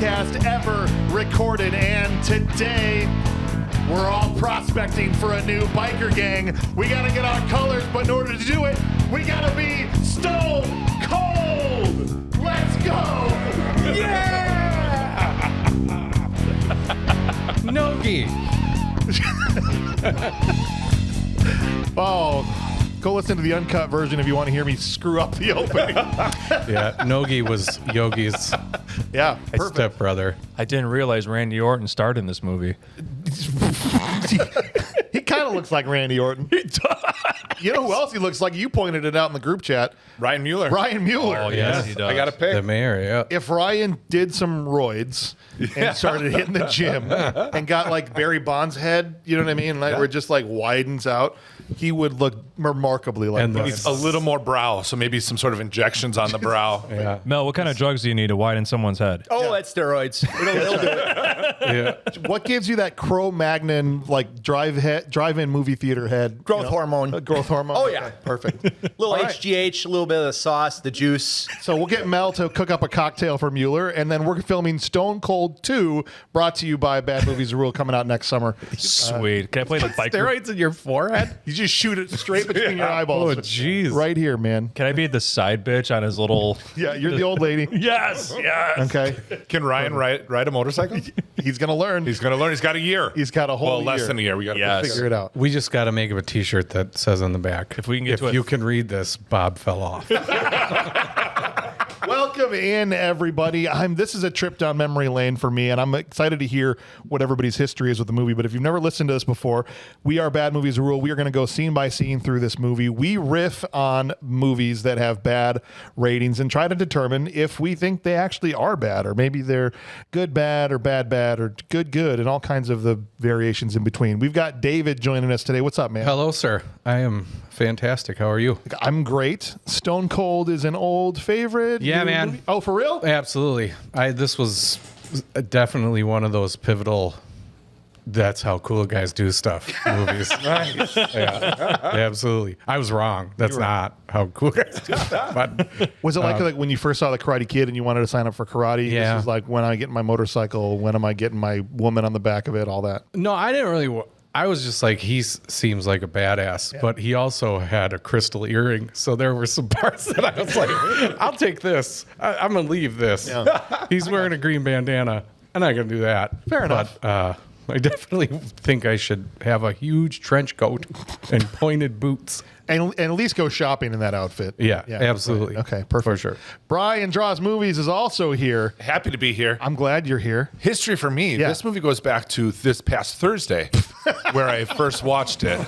podcast ever recorded. And today, we're all prospecting for a new biker gang. We got to get our colors, but in order to do it, we got to be stone cold. Let's go. Yeah! Nogi. Oh, go listen to the uncut version if you want to hear me screw up the opening. Yeah, Nogi was Yogi's Yeah, perfect. stepbrother. I didn't realize Randy Orton starred in this movie. He kind of looks like Randy Orton. He does. You know who else he looks like? You pointed it out in the group chat. Ryan Mueller. Ryan Mueller. Oh, yes, he does. I got to pick. The mayor, yeah. If Ryan did some roids and started hitting the gym and got like Barry Bonds' head, you know what I mean? Like, where it just like widens out, he would look remarkably like And Brian. Needs a little more brow, so maybe some sort of injections on the brow. Yeah. Mel, what kind of drugs do you need to widen someone's head? Oh, that's steroids. It'll do it. Yeah. What gives you that Cro-Magnon like drive-in movie theater head? Growth hormone. Growth hormone? Oh, yeah. Okay, perfect. Little All right. HGH, a little bit of the sauce, the juice. So we'll get Mel to cook up a cocktail for Mueller, and then we're filming Stone Cold 2, brought to you by Bad Movies Rule, coming out next summer. Sweet. Can I play the biker? Steroids in your forehead? You just shoot it straight between your eyeballs. Oh, jeez. Right here, man. Can I be the side bitch on his little... Yeah, you're the old lady. Yes, yes. Okay. Can Ryan ride a motorcycle? He's going to learn. He's going to learn. He's got a year. He's got a whole less year. than a year. We got to Yes. Figure it out. We just got to make him a T-shirt that says on the back, If we can get if to it- you can read this, Bob fell off. Welcome in, everybody. This is a trip down memory lane for me, and I'm excited to hear what everybody's history is with the movie. But if you've never listened to this before, we are Bad Movies Rule. We are going to go scene by scene through this movie. We riff on movies that have bad ratings and try to determine if we think they actually are bad, or maybe they're good bad, or bad bad, or good good, and all kinds of the variations in between. We've got David joining us today. What's up, man? Hello, sir. I am fantastic. How are you? I'm great. Stone Cold is an old favorite. Yeah, new man. movie? Oh, for real? Absolutely. This was definitely one of those pivotal, that's how cool guys do stuff movies. Nice. Yeah, absolutely. I was wrong. That's not how cool guys do stuff. But Was it like when you first saw The Karate Kid and you wanted to sign up for karate? Yeah. This is like, when am I getting my motorcycle? When am I getting my woman on the back of it? All that. no, I didn't really. I was just like, he seems like a badass, but he also had a crystal earring. So there were some parts that I was like, I'll take this. I'm going to leave this. Yeah. He's wearing a green bandana. I'm not going to do that. Fair enough. But I definitely think I should have a huge trench coat and pointed boots. And at least go shopping in that outfit. Yeah, absolutely. right. Okay, perfect. For sure. Brian Draws Movies is also here. Happy to be here. I'm glad you're here. History for me. Yeah. This movie goes back to this past Thursday, where I first watched it.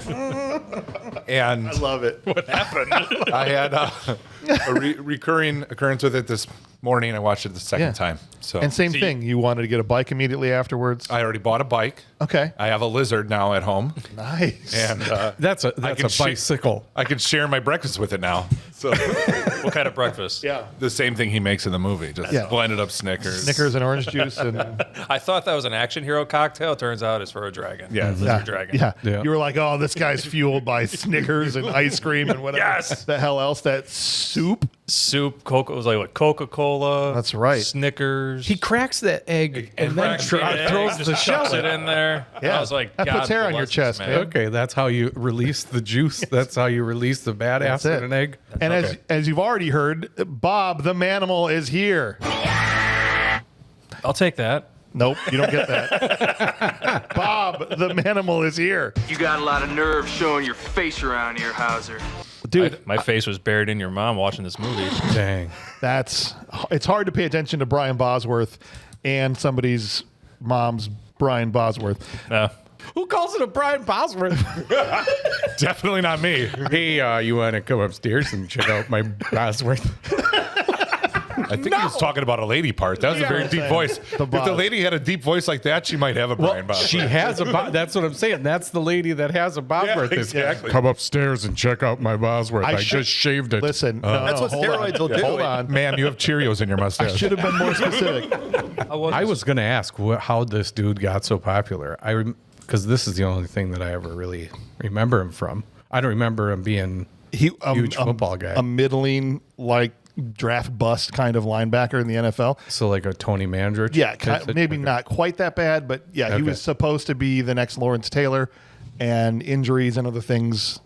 And I love it. What happened? I had a recurring occurrence with it this morning. I watched it the second time. So And same thing. You wanted to get a bike immediately afterwards. I already bought a bike. Okay. I have a lizard now at home, Nice. and That's a can bicycle. I can share my breakfast with it now. So What kind of breakfast? yeah. the same thing he makes in the movie, just Yeah. blended up Snickers. Snickers and orange juice and I thought that was an action hero cocktail. Turns out it's for a dragon. Yeah. Lizard dragon. Yeah. Yeah. You were like, oh, this guy's fueled by Snickers and ice cream and whatever. Yes. The hell else? That soup? Soup, Coca was like what? Coca-Cola. That's right. Snickers. He cracks that egg and then Cracks the egg, throws just the shell chucks it in there. Yeah. I was like, That puts God hair on your bless this chest, man. Okay, that's how you release the juice. That's how you release the badass That's it. in an egg. And Okay. as you've already heard, Bob the Manimal is here. I'll take that. Nope, you don't get that. Bob the Manimal is here. You got a lot of nerve showing your face around here, Hauser. Dude, My face was buried in your mom watching this movie. Dang. it's hard to pay attention to Brian Bosworth and somebody's mom's Brian Bosworth. Who calls it a Brian Bosworth? Definitely not me. Hey, you want to come upstairs and check out my Bosworth? I think he was talking about a lady part. That was a very I'm deep saying. voice. The If the Bob. lady had a deep voice like that, she might have a Brian Bosworth. She has a. That's what I'm saying. That's the lady that has a Bosworth. Yeah, exactly. Come upstaiers and check out my Bosworth. I should- just shaved it. Listen, That's what hold on. steroids will do. Hold on. Ma'am, you have Cheerios in your mustache. Should have been more specific. I was going to ask how this dude got so popular. Because this is the only thing that I ever really remember him from. I don't remember him being He huge football guy. a middling like draft bust kind of linebacker in the NFL. So like a Tony Mandrich? Yeah, type maybe okay. not quite that bad, but yeah, he Okay. was supposed to be the next Lawrence Taylor, and injuries and other things,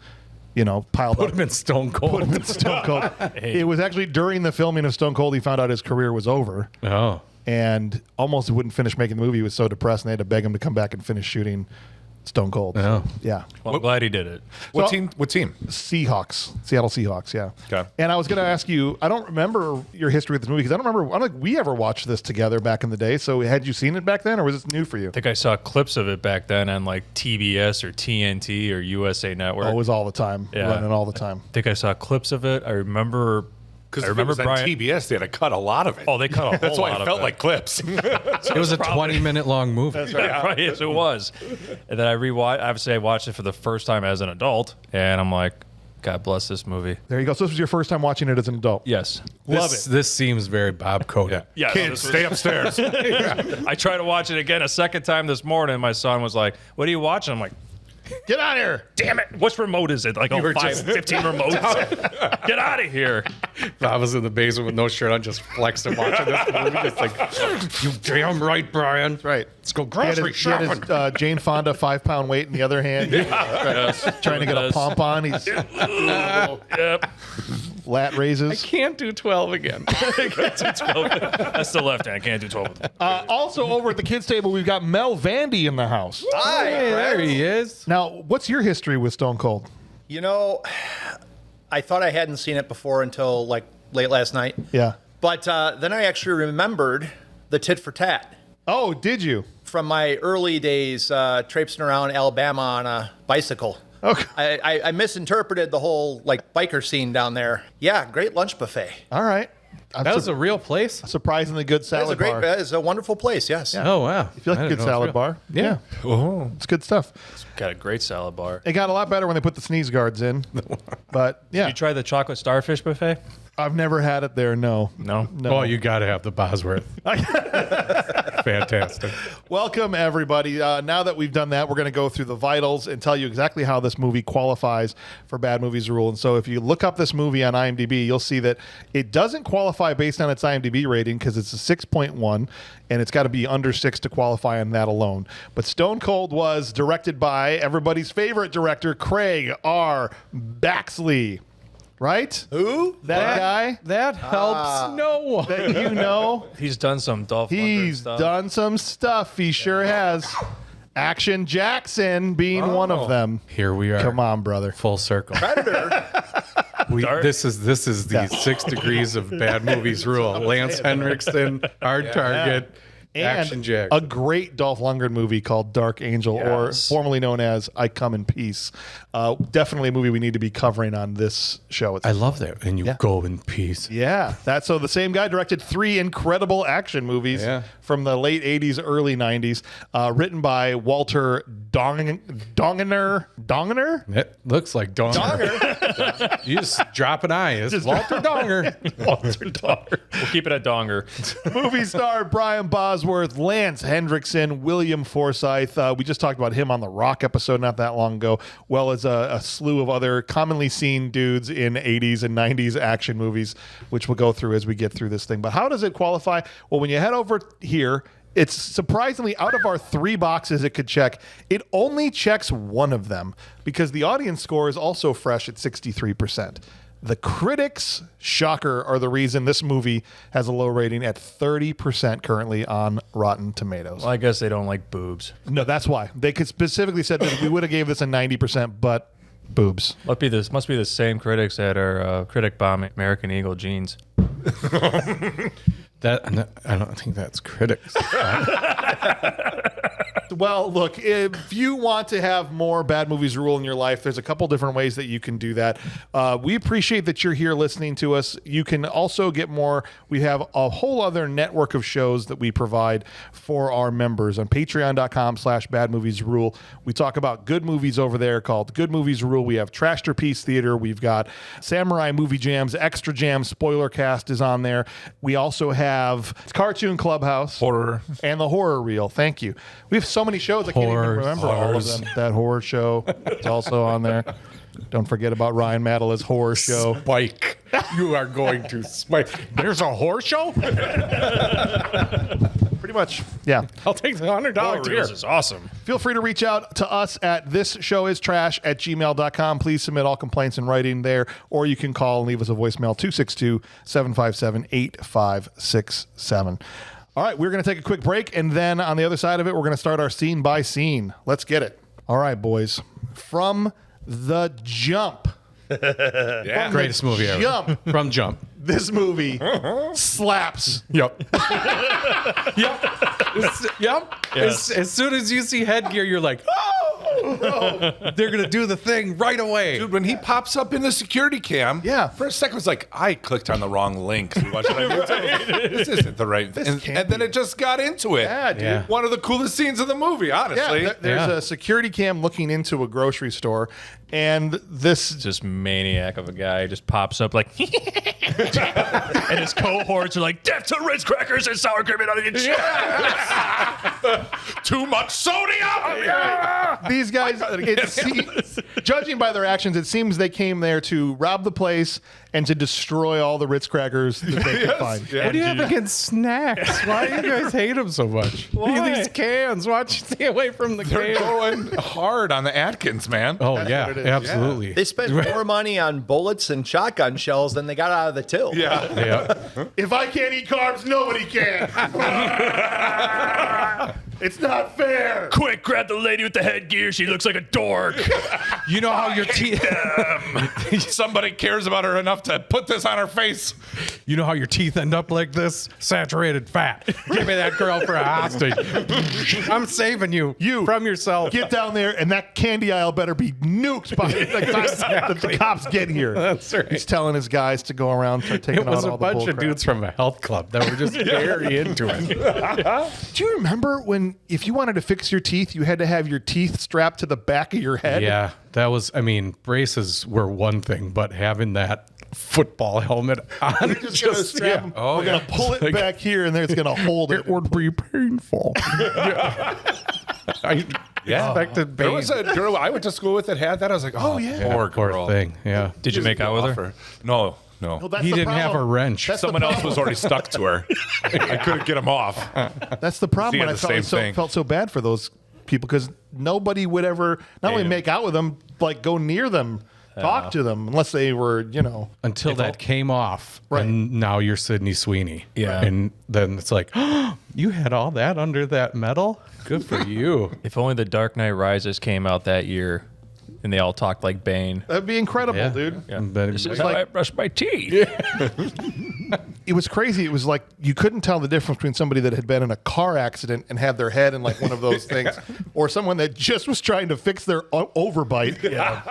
piled Put up. him in Stone Cold. Put him in Stone Cold. It was actually during the filming of Stone Cold he found out his career was over Oh. and almost wouldn't finish making the movie. He was so depressed, and they had to beg him to come back and finish shooting Stone Cold. Oh. Yeah. Well, I'm glad he did it. What So- team? What team? Seattle Seahawks, yeah. Okay. And I was going to ask you, I don't remember your history with this movie because I don't think we ever watched this together back in the day. So had you seen it back then, or was this new for you? I think I saw clips of it back then on like TBS or TNT or USA Network. Oh, it was all the time, running all the time. I think I saw clips of it. I remember Because I if it remember was on Brian. TBS, they had to cut a lot of it. Oh, they cut a whole That's why lot it of felt it. like clips. It was a 20-minute long movie. Right, yes, it was. And then I obviously I watched it for the first time as an adult, and I'm like, God bless this movie. There you go. So this was your first time watching it as an adult. Yes. This seems very Bob Cody. Yeah, no, Kids, this was- stay upstairs. I tried to watch it again a second time this morning. My son was like, "What are you watching?" I'm like, Get out of here. "Damn it! Which remote is it? Like, were 15 remotes? Get out of here!" Bob was in the basement with no shirt on, just flexing watching this movie. Just like, you damn right, Brian. Right. Let's go He had grocery his, he had shopping. his Jane Fonda 5-pound weight in the other hand. Trying to get a pump on. He's Yep. lat raises. Can't do 12 again. That's the left hand. I can't do 12. Also over at the kids table, we've got Mel Vandy in the house. Hi, Hey, there he is. Now, what's your history with Stone Cold? I thought I hadn't seen it before until like late last night. Yeah. But then I actually remembered the tit for tat Oh, did you? from my early days traipsing around Alabama on a bicycle. Okay. I misinterpreted the whole like biker scene down there. Yeah, great lunch buffet. All right. I'm That was a real place? surprisingly good It's salad bar. It's a wonderful place. Yes. Oh, wow. I feel like a good salad bar. Yeah. Yeah. It's good stuff. Got a great salad bar. It got a lot better when they put the sneeze guards in. But yeah, You try the chocolate starfish buffet? I've never had it there. No. No. No. Oh, you got to have the Bosworth. Fantastic. Welcome, everybody. Now that we've done that, we're going to go through the vitals and tell you exactly how this movie qualifies for Bad Movies Rule. And so if you look up this movie on IMDb, you'll see that it doesn't qualify based on its IMDb rating because it's a 6.1, and it's got to be under 6 to qualify on that alone. But Stone Cold was directed by everybody's favorite director, Craig R. Baxley. Right? Who? That guy That helps no one. that you know. He's done some Dolph Lundgren He's stuff. done some stuff. He sure has. Action Jackson being one of them. Here we are. Come on, brother. Full circle. Predator. This is the 6 degrees of Bad Movies Rule. Lance Henriksen, Hard Target, Action And Jack. a great Dolph Lundgren movie called Dark Angel, or Yes. formerly known as I Come in Peace. Definitely a movie we need to be covering on this show. It's I love that. And you go in peace. Yeah, that's so the same guy directed 3 incredible action movies Yeah. from the late 80s, early 90s, written by Walter Dongener. It looks like Donger. You just drop an I. It's Walter Donger. Walter Donger. We'll keep it at Donger. Movie star Brian Bosworth, Lance Hendrickson, William Forsythe. We just talked about him on the Rock episode not that long ago, well as a slew of other commonly seen dudes in 80s and 90s action movies, which we'll go through as we get through this thing. But how does it qualify? Well, when you head over here, it's surprisingly, out of our 3 boxes it could check, it only checks one of them because the audience score is also fresh at 63%. The critics, shocker, are the reason this movie has a low rating at 30% currently on Rotten Tomatoes. Well, I guess they don't like boobs. No, that's why. They could specifically said that we would have gave this a 90%, but boobs. Must be the same critics that are critic bomb American Eagle jeans. That I don't think that's critics. Well, look, if you want to have more Bad Movies Rule in your life, there's a couple different ways that you can do that. We appreciate that you're here listening to us. You can also get more. We have a whole other network of shows that we provide for our members on patreon.com/Bad Movies Rule. We talk about good movies over there called Good Movies Rule. We have Trashterpiece Theater. We've got Samurai Movie Jams, Extra Jam, Spoiler Cast is on there. We also have Cartoon Clubhouse. Horror. And the horror reel. Thank you. We have so many shows I can't even Horrors. remember all of them. That horror show is also on there. Don't forget about Ryan Madela's horror show. Spike. You are going to spike. There's a horror show? Pretty much, yeah. I'll take the $100 Reels tier. is awesome. Feel free to reach out to us at thisshowIstrash@gmail.com. Please submit all complaints in writing there, or you can call and leave us a voicemail, 262-757-8567. All right, we're going to take a quick break, and then on the other side of it, we're going to start our scene by scene. Let's get it. All right, boys. From the jump. Yeah. Greatest movie ever. Jump. From Jump. This movie slaps. Yep. Yep. As soon as you see headgear, you're like, oh, they're going to do the thing right away. Dude, when he pops up in the security cam, Yeah. for a second, I was like, I clicked on the wrong link. What should I do? This isn't the right thing. can't And then be. it just got into it. Yeah, dude. Yeah. One of the coolest scenes of the movie, Yeah, honestly. there's Yeah. a security cam looking into a grocery store, and this Just maniac of a guy just pops up like, and his cohorts are like, death to Ritz crackers and sour cream and onion chips. Too much sodium! these guys, judging by their actions, it seems they came there to rob the place and to destroy all the Ritz crackers that they could find. Yeah. What do you have against snacks? Why do you guys hate them so much? Why? These cans. Why don't you stay away from the They're cans? going hard on the Atkins, man. Oh, what yeah, it is. absolutely. They spent more money on bullets and shotgun shells than they got out of the till. Yeah. Yeah. If I can't eat carbs, nobody can. It's not fair. Quick, grab the lady with the headgear. She looks like a dork. You know how your teeth. Somebody cares about her enough to put this on her face. You know how your teeth end up like this? Saturated fat. Give me that girl for a hostage. I'm saving you. You. From yourself. Get down there, and that candy aisle better be nuked by the time that the cops get here. That's right. He's telling his guys to go around to taking It was out a all the bunch bull of crap. dudes from a health club that were just very into it. Do you remember when, if you wanted to fix your teeth, you had to have your teeth strapped to the back of your head? Yeah, that was, I mean, braces were one thing, but having that football helmet on, We're just gonna strap them. Oh, We're gonna pull it Like- back here, and then it's gonna hold it. it would be painful. I expected There pain. was a girl I went to school with that had that. I was like, oh, yeah. poor Poor girl. thing, yeah. Did you make out with her? No, no. Well, that's He the didn't have a problem. wrench. That's the Someone else problem. was already stuck to her. I couldn't get him off. That's the problem. He When had I the same thing. felt so bad for those people because nobody would ever not only Yeah. make out with them, like go near them, talk to them, unless they were, Until that came off, Right. and now you're Sydney Sweeney. Yeah. And then it's like, oh, you had all that under that metal? Good for you. If only The Dark Knight Rises came out that year and they all talked like Bane. That'd be incredible, Yeah. dude. But This is like- how I brush my teeth. It was crazy. It was like you couldn't tell the difference between somebody that had been in a car accident and had their head in like one of those things, or someone that just was trying to fix their overbite. Yeah,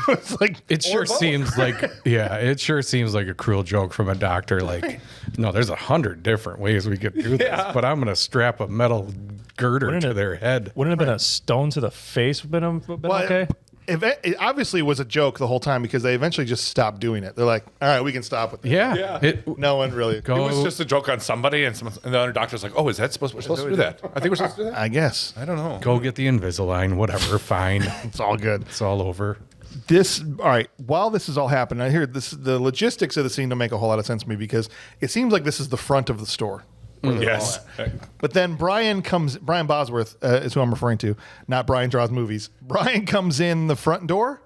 it's like it sure seems like, it sure seems like a cruel joke from a doctor. Like, no, there's 100 different ways we could do this, but I'm going to strap a metal girder Wouldn't to it- their head. Wouldn't it have been a stone to the face been Well, okay? It obviously was a joke the whole time because they eventually just stopped doing it. They're like, all right, we can stop with this. Yeah. It, No one really. Go- It was just a joke on somebody, and the other doctor's like, oh, is that supposed? We're supposed to do that. I think we're supposed to do that. I guess I don't know. Go get the Invisalign, whatever, fine. it's all good. It's all over. All right, while this is all happening, I hear the logistics of the scene don't make a whole lot of sense to me because it seems like this is the front of the store. where they're Yes. all at. But then Brian Bosworth is who I'm referring to, not Brian Draws Movies. Brian comes in the front door.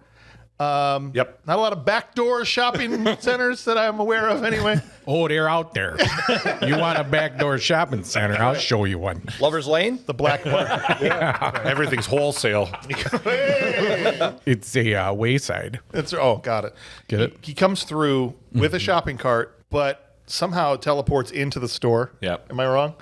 Yep. Not a lot of backdoor shopping centers that I'm aware of anyway. Oh, they're out there. You want a backdoor shopping center? I'll show you one. Lover's Lane? The black one. Everything's wholesale. It's a wayside. Got it. Get it? He comes through with a shopping cart, but somehow teleports into the store. Yep. Am I wrong?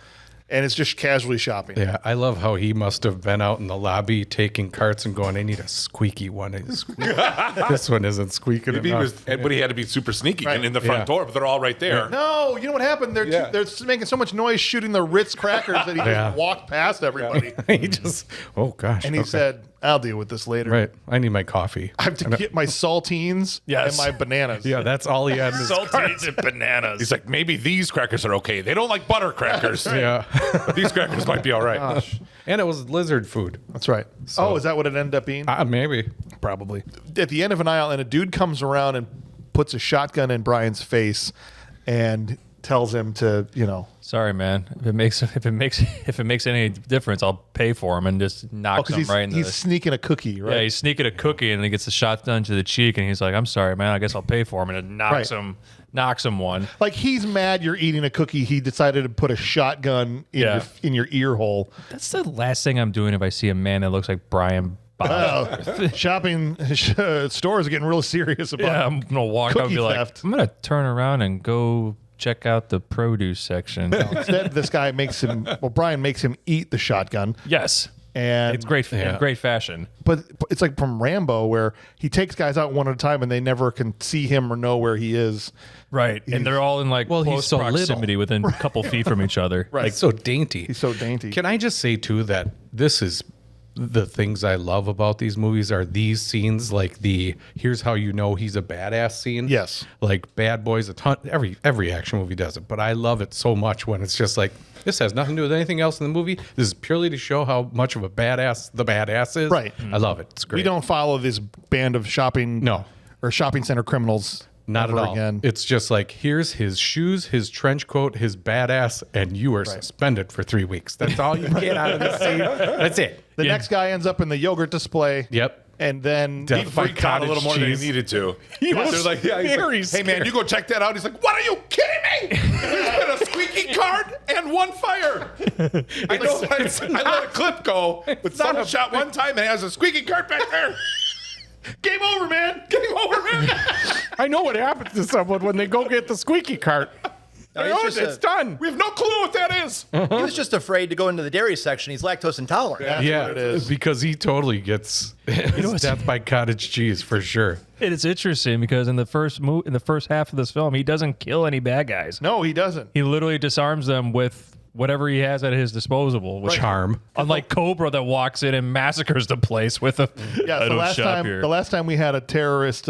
And it's just casually shopping. Yeah, I love how he must have been out in the lobby taking carts and going, I need a squeaky one. This one isn't squeaking Maybe enough. but he had to be super sneaky Right. in the front Yeah. door, but they're all right there. No, you know what happened? They're making so much noise shooting the Ritz crackers that he Yeah. just walked past everybody. He just, oh gosh. And he okay. said, I'll deal with this later. Right. I need my coffee. I have to get my saltines Yes. and my bananas. Yeah, that's all he had in his Saltines and bananas. He's like, maybe these crackers are okay. They don't like butter crackers. Yeah. But these crackers might be all right. And it was lizard food. That's right. Oh, is that what it ended up being? Maybe. Probably. At the end of an aisle, and a dude comes around and puts a shotgun in Brian's face and tells him to, Sorry, man. If it makes any difference, I'll pay for him and just knocks him right in the. he's sneaking a cookie, right? Yeah, he's sneaking a cookie and he gets the shotgun to the cheek and he's like, "I'm sorry, man. I guess I'll pay for him," and it knocks him one. Like he's mad you're eating a cookie. He decided to put a shotgun in your ear hole. That's the last thing I'm doing if I see a man that looks like Brian Bosworth. Shopping stores are getting real serious about. Yeah, I'm gonna walk up and Cookie be like, theft. I'm gonna turn around and go check out the produce section. Instead, this guy Brian makes him eat the shotgun. Yes. And It's great, great fashion. But it's like from Rambo where he takes guys out one at a time and they never can see him or know where he is. Right. And they're all in like Well, he's close so proximity within a couple feet from each other. Right. Like so dainty. He's so dainty. Can I just say too that this is the things I love about these movies are these scenes, like the here's how you know he's a badass scene. Yes. Like Bad Boys, a ton. Every action movie does it, but I love it so much when it's just like this has nothing to do with anything else in the movie. This is purely to show how much of a badass the badass is. Right. I love it. It's great. We don't follow this band of shopping or shopping center criminals. Not ever at all. Again. It's just like here's his shoes, his trench coat, his badass, and you are suspended for 3 weeks. That's all you get out of the scene. That's it. The next guy ends up in the yogurt display. Yep. And then He freaked out a little more than he needed to. He was They're like, very he's like, hey man, you go check that out. He's like, what are you kidding me? There's been a squeaky cart and one fire. I know. I let a clip go, but someone shot one time and it has a squeaky cart back there. Game over, man. Game over, man. I know what happens to someone when they go get the squeaky cart. It's done. We have no clue what that is. He was just afraid to go into the dairy section. He's lactose intolerant. Yeah, what it is. because he totally gets his death by cottage cheese for sure. And it's interesting because in the first half of this film, he doesn't kill any bad guys. No, he doesn't. He literally disarms them with whatever he has at his disposal. Which, Charm. Unlike Cobra that walks in and massacres the place with a Yeah, the last time we had a terrorist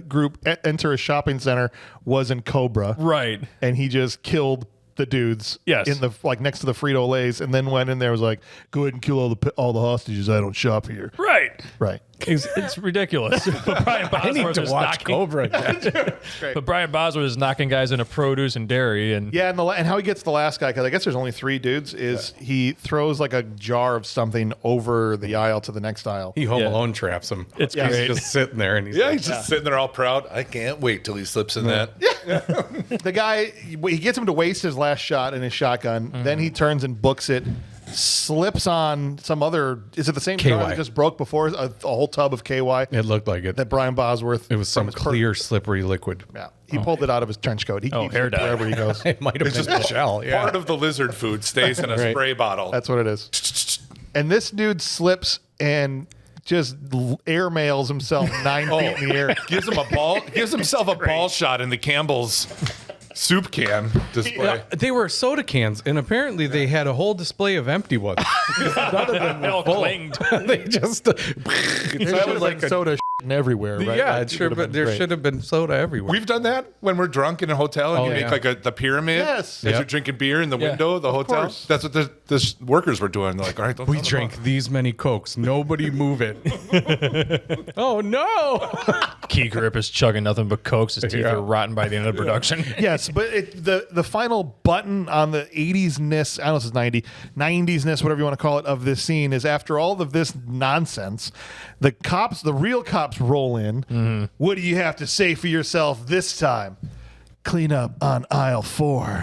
group enter a shopping center was in Cobra. Right. And he just killed the dudes Yes. in the next to the Frito-Lays and then went in there and was like, go ahead and kill all the hostages. I don't shop here. Right. Right. It's ridiculous. But Brian I need Bosworth to is watch knocking, Cobra again. But Brian Bosworth is knocking guys into produce and dairy, and Yeah, and how he gets the last guy, because I guess there's only 3 dudes, is he throws like a jar of something over the aisle to the next aisle. He Home Alone traps him. It's He's great. just sitting there and he's Yeah, like, he's just sitting there all proud. I can't wait till he slips in that. The guy, he gets him to waste his last shot in his shotgun. Then he turns and books it, slips on some other. Is it the same jar that KY. just broke before? A whole tub of KY it looked like it. that Brian Bosworth. It was some clear, slippery liquid. Yeah, he pulled it out of his trench coat. He keeps hair it dye. wherever he goes. It might have been a shell. Yeah. Part of the lizard food stays in a Right. spray bottle. That's what it is. And this dude slips and just airmails himself 9 feet in the air. gives him a ball. Gives himself a ball shot in the Campbell's soup can display. Yeah, they were soda cans, and apparently they had a whole display of empty ones. None of them they were all full. clinged. They just There should have like been soda everywhere, right? yeah, Like, it should, would've but been there great. should have been soda everywhere. We've done that when we're drunk in a hotel and Oh, you yeah. make like the pyramid. Yes. As Yep. you're drinking beer in the window of the hotel. course. That's what the workers were doing. They're like, all right, don't we tell them drank these many Cokes. Nobody move it. Oh no! Key Grip is chugging nothing but Cokes. His teeth Yeah. are rotten by the end of the production. Yes, but the final button on the 80s-ness, I don't know if it's 90s-ness, whatever you want to call it, of this scene is after all of this nonsense, the real cops roll in. What do you have to say for yourself this time? Clean up on aisle 4.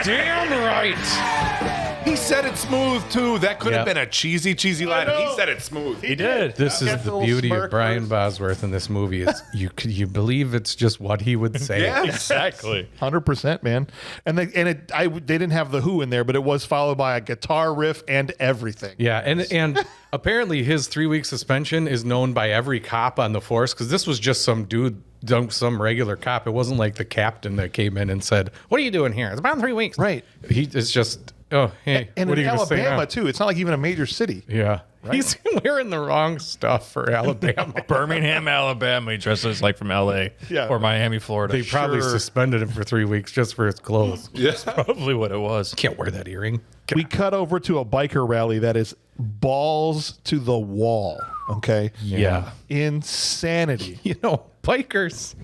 Damn right. He said it smooth too. That could have Yep. been a cheesy line. He said it smooth. He did. This is Got the the little beauty smirk of Brian first. Bosworth in this movie. Is you believe it's just what he would say. Yeah. Exactly. 100%, man. And they didn't have the Who in there, but it was followed by a guitar riff and everything. Yeah, and apparently his 3-week suspension is known by every cop on the force because this was just some dude, some regular cop. It wasn't like the captain that came in and said, "What are you doing here? It's about 3 weeks." Right. It's just Oh, hey, And what are in you going to say now? Alabama, too. It's not like even a major city. Yeah. He's wearing the wrong stuff for Alabama. Birmingham, Alabama. He dresses like from L.A. Yeah. or Miami, Florida. They probably suspended him for 3 weeks just for his clothes. Yes. probably what it was. Can't wear that earring. We cut over to a biker rally that is balls to the wall. Okay. Yeah. Insanity. You know, bikers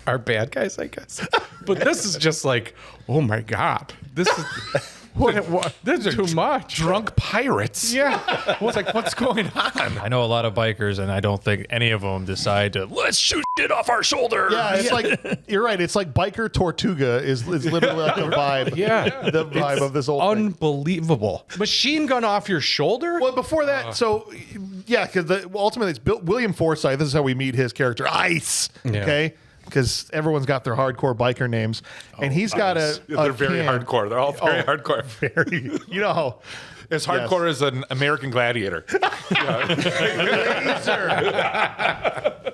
are bad guys, I guess. But this is just like, oh my God. This is what this is too much. Drunk pirates. Yeah. It's like, what's going on? I know a lot of bikers, and I don't think any of them decide to let's shoot shit off our shoulder. Yeah, it's like you're right. It's like biker Tortuga is literally like the vibe. Yeah. The vibe of this old thing. Unbelievable. Machine gun off your shoulder? Well, before that, so yeah, because ultimately it's built William Forsythe. This is how we meet his character, Ice. Yeah. Okay, because everyone's got their hardcore biker names, and he's got a They're very can. hardcore. They're all very hardcore. Very, you know how As hardcore as an American gladiator.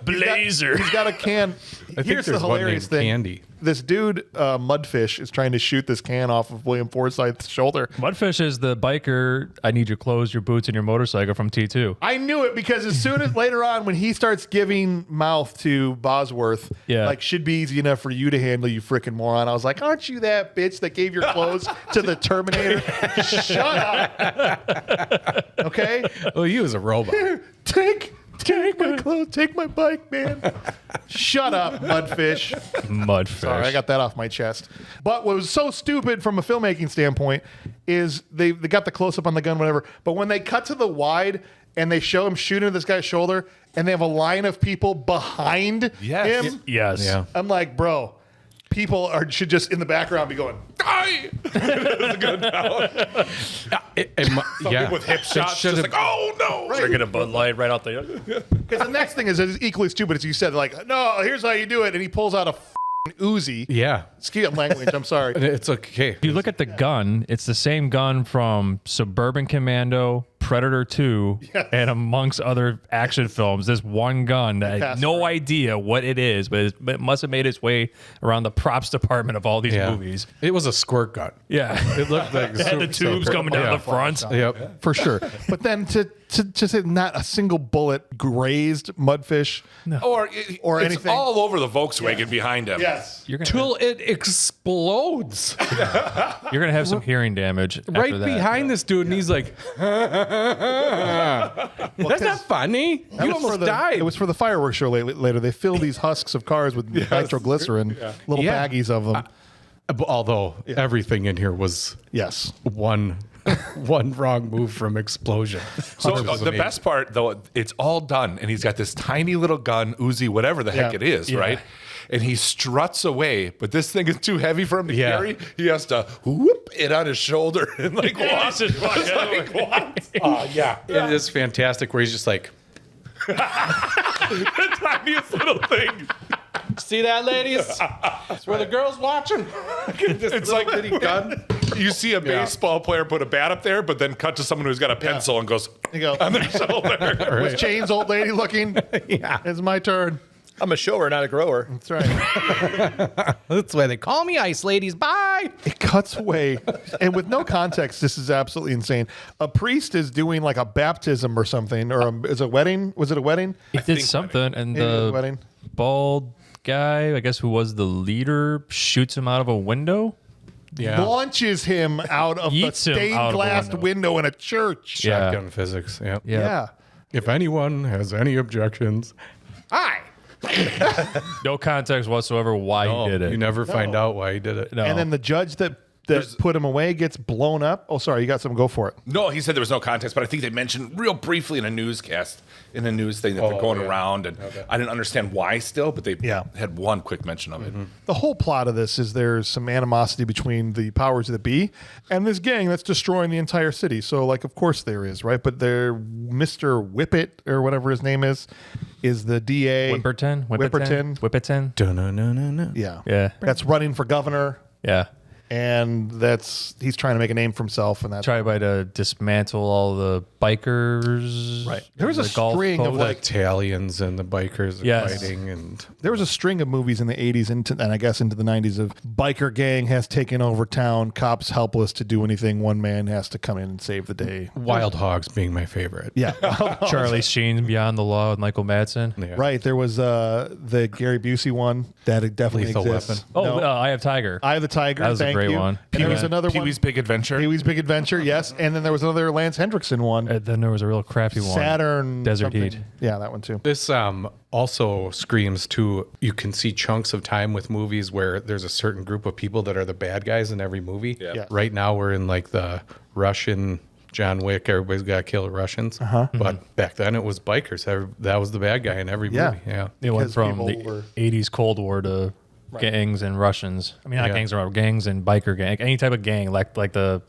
Blazer. he's got a can. I think Here's the there's one hilarious named thing. Candy. This dude, Mudfish, is trying to shoot this can off of William Forsythe's shoulder. Mudfish is the biker. I need your clothes, your boots, and your motorcycle from T2. I knew it because as soon as later on when he starts giving mouth to Bosworth, Yeah. like should be easy enough for you to handle, you freaking moron. I was like, aren't you that bitch that gave your clothes to the Terminator? Shut up. Okay? Oh, he was a robot. Take my clothes, take my bike, man. Shut up, Mudfish. Mudfish. Sorry, I got that off my chest. But what was so stupid from a filmmaking standpoint is they got the close up on the gun, whatever. But when they cut to the wide and they show him shooting at this guy's shoulder, and they have a line of people behind him, Yes. Yeah. I'm like, bro, people should just in the background be going, die. Yeah. With hip shots. should've- Just like, oh no. Drinking a Bud Light right out there. Because the next thing is equally stupid as you said. Like, no, here's how you do it. And he pulls out a Uzi. Yeah. Excuse language, I'm sorry. It's okay. If you look at the gun, it's the same gun from Suburban Commando, Predator 2, and amongst other action films. This one gun that I have Passed no around. idea what it is, but it must have made its way around the props department of all these Yeah. movies. It was a squirt gun. Yeah. It looked like It had the tubes coming down the front. Yep. For sure. But then to say not a single bullet grazed Mudfish. Or Or it's anything. all over the Volkswagen behind him. Yes. You're gonna Till it explodes have some hearing damage after right that. behind this dude, and he's like, "That's not funny. You almost died." It was for the fireworks show later. They fill these husks of cars with nitroglycerin, little Yeah. baggies of them. Although everything in here was Yes. one wrong move from explosion. So Hunter was the amazing. best part, though, it's all done, and he's got this tiny little gun, Uzi, whatever the heck Yeah. it is, right? And he struts away, but this thing is too heavy for him to Yeah. carry. He has to whoop it on his shoulder and like walk. It's like, what? Yeah, it is fantastic. Where he's just like, The tiniest little thing. "See that, ladies? That's where the girls watching." It's like gun. You see a baseball player put a bat up there, but then cut to someone who's got a pencil and goes You go. on their shoulder. Was Chain's old lady looking? Yeah, It's my turn. I'm a shower, not a grower. That's right. that's why they call me Ice Ladies. Bye. It cuts away. And with no context, this is absolutely insane. A priest is doing like a baptism or something, or is it a wedding? Was it a wedding? He did something, and Maybe it was a the wedding. bald guy, I guess who was the leader, shoots him out of a window. Yeah, Launches him out of the Yeets him stained out of a glass window. window in a church. Yeah. shotgun physics. Yeah. Yeah. If anyone has any objections, hi. No context whatsoever why he did it. You never find out why he did it. No. And then the judge that put him away gets blown up. Oh, sorry, you got something. Go for it. No, he said there was no context, but I think they mentioned real briefly in a newscast, in a news thing that they're going around, and I didn't understand why still, but they had one quick mention of it. The whole plot of this is there's some animosity between the powers that be and this gang that's destroying the entire city. So, like, of course there is, right? But they're Mr. Whippet or whatever his name is the DA. Whipperton. Dun-dun-dun-dun-dun. Yeah. Yeah. That's running for governor, Yeah. and he's trying to make a name for himself, and that's Try to dismantle all the bikers. Right. There was a the golf string of coach. The Italians and the bikers Yes. fighting, and There was a string of movies in the 80s and I guess into the 90s of biker gang has taken over town, cops helpless to do anything, one man has to come in and save the day. Wild Hogs being my favorite. Yeah. Charlie Sheen, Beyond the Law with Michael Madsen. Yeah. Right. There was the Gary Busey one that definitely Lethal exists. Weapon. Oh, No. I Have Tiger. Eye of the Tiger. That was a thank great you. one. And there was Yeah. another Pee Wee's one. Big Adventure. Pee Wee's Big Adventure, yes. And then there was another Lance Hendrickson one. And then there was a real crappy one. Saturn. Desert something. Heat. Yeah, that one too. This also screams to, you can see chunks of time with movies where there's a certain group of people that are the bad guys in every movie. Yeah. Yes. Right now we're in like the Russian John Wick, everybody's got to kill the Russians. But back then it was bikers. That was the bad guy in every Yeah. movie. Yeah. It went Because from people the were- 80s Cold War to gangs and Russians. I mean, not Yeah. gangs or gangs and biker gang. Any type of gang, like the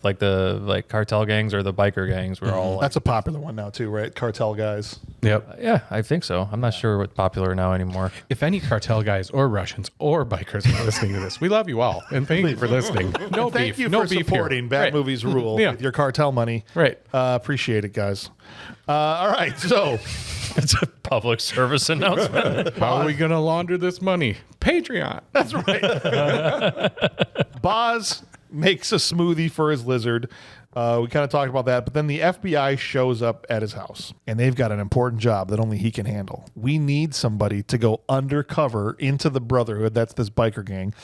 cartel gangs or the biker gangs, were all. That's a popular one now too, right? Cartel guys. Yep. Yeah, I think so. I'm not sure what's popular now anymore. If any cartel guys or Russians or bikers are listening to this, we love you all. And thank you for listening. No Thank beef. you no for beef supporting here. Bad Right. Movies Rule Yeah. with your cartel money. Right. Appreciate it, guys. All right, so It's a public service announcement. How are we going to launder this money? Patreon. that's right. Boz makes a smoothie for his lizard. We kind of talked about that, but then the FBI shows up at his house, and they've got an important job that only he can handle. We need somebody to go undercover into the Brotherhood, that's this biker gang,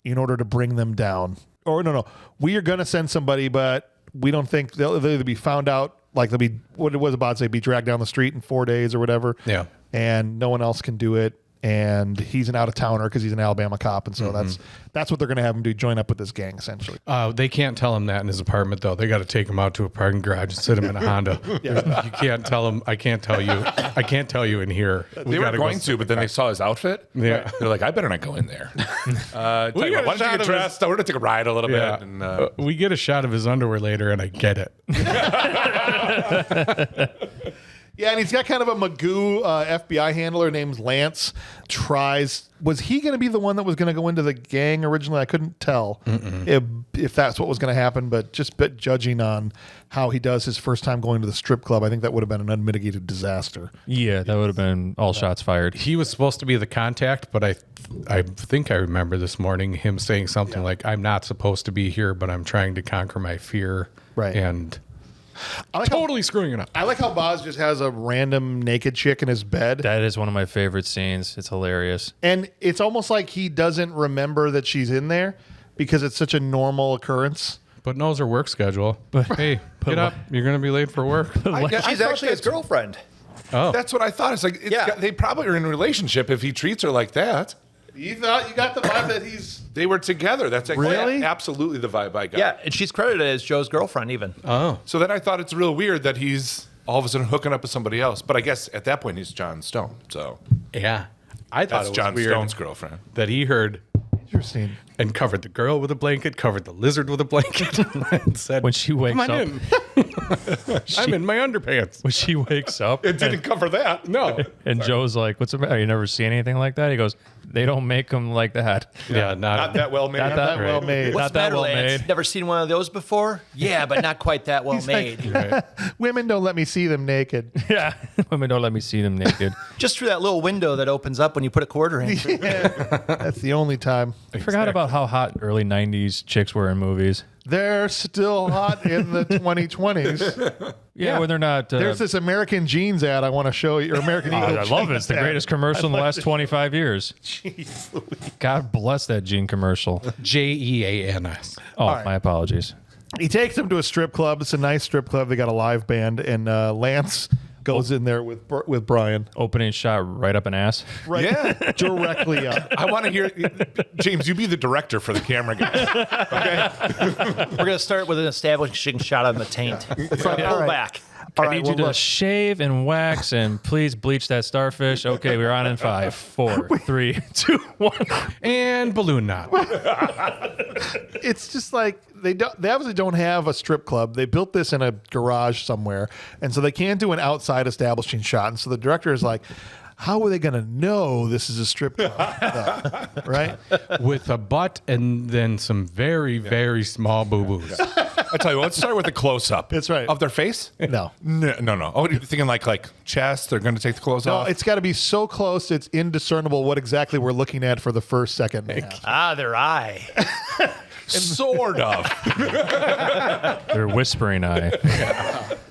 in order to bring them down. Or no, we are going to send somebody, but we don't think they'll either be found out, like they'll be, what was about to say, be dragged down the street in 4 days or whatever. Yeah. And no one else can do it. And he's an out-of-towner because he's an Alabama cop, and so that's what they're going to have him do, join up with this gang, essentially. They can't tell him that in his apartment, though. They got to take him out to a parking garage and sit him in a Honda. You can't tell him. I can't tell you. I can't tell you in here. They were going to, but then they saw his outfit. Yeah. They're like, I better not go in there. Why got don't a you shot get of dressed? We're going to take a ride a little Yeah. bit. And, We get a shot of his underwear later, and I get it. Yeah, and he's got kind of a Magoo FBI handler named Lance. Was he going to be the one that was going to go into the gang originally? I couldn't tell if that's what was going to happen, but judging on how he does his first time going to the strip club, I think that would have been an unmitigated disaster. Yeah, that would have been all shots fired. He was supposed to be the contact, but I think I remember this morning him saying something like, "I'm not supposed to be here, but I'm trying to conquer my fear." Right. And I like totally screwing it up. I like how Boz just has a random naked chick in his bed. That is one of my favorite scenes. It's hilarious. And it's almost like he doesn't remember that she's in there because it's such a normal occurrence. But knows her work schedule. Hey, get up. You're going to be late for work. She's actually his girlfriend. Oh. that's what I thought. It's like, Yeah. they probably are in a relationship if he treats her like that. You thought you got the vibe that he's They were together. That's like Really? absolutely the vibe I got. Yeah, and she's credited as Joe's girlfriend even. So then I thought it's real weird that he's all of a sudden hooking up with somebody else. But I guess at that point he's John Stone. So Yeah. I thought that's it was John weird Stone's girlfriend. that he heard interesting. and covered the girl with a blanket, covered the lizard with a blanket, and said, When she wakes "Come on up, in. I'm in my underpants." when she wakes up, It didn't cover that. No. and Joe's like, "What's the matter? You never see anything like that?" He goes, "They don't make them like that." Yeah, Not that well made. Not that well made. What's Not the that matter, well Lance? made. Never seen one of those before? Yeah, but not quite that well made. Women don't let me see them naked. Yeah, women don't let me see them naked. Just through that little window that opens up when you put a quarter in. That's the only time. I forgot about how hot early '90s chicks were in movies. They're still hot in the 2020s. Yeah, when they're not. There's this American Jeans ad I want to show you, or American Eagle. I love it. It's the Jeans greatest ad. commercial in the last 25 years. Jeez Louise. God bless that Gene commercial. JEANS. Oh, right. my apologies. He takes him to a strip club. It's a nice strip club. They got a live band, and Lance goes in there with Brian. Opening shot right up an ass. Right, Yeah. directly up. I want to hear James. You be the director for the camera guy. Okay. We're going to start with an establishing shot on the taint. Pull back. All I right, need well, you to look. shave and wax and please bleach that starfish. Okay, we're on in 5, 4, 3, 2, 1. And balloon knot. It's just like they obviously don't have a strip club. They built this in a garage somewhere, and so they can't do an outside establishing shot. And so the director is like, how are they going to know this is a strip club? Right? With a butt and then some very, very small boo-boos. I tell you what, let's start with a close-up. That's right. Of their face? No. No. Oh, you're thinking like chest? They're going to take the clothes No, off? it's got to be so close it's indiscernible what exactly we're looking at for the first second. Their eye. sort of. Their whispering eye.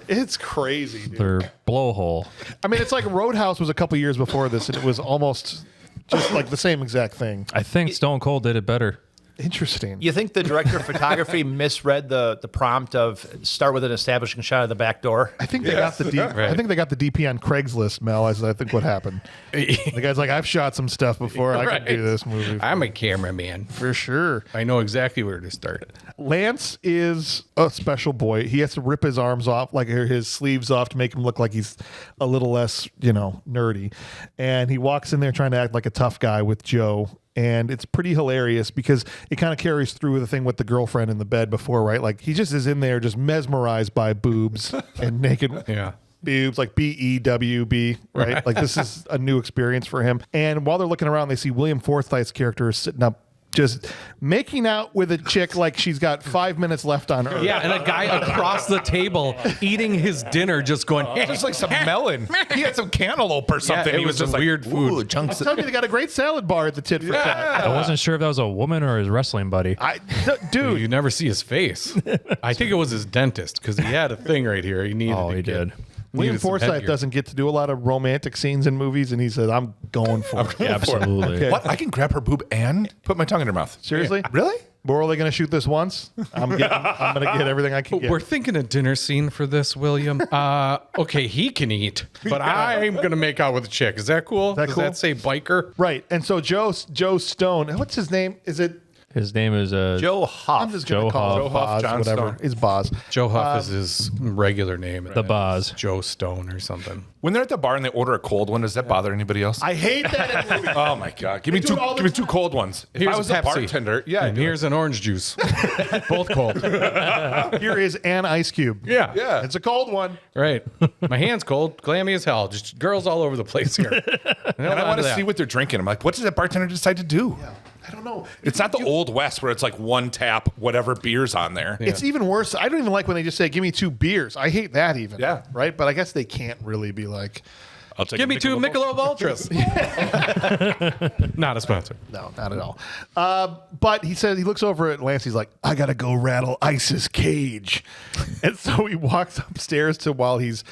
It's crazy, dude. Their blowhole. I mean, it's like Roadhouse was a couple years before this, and it was almost just like the same exact thing. I think Stone Cold did it better. Interesting. You think the director of photography misread the prompt of start with an establishing shot of the back door? I think they got the I think they got the DP on Craigslist, Mel. As I think what happened. The guy's like, I've shot some stuff before. I can do this movie I'm a cameraman. for sure. I know exactly where to start. Lance is a special boy. He has to rip his arms off, like his sleeves off, to make him look like he's a little less, nerdy. And he walks in there trying to act like a tough guy with Joe. And it's pretty hilarious because it kind of carries through the thing with the girlfriend in the bed before, right? Like he just is in there just mesmerized by boobs and naked boobs, like BEWB, right? Like this is a new experience for him. And while they're looking around, they see William Forsythe's character is sitting up just making out with a chick like she's got 5 minutes left on Earth. Yeah, and a guy across the table eating his dinner, just going, Just like some melon. He had some cantaloupe or something. it He was just some like, weird food. "Ooh, chunks I'm telling you, they got a great salad bar at the Tit for Tat. I wasn't sure if that was a woman or his wrestling buddy. Dude, You never see his face. I think it was his dentist because he had a thing right here. He needed. Oh, he did. William Forsythe doesn't get to do a lot of romantic scenes in movies, and he said, I'm going for it. Absolutely. Okay. What? I can grab her boob and put my tongue in her mouth. Seriously? Really? We're only going to shoot this once? I'm going to get everything I can get. We're thinking a dinner scene for this, William. Okay, he can eat, but I'm gonna make out with a chick. Is that cool? That Does cool? that say biker? Right. And so Joe Stone, what's his name? Is it? His name is Joe I'm Huff. just going Joe to call Huff. him Boz, John whatever. Stone. It's Boz. Joe Huff is his regular name. the Boz. Joe Stone or something. When they're at the bar and they order a cold one, does that bother anybody else? I hate that in movies. Oh my god! Give me do it all the give me two cold ones. If Here's I was a a Pepsi. bartender, yeah, And here's an orange juice. Both cold. Here is an ice cube. Yeah. yeah. It's a cold one. Right. My hand's cold, clammy as hell. Just girls all over the place here. And I want to see what they're drinking. I'm like, what does that bartender decide to do? I don't know. It's not the old West where it's like one tap, whatever beer's on there. It's even worse. I don't even like when they just say, give me 2 beers. I hate that even. Yeah. Right? But I guess they can't really be like, I'll take Give a me 2 Michelob Ultras. Not a sponsor. no, not at all. But he says, he looks over at Lance. He's like, I got to go rattle Ice's cage. And so he walks upstairs to while he's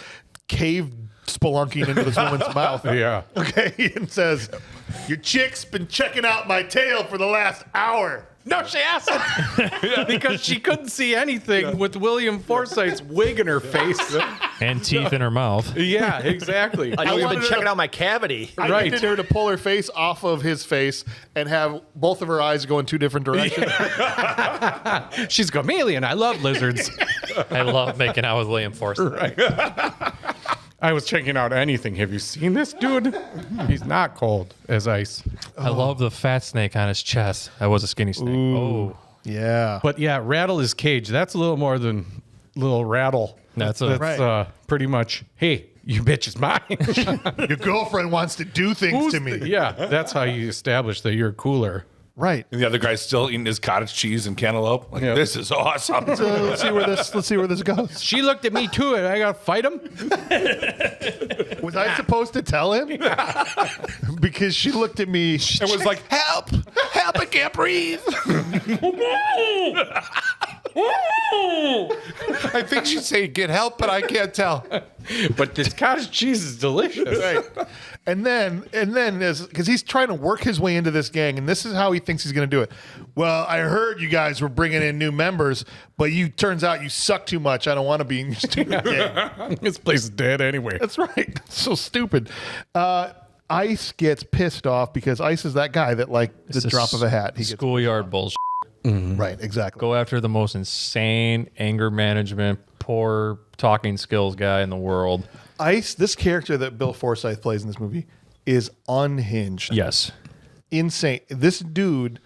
cave spelunking into this woman's mouth. Yeah. Okay. And says, your chick's been checking out my tail for the last hour. No, she hasn't. Because she couldn't see anything with William Forsythe's wig in her face. And teeth in her mouth. Yeah, exactly. I know you've wanted been to- checking out my cavity. I Right. needed her to pull her face off of his face and have both of her eyes go in 2 different directions. She's chameleon. I love lizards. I love making out with William Forsythe. I was checking out anything. Have you seen this dude? He's not cold as ice. I love the fat snake on his chest. That was a skinny snake. Oh, Yeah. But yeah, rattle his cage. That's a little more than little rattle. That's a- Right. Pretty much, hey, you bitch is mine. Your girlfriend wants to do things to me. Yeah, that's how you establish that you're cooler. Right. And the other guy's still eating his cottage cheese and cantaloupe. Like, Yeah. this is awesome. So let's see where this goes. She looked at me too, and I gotta fight him. Was I supposed to tell him? Because she looked at me. It was like, help, help, I can't breathe. I think she'd say, get help, but I can't tell. But this cottage cheese is delicious. Right. And then, because he's trying to work his way into this gang, and this is how he thinks he's going to do it. Well, I heard you guys were bringing in new members, but turns out you suck too much. I don't want to be in your stupid gang. This place is dead anyway. That's right. So stupid. Ice gets pissed off because Ice is that guy that, like, the It's drop of a hat. He gets schoolyard bullshit. right. Exactly. Go after the most insane anger management, poor talking skills guy in the world. Ice, this character that Bill Forsythe plays in this movie, is unhinged. Yes. Insane. This dude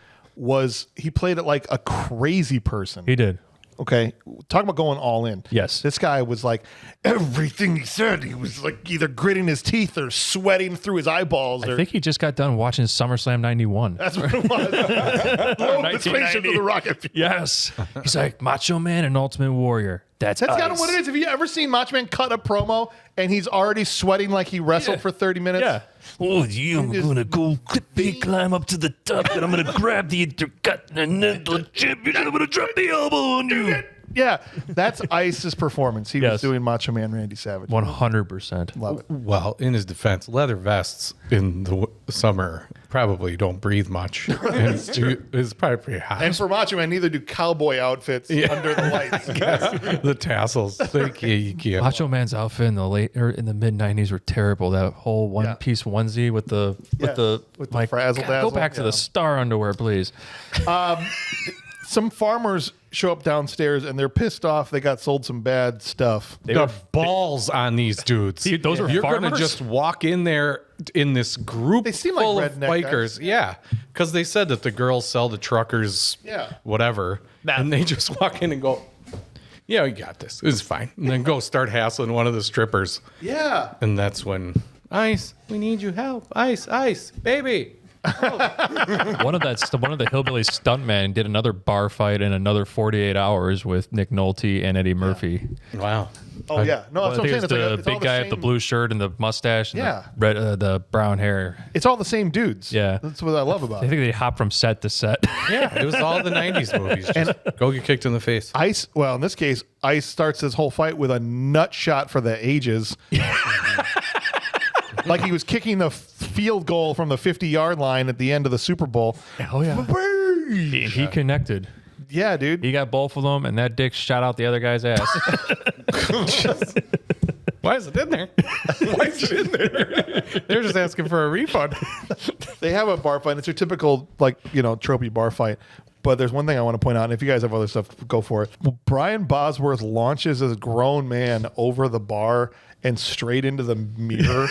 he played it like a crazy person. He did. Okay, talk about going all in. Yes. This guy was like everything he said. He was like either gritting his teeth or sweating through his eyeballs. I Or, think he just got done watching SummerSlam 91. that's what it was. The spaceship to the rocket. Yes. He's like, Macho Man and Ultimate Warrior. That's That's kind of ice. what it is. Have you ever seen Macho Man cut a promo and he's already sweating like he wrestled for 30 minutes? Yeah. Oh, I'm going to go climb up to the top and I'm going to grab the Intercontinental Champion and I'm going to drop the elbow on you. Yeah, that's Ice's performance. He was Yes. doing Macho Man Randy Savage. 100%. Love it. Well, in his defense, leather vests in the summer probably don't breathe much. And it's probably pretty hot. And for Macho Man, neither do cowboy outfits under the lights. The tassels. You can't. Macho Man's outfit in the mid '90s were terrible. That whole one-piece onesie with the frazzle dazzle. Go back to Yeah. the star underwear, please. Some farmers show up downstairs and they're pissed off. They got sold some bad stuff. The balls on these dudes. See, those are You're going to farmers? just walk in there in this group They seem like full of redneck bikers. guys. Yeah, because they said that the girls sell the truckers, whatever, and they just walk in and go, "Yeah, we got this. This is fine," and then go start hassling one of the strippers. Yeah. And that's when Ice, we need you help. Ice, baby. One of the hillbilly stuntmen did another bar fight in another 48 hours with Nick Nolte and Eddie Murphy. Wow. Oh, yeah. No, Well, that's I what I'm think saying. it's the It's all big guy with the same- blue shirt and the mustache and Yeah. the brown hair. It's all the same dudes. Yeah. That's what I love about I it. think they hop from set to set. Yeah, it was all the 90s movies. Just go get kicked in the face. Ice, well, in this case, Ice starts his whole fight with a nut shot for the ages. Like he was kicking the field goal from the 50-yard line at the end of the Super Bowl. Oh yeah. He connected. Yeah, dude. He got both of them, and that dick shot out the other guy's ass. Why is it in there? Why is it in there? They're just asking for a refund. They have a bar fight. It's your typical, tropey bar fight. But there's one thing I want to point out, and if you guys have other stuff, go for it. Brian Bosworth launches a grown man over the bar and straight into the mirror.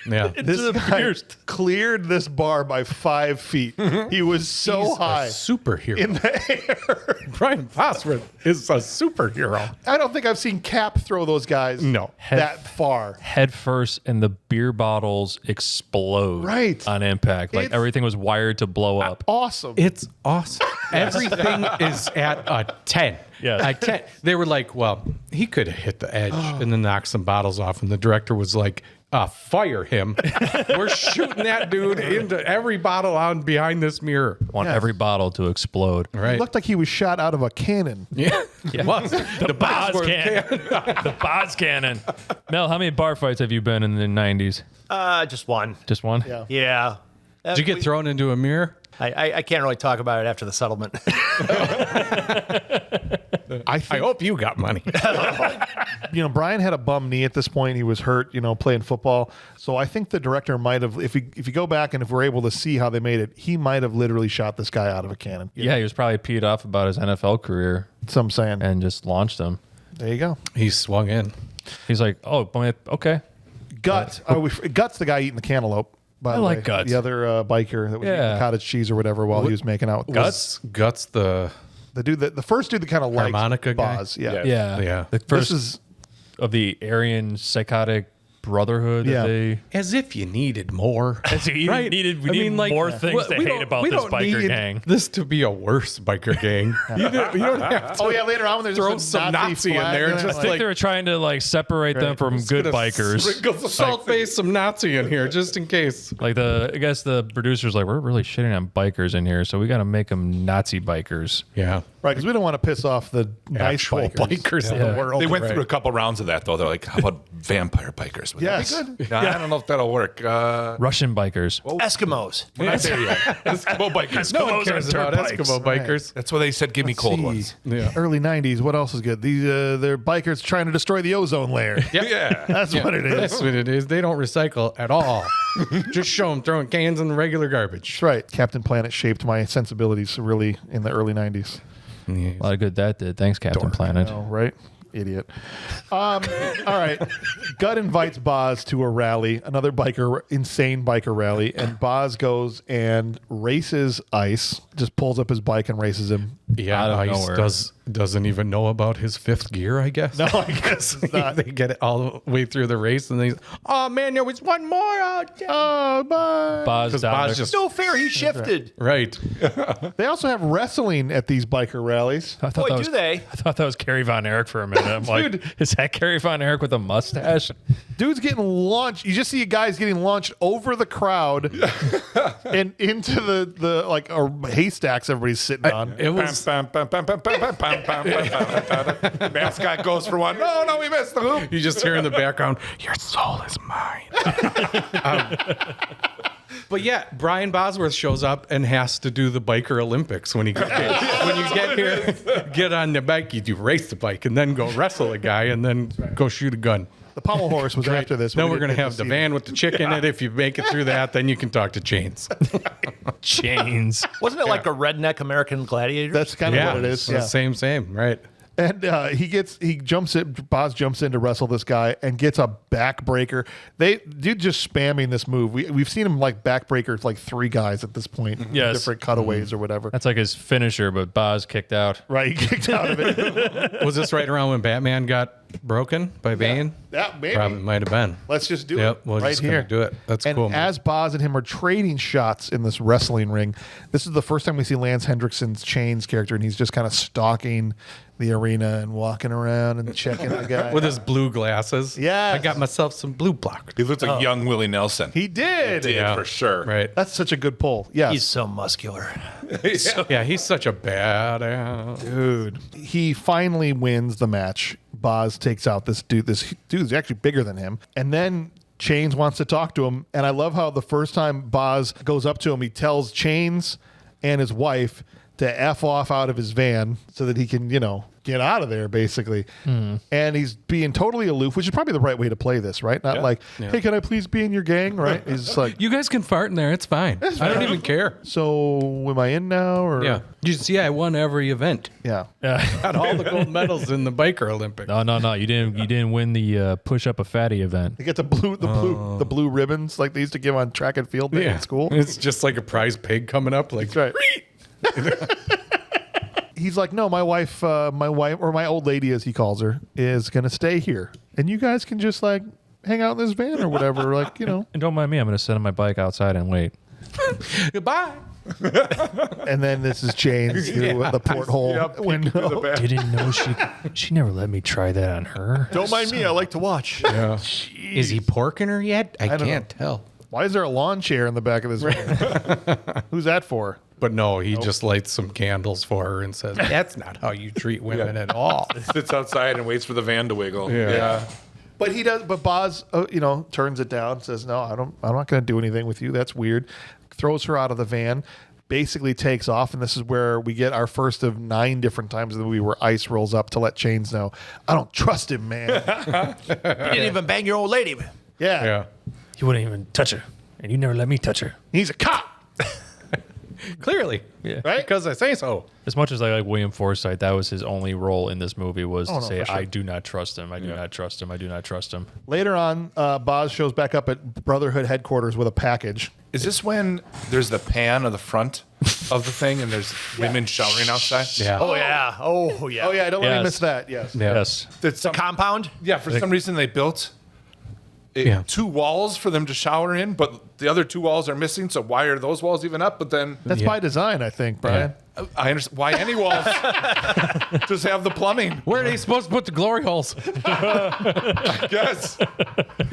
Yeah. This guy cleared this bar by 5 feet. He was so high A superhero. in the air. Brian Bosworth is a superhero. I don't think I've seen Cap throw those guys that far. Head first, and the beer bottles explode Right. on impact. Like It's- everything was wired to blow up. Awesome. It's awesome. Everything is at a 10. Yes. A 10. They were like, well, he could have hit the edge and then knocked some bottles off. And the director was like, fire him. We're shooting that dude into every bottle on behind this mirror. Want every bottle to explode. Right. It looked like he was shot out of a cannon. Yeah. It was. The Boz cannon. The Boz cannon. Mel, how many bar fights have you been in the 90s? Just one. Just one? Yeah. Yeah. Did you get thrown into a mirror? I can't really talk about it after the settlement. I hope you got money. Brian had a bum knee at this point. He was hurt, playing football. So I think the director might have, if you go back and if we're able to see how they made it, he might have literally shot this guy out of a cannon. Yeah, he was probably peed off about his NFL career That's what I'm saying. and just launched him. There you go. He swung in. He's like, oh, okay. Guts. Guts, the guy eating the cantaloupe. By the like way. Guts. The other biker that was eating Yeah. cottage cheese or whatever while he was making out with Guts the The dude, the first dude that kind of liked Harmonica guy? Boz. Yeah. Yeah. The This first is of the Aryan psychotic brotherhood Yeah. that they as if you needed more. we need more things to hate about this biker gang. This to be a worse biker gang. You don't have to Oh yeah, later on when there's throw some Nazi in flag there. it, Just I think like they were trying to separate them from good bikers. salt base some Nazi in here just in case. Like I guess the producers we're really shitting on bikers in here, so we got to make them Nazi bikers. Yeah. right, because we don't want to piss off the nice Actual bikers. bikers of Yeah. the world. They went through a couple rounds of that, though. They're like, how about vampire bikers? Would that be Yes. good? I don't know if that'll work. Russian bikers. Eskimos. We're not there yet. Eskimo bikers. No one cares about Eskimo bikers. That's why they said, give me cold See, ones. Yeah. Early '90s. What else is good? These they're bikers trying to destroy the ozone layer. Yeah. That's what it is. That's what it is. They don't recycle at all. Just show them throwing cans in the regular garbage. That's right. Captain Planet shaped my sensibilities really in the early '90s. A lot of good that did. Thanks, Captain Planet. Oh, right. Idiot. All right. Gut invites Boz to a rally, another insane biker rally, and Boz goes and races Ice, just pulls up his bike and races him. Yeah, Out of Ice nowhere. doesn't even know about his 5th gear, I guess. No, I guess it's not. They get it all the way through the race, and they, oh man, there was one more out there. Oh, bye. Boz down Boz there. just No fair. He shifted. right. They also have wrestling at these biker rallies. I thought Boy, that do was, they. I thought that was Kerry Von Erich for a minute. I'm like, Dude. is that Kerry Von Erich with a mustache? Dude's getting launched. You just see guys getting launched over the crowd and into the like haystacks everybody's sitting on. It was Mascot goes for one. No, we missed the hoop. you just hear in the background, your soul is mine. But yeah, Brian Bosworth shows up and has to do the biker Olympics when he when you get here, get on the bike, you do race the bike and then go wrestle a guy and then go shoot a gun. The pommel horse was after this. Then We we're didn't gonna get have to the see van with the chick in it. If you make it through that, then you can talk to Chains. Chains. Wasn't it like a redneck American gladiator? That's kind of what it is. so same, right? And Boz jumps in to wrestle this guy and gets a backbreaker. Dude just spamming this move. We've seen him like backbreakers like 3 guys at this point. Yes. Different cutaways or whatever. That's like his finisher, but Boz kicked out. Right. He kicked out of it. Was this right around when Batman got broken by Bane? That maybe. Probably might have been. Let's just do Yep, it we're right just gonna here. do it. That's and cool, man. as Boz and him are trading shots in this wrestling ring, this is the first time we see Lance Hendrickson's Chains character, and he's just kind of stalking the arena and walking around and checking the guy. With his blue glasses. Yes. I got myself some blue block. He looked like young Willie Nelson. He did. Yeah. for sure. Right. That's such a good pull. Yes. He's so muscular. Yeah, he's such a badass. Dude, he finally wins the match. Boz takes out this dude. This dude's actually bigger than him. And then Chains wants to talk to him. And I love how the first time Boz goes up to him, he tells Chains and his wife to F off out of his van so that he can, get out of there, basically. And he's being totally aloof, which is probably the right way to play this, right? Not like, hey, can I please be in your gang, right? He's just like, You guys can fart in there. It's fine. I don't even care. so am I in now? Or Yeah. You see, I won every event. Yeah. Got all the gold medals in the biker Olympics. No. You didn't win the push up a fatty event. He gets the blue ribbons like they used to give on track and field day at school. It's just like a prize pig coming up. Like, That's right. He's like, no, my wife, or my old lady, as he calls her, is going to stay here. And you guys can just like hang out in this van or whatever. Like, And don't mind me, I'm going to sit on my bike outside and wait. goodbye. And then this is Chains through the porthole window. Didn't know she never let me try that on her. Don't mind me. I like to watch. Yeah. Is he porking her yet? I don't can't tell. Why is there a lawn chair in the back of this van? Who's that for? But no, he just lights some candles for her and says, that's not how you treat women at all. Sits outside and waits for the van to wiggle. Yeah. But he does. But Boz, turns it down. Says, "No, I'm not going to do anything with you. That's weird." Throws her out of the van. Basically takes off, and this is where we get our first of 9 different times in the movie where Ice rolls up to let Chains know, "I don't trust him, man." You didn't even bang your old lady. Yeah. Yeah. You wouldn't even touch her, and you never let me touch her. He's a cop. Clearly. Yeah. Right? Because I say so. As much as I like William Forsythe, that was his only role in this movie was to say, for sure. I do not trust him. I do not trust him. I do not trust him. Later on, Boz shows back up at Brotherhood headquarters with a package. Is this when there's the pan of the front of the thing and there's women showering outside? Yeah. Oh, yeah. Oh, yeah. Oh, yeah, don't let me Yes. miss that. Yes. Yeah. Yes. It's The compound? Yeah, for some reason they built Yeah. 2 walls for them to shower in, but the other 2 walls are missing. So why are those walls even up? But then That's by design, I think, Brian. I understand why any walls just have the plumbing. Where are they supposed to put the glory holes? Yes.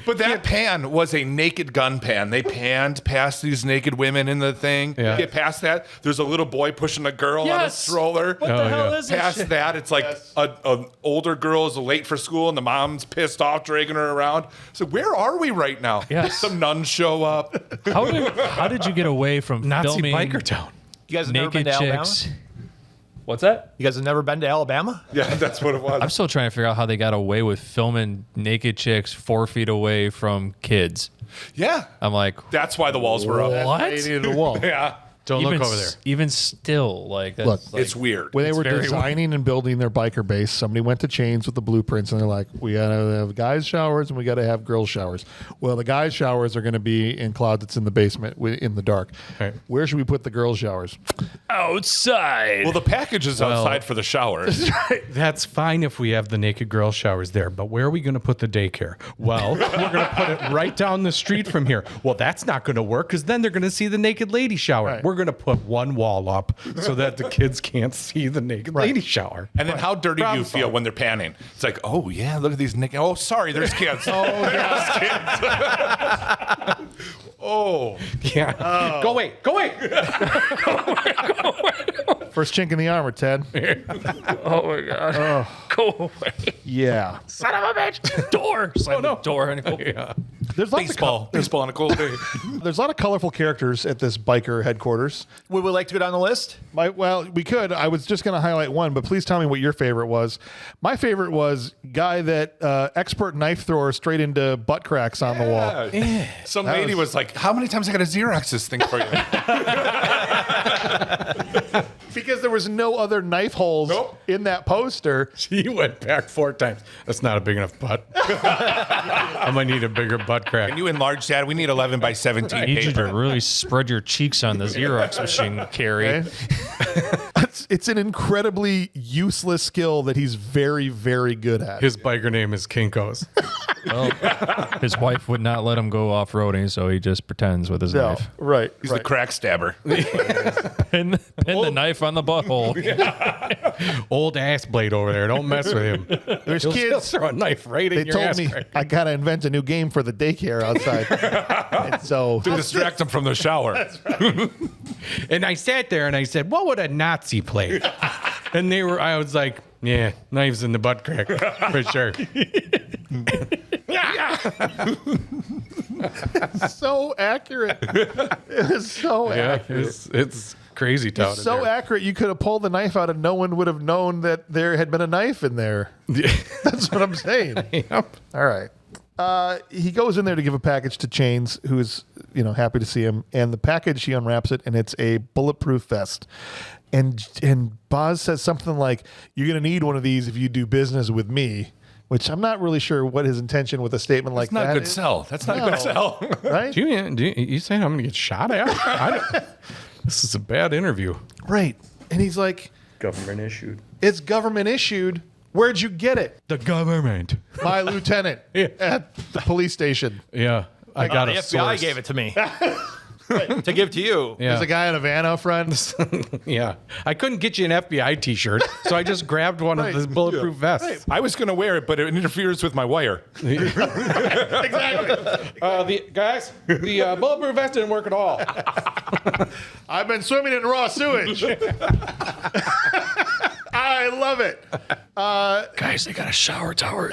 But that pan was a naked gun pan. They panned past these naked women in the thing. Yeah. Get past that, there's a little boy pushing a girl on a Yes. stroller. What the hell is this? Past that, it's like an older girl is late for school and the mom's pissed off dragging her around. So where are we right now? Yes. Some nuns show up. How did you get away from Nazi filming biker town. You guys have never been naked to Alabama? chicks? What's that? You guys have never been to Alabama? Yeah, that's what it was. I'm still trying to figure out how they got away with filming naked chicks 4 feet away from kids. Yeah. I'm like, That's why the walls were up. what? They needed a wall. Yeah. Don't look over there. Even still, like, that's Look, like, It's weird. When they were very designing and building their biker base, somebody went to Chains with the blueprints, and they're like, "We gotta have guys' showers and we gotta have girls' showers." Well, the guys' showers are going to be in closets in the basement in the dark. Right. Where should we put the girls' showers? outside. Well, the package is outside for the showers. That's fine if we have the naked girl showers there, but where are we going to put the daycare? Well, we're going to put it right down the street from here. Well, that's not going to work because then they're going to see the naked lady shower. Right. We're going to put one wall up so that the kids can't see the naked lady shower. And then how dirty do you feel when they're panning? It's like, oh, yeah, look at these naked. Oh, sorry, there's kids. Oh, there's kids. Oh. Yeah. Go away. Go away. First chink in the armor, Ted. Oh my god. Go away. Yeah. Son of a bitch. Door. Slam the door. And go. Yeah. There's lots Baseball on a cold day. There's a lot of colorful characters at this biker headquarters. Would we like to go down the list? Well, we could. I was just going to highlight one, but please tell me what your favorite was. My favorite was guy that expert knife thrower straight into butt cracks on the wall. Some lady was like, how many times I got to Xerox this thing for you? Because there was no other knife holes in that poster. She went back 4 times. That's not a big enough butt. I might need a bigger butt crack. Can you enlarge that? We need 11 by 17 I need you to paper. really spread your cheeks on the Xerox machine, Carrie. Okay? It's an incredibly useless skill that he's very, very good at. His biker name is Kinko's. Well, his wife would not let him go off-roading, so he just pretends with his No, knife. right. He's the crack stabber. Pin the knife on the butthole. Old ass blade over there. Don't mess with him. There's He'll kids. throw a knife right They in your told ass me crack. I gotta invent a new game for the daycare outside. And so To distract him from the shower. And I sat there and I said, what would a Nazi play? And I was like, yeah, knives in the butt crack, for sure. so accurate. It was so Yeah, accurate. it's crazy town. It's so accurate. You could have pulled the knife out and no one would have known that there had been a knife in there. That's what I'm saying. Yep. All right. He goes in there to give a package to Chains, who is, happy to see him. And the package, he unwraps it, and it's a bulletproof vest. And Boz says something like, "You're going to need one of these if you do business with me," which I'm not really sure what his intention with a statement like That's not that a good is. sell. That's not a good sell. Right? You saying I'm going to get shot at? This is a bad interview. Right. And he's like, Government issued. "It's government issued. Where'd you get it?" The government. My lieutenant at the police station. Yeah. I got the a FBI source. gave it to me to give to you. Yeah. There's a guy in a van out front. Yeah. I couldn't get you an FBI t-shirt, so I just grabbed one of the bulletproof vests. I was going to wear it, but it interferes with my wire. Exactly. The bulletproof vest didn't work at all. I've been swimming in raw sewage. I love it. Guys, they got a shower tower.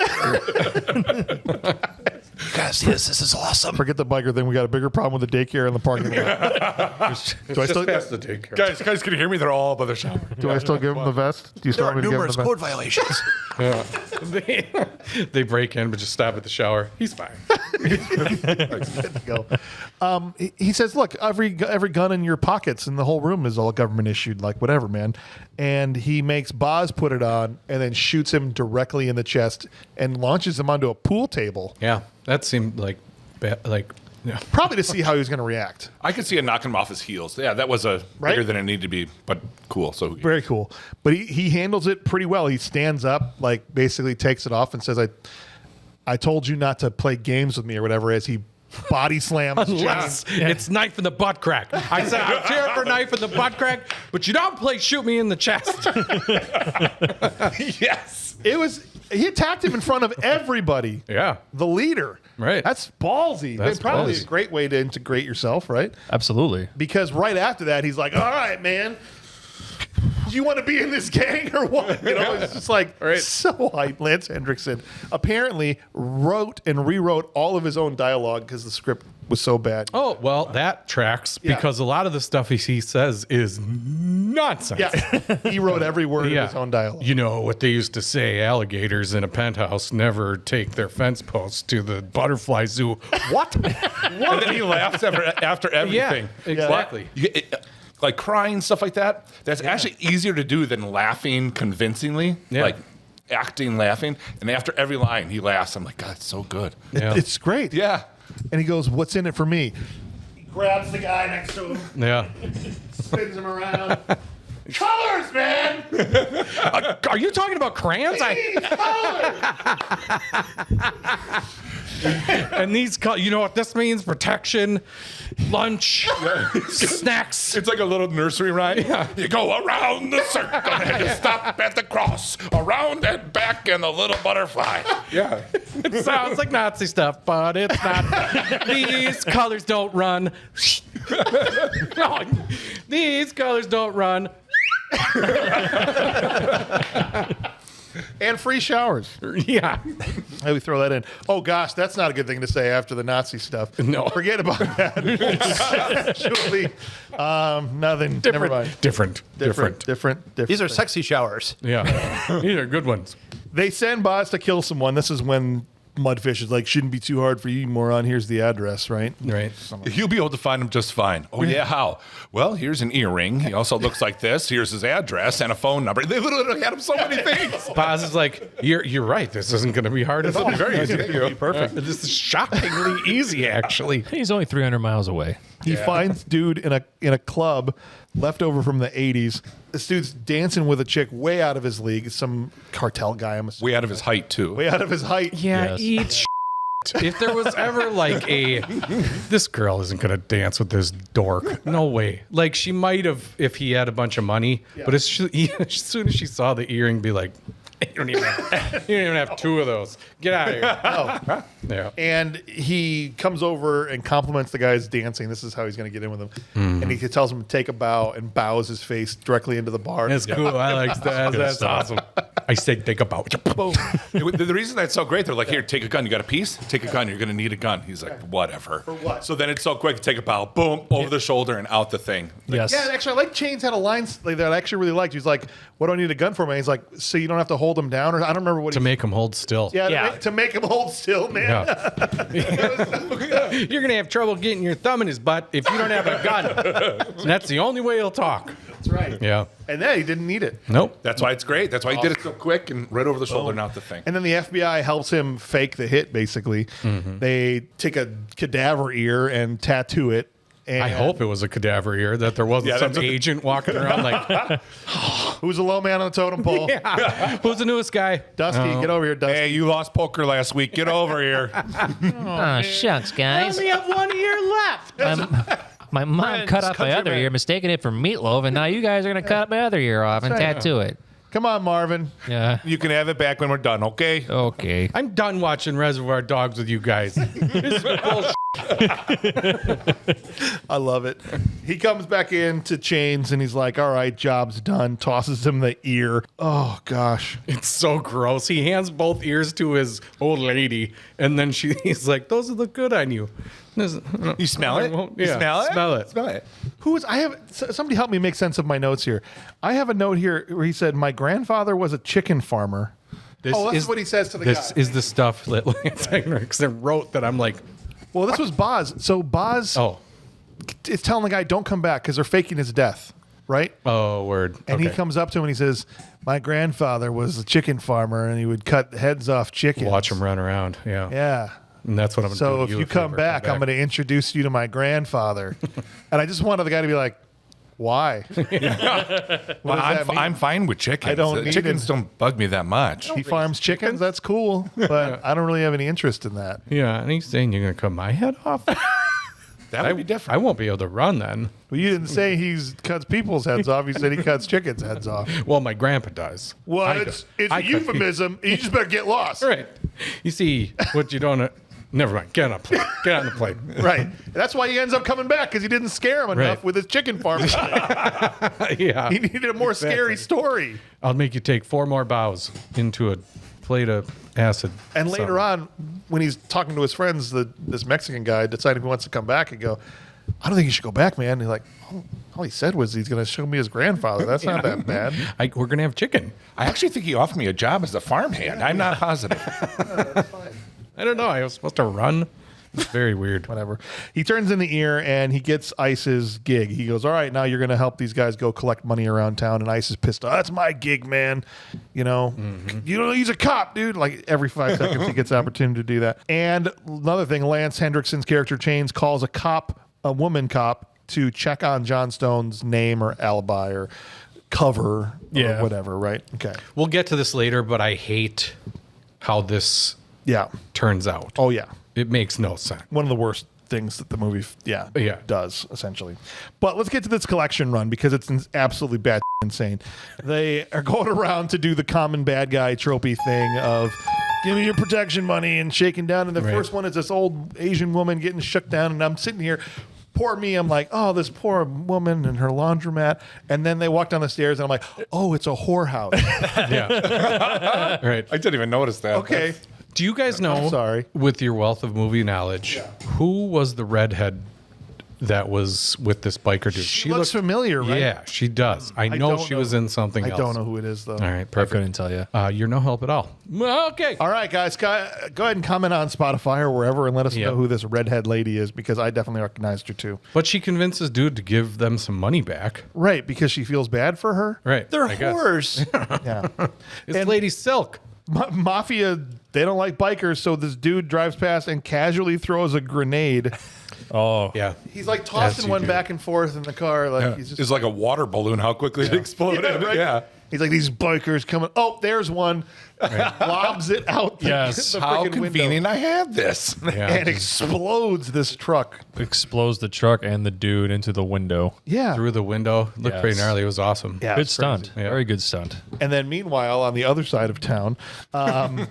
You guys see this? This is awesome. Forget the biker thing. We got a bigger problem with the daycare in the parking lot. Do I still Past the daycare. Guys, can you hear me? They're all up by the shower. do I still give him the vest? Do you still There want are me to give him numerous the vest? code violations. They break in, but just stop at the shower. He's fine. Go. He says, "Look, every gun in your pockets in the whole room is all government issued. Like whatever, man." And he makes Boz put it on, and then shoots him directly in the chest and launches him onto a pool table, Yeah, that seemed like bad. Yeah. probably to see how he was going to react. I could see it knocking him off his heels. Yeah, that was Right? bigger than it needed to be, but cool. So Very cool. But he handles it pretty well. He stands up, like basically takes it off and says, I told you not to play games with me or whatever, as he body slams Unless it's knife in the butt crack. I said, I'm here for knife in the butt crack, but you don't play shoot me in the chest. yes. He attacked him in front of everybody. Yeah. The leader. Right. That's ballsy. That's Probably ballsy. a great way to integrate yourself, right? Absolutely. Because right after that, he's like, "All right, man. Do you want to be in this gang or what?" It's just like so hype. Lance Hendrickson apparently wrote and rewrote all of his own dialogue because the script was so bad. Oh, well, that tracks Yeah. because a lot of the stuff he says is nonsense. Yeah, he wrote every word of his own dialogue. You know what they used to say, alligators in a penthouse never take their fence posts to the butterfly zoo. What? And then he laughs after everything. Yeah, exactly. like crying, stuff like that, that's actually easier to do than laughing convincingly, like acting laughing. And after every line, he laughs. I'm like, God, it's so good. It's great. Yeah. And he goes, "What's in it for me?" He grabs the guy next to him, Yeah. spins him around. Colors, man! Are you talking about crayons? And these, you know what this means? Protection, lunch, snacks. It's like a little nursery rhyme. Yeah. You go around the circle and you stop at the cross, around and back and the little butterfly. Yeah. It sounds like Nazi stuff, but it's not. These colors don't run. No, these colors don't run. And free showers. Yeah. Hey, we throw that in. Oh gosh, that's not a good thing to say after the Nazi stuff. No. Forget about that. Actually, nothing. Never mind. Different. These are sexy showers. Yeah. These are good ones. They send Boz to kill someone. This is when Mudfish is like, "Shouldn't be too hard for you, moron. Here's the address," right? Right. You'll be able to find him just fine. Oh, yeah, how? Well, here's an earring. He also looks like this. Here's his address and a phone number. They literally had him so many things. Boz is like, you're right. This isn't going to be hard at all. Very easy. Perfect. This is shockingly easy, actually. He's only 300 miles away. He finds dude in a club left over from the 80s. This dude's dancing with a chick way out of his league. Some cartel guy, I'm assuming. Way out of his height, too. Way out of his height. Yeah, Yes. eat If there was ever like this girl isn't going to dance with this dork. No way. Like she might have if he had a bunch of money, but as soon as she saw the earring, be like, you don't even have two of those. Get out of here. Oh. Yeah. And he comes over and compliments the guy's dancing. This is how he's going to get in with him. And he tells him to take a bow and bows his face directly into the bar. That's cool. I like that. That's awesome. I say think about it. The reason that's so great, they're like, here, take a gun. You got a piece? Take a gun. You're going to need a gun. He's like, whatever. For what? So then it's so quick. Take a bow, boom, over the shoulder and out the thing. Yes. Yeah, and actually, I like Chains had a line that I actually really liked. He's like, "What do I need a gun for, man?" He's like, "So you don't have to hold him down," or I don't remember what To make him hold still. to make him hold still, man. Yeah. You're going to have trouble getting your thumb in his butt if you don't have a gun. And that's the only way he'll talk. That's right. Yeah. And then he didn't need it. Nope. That's why it's great. That's why he did it so quick and right over the shoulder and out the thing. And then the FBI helps him fake the hit, basically. They take a cadaver ear and tattoo it. And I hope it was a cadaver ear, that there wasn't some agent walking around like, Who's the low man on the totem pole? who's the newest guy? Dusty, get over here, Dusty. Hey, you lost poker last week. Get over here. Oh, shucks, guys. have 1 ear left. My mom cut off my other ear, mistaking it for meatloaf, and now you guys are going to cut my other ear off and tattoo it. Come on, Marvin. Yeah. You can have it back when we're done, okay? Okay. I'm done watching Reservoir Dogs with you guys. This is bullshit. I love it. He comes back into Chains and he's like, "All right, job's done." Tosses him the ear. Oh, gosh. It's so gross. He hands both ears to his old lady, and then he's like, "Those look good on you." You smell it? Yeah. You smell it? Smell it. Smell it. Somebody help me make sense of my notes here. I have a note here where he said, "My grandfather was a chicken farmer." That's what he says to the This guy. is the stuff that Lance Henriksen wrote that I'm like, Well, this was Boz. So Boz is telling the guy, "Don't come back," because they're faking his death, right? oh, word. And he comes up to him and he says, "My grandfather was a chicken farmer and he would cut heads off chickens." Watch him run around. Yeah. Yeah. And that's what I'm So doing. if you come back, I'm going to introduce you to my grandfather. And I just wanted the guy to be like, "Why?" What does that mean? I'm fine with chickens. I don't need Chickens it. don't bug me that much. He farms chickens. That's cool, but I don't really have any interest in that. Yeah. And he's saying, you're going to cut my head off? That would be different. I won't be able to run then. Well, you didn't say he cuts people's heads off. You said he cuts chickens' heads off. Well, my grandpa does. Well, I it's do. a I cut euphemism. You just better get lost. Right. You see, what you don't... Never mind. Get on the plate. Get on the plate. Right. That's why he ends up coming back, because he didn't scare him enough Right. with his chicken farm. Yeah. He needed a more scary story. I'll make you take 4 more bows into a plate of acid. And later on, when he's talking to his friends, this Mexican guy deciding if he wants to come back and go, "I don't think you should go back, man." And he's like, all he said was he's going to show me his grandfather. That's not that bad. We're going to have chicken. I actually think he offered me a job as a farmhand. I'm not positive. I don't know. I was supposed to run. It's very weird. Whatever. He turns in the ear and he gets Ice's gig. He goes, all right, now you're going to help these guys go collect money around town. And Ice is pissed off. That's my gig, man. You know, he's a cop, dude. Like every 5 seconds he gets the opportunity to do that. And another thing, Lance Hendrickson's character Chains calls a woman cop to check on John Stone's name or alibi or cover or whatever, right? Okay. We'll get to this later, but I hate how this turns out. Oh, yeah. It makes no sense. One of the worst things that the movie does, essentially. But let's get to this collection run because it's absolutely bad insane. They are going around to do the common bad guy tropey thing of give me your protection money and shaking down. And the first one is this old Asian woman getting shook down. And I'm sitting here, poor me, I'm like, oh, this poor woman and her laundromat. And then they walk down the stairs and I'm like, oh, it's a whorehouse. Right. I didn't even notice that. Okay. Do you guys know, I'm sorry, with your wealth of movie knowledge, who was the redhead that was with this biker dude? She looks familiar, right? Yeah, she does. I know she was in something else. I don't know who it is, though. All right, I perfect. couldn't tell you. You're no help at all. Okay. All right, guys, go ahead and comment on Spotify or wherever and let us know who this redhead lady is because I definitely recognized her, too. But she convinces dude to give them some money back. Right, because she feels bad for her? Right. They're I guess. whores. Yeah. It's Lady Silk. Mafia, they don't like bikers, so this dude drives past and casually throws a grenade. Oh, Yeah. He's like tossing one back and forth in the car. Like he's just It's like a water balloon, how quickly it exploded. right? He's like, these bikers coming. Oh, there's one. Lobs it out the, Yes. the How freaking convenient window I had this. Yeah. and explodes this truck. explodes the truck and the dude into the window. Yeah. Through the window. Looked pretty Yes. gnarly. It was awesome. Yeah, Good it's stunt. crazy. Very good stunt. And then meanwhile, on the other side of town, Back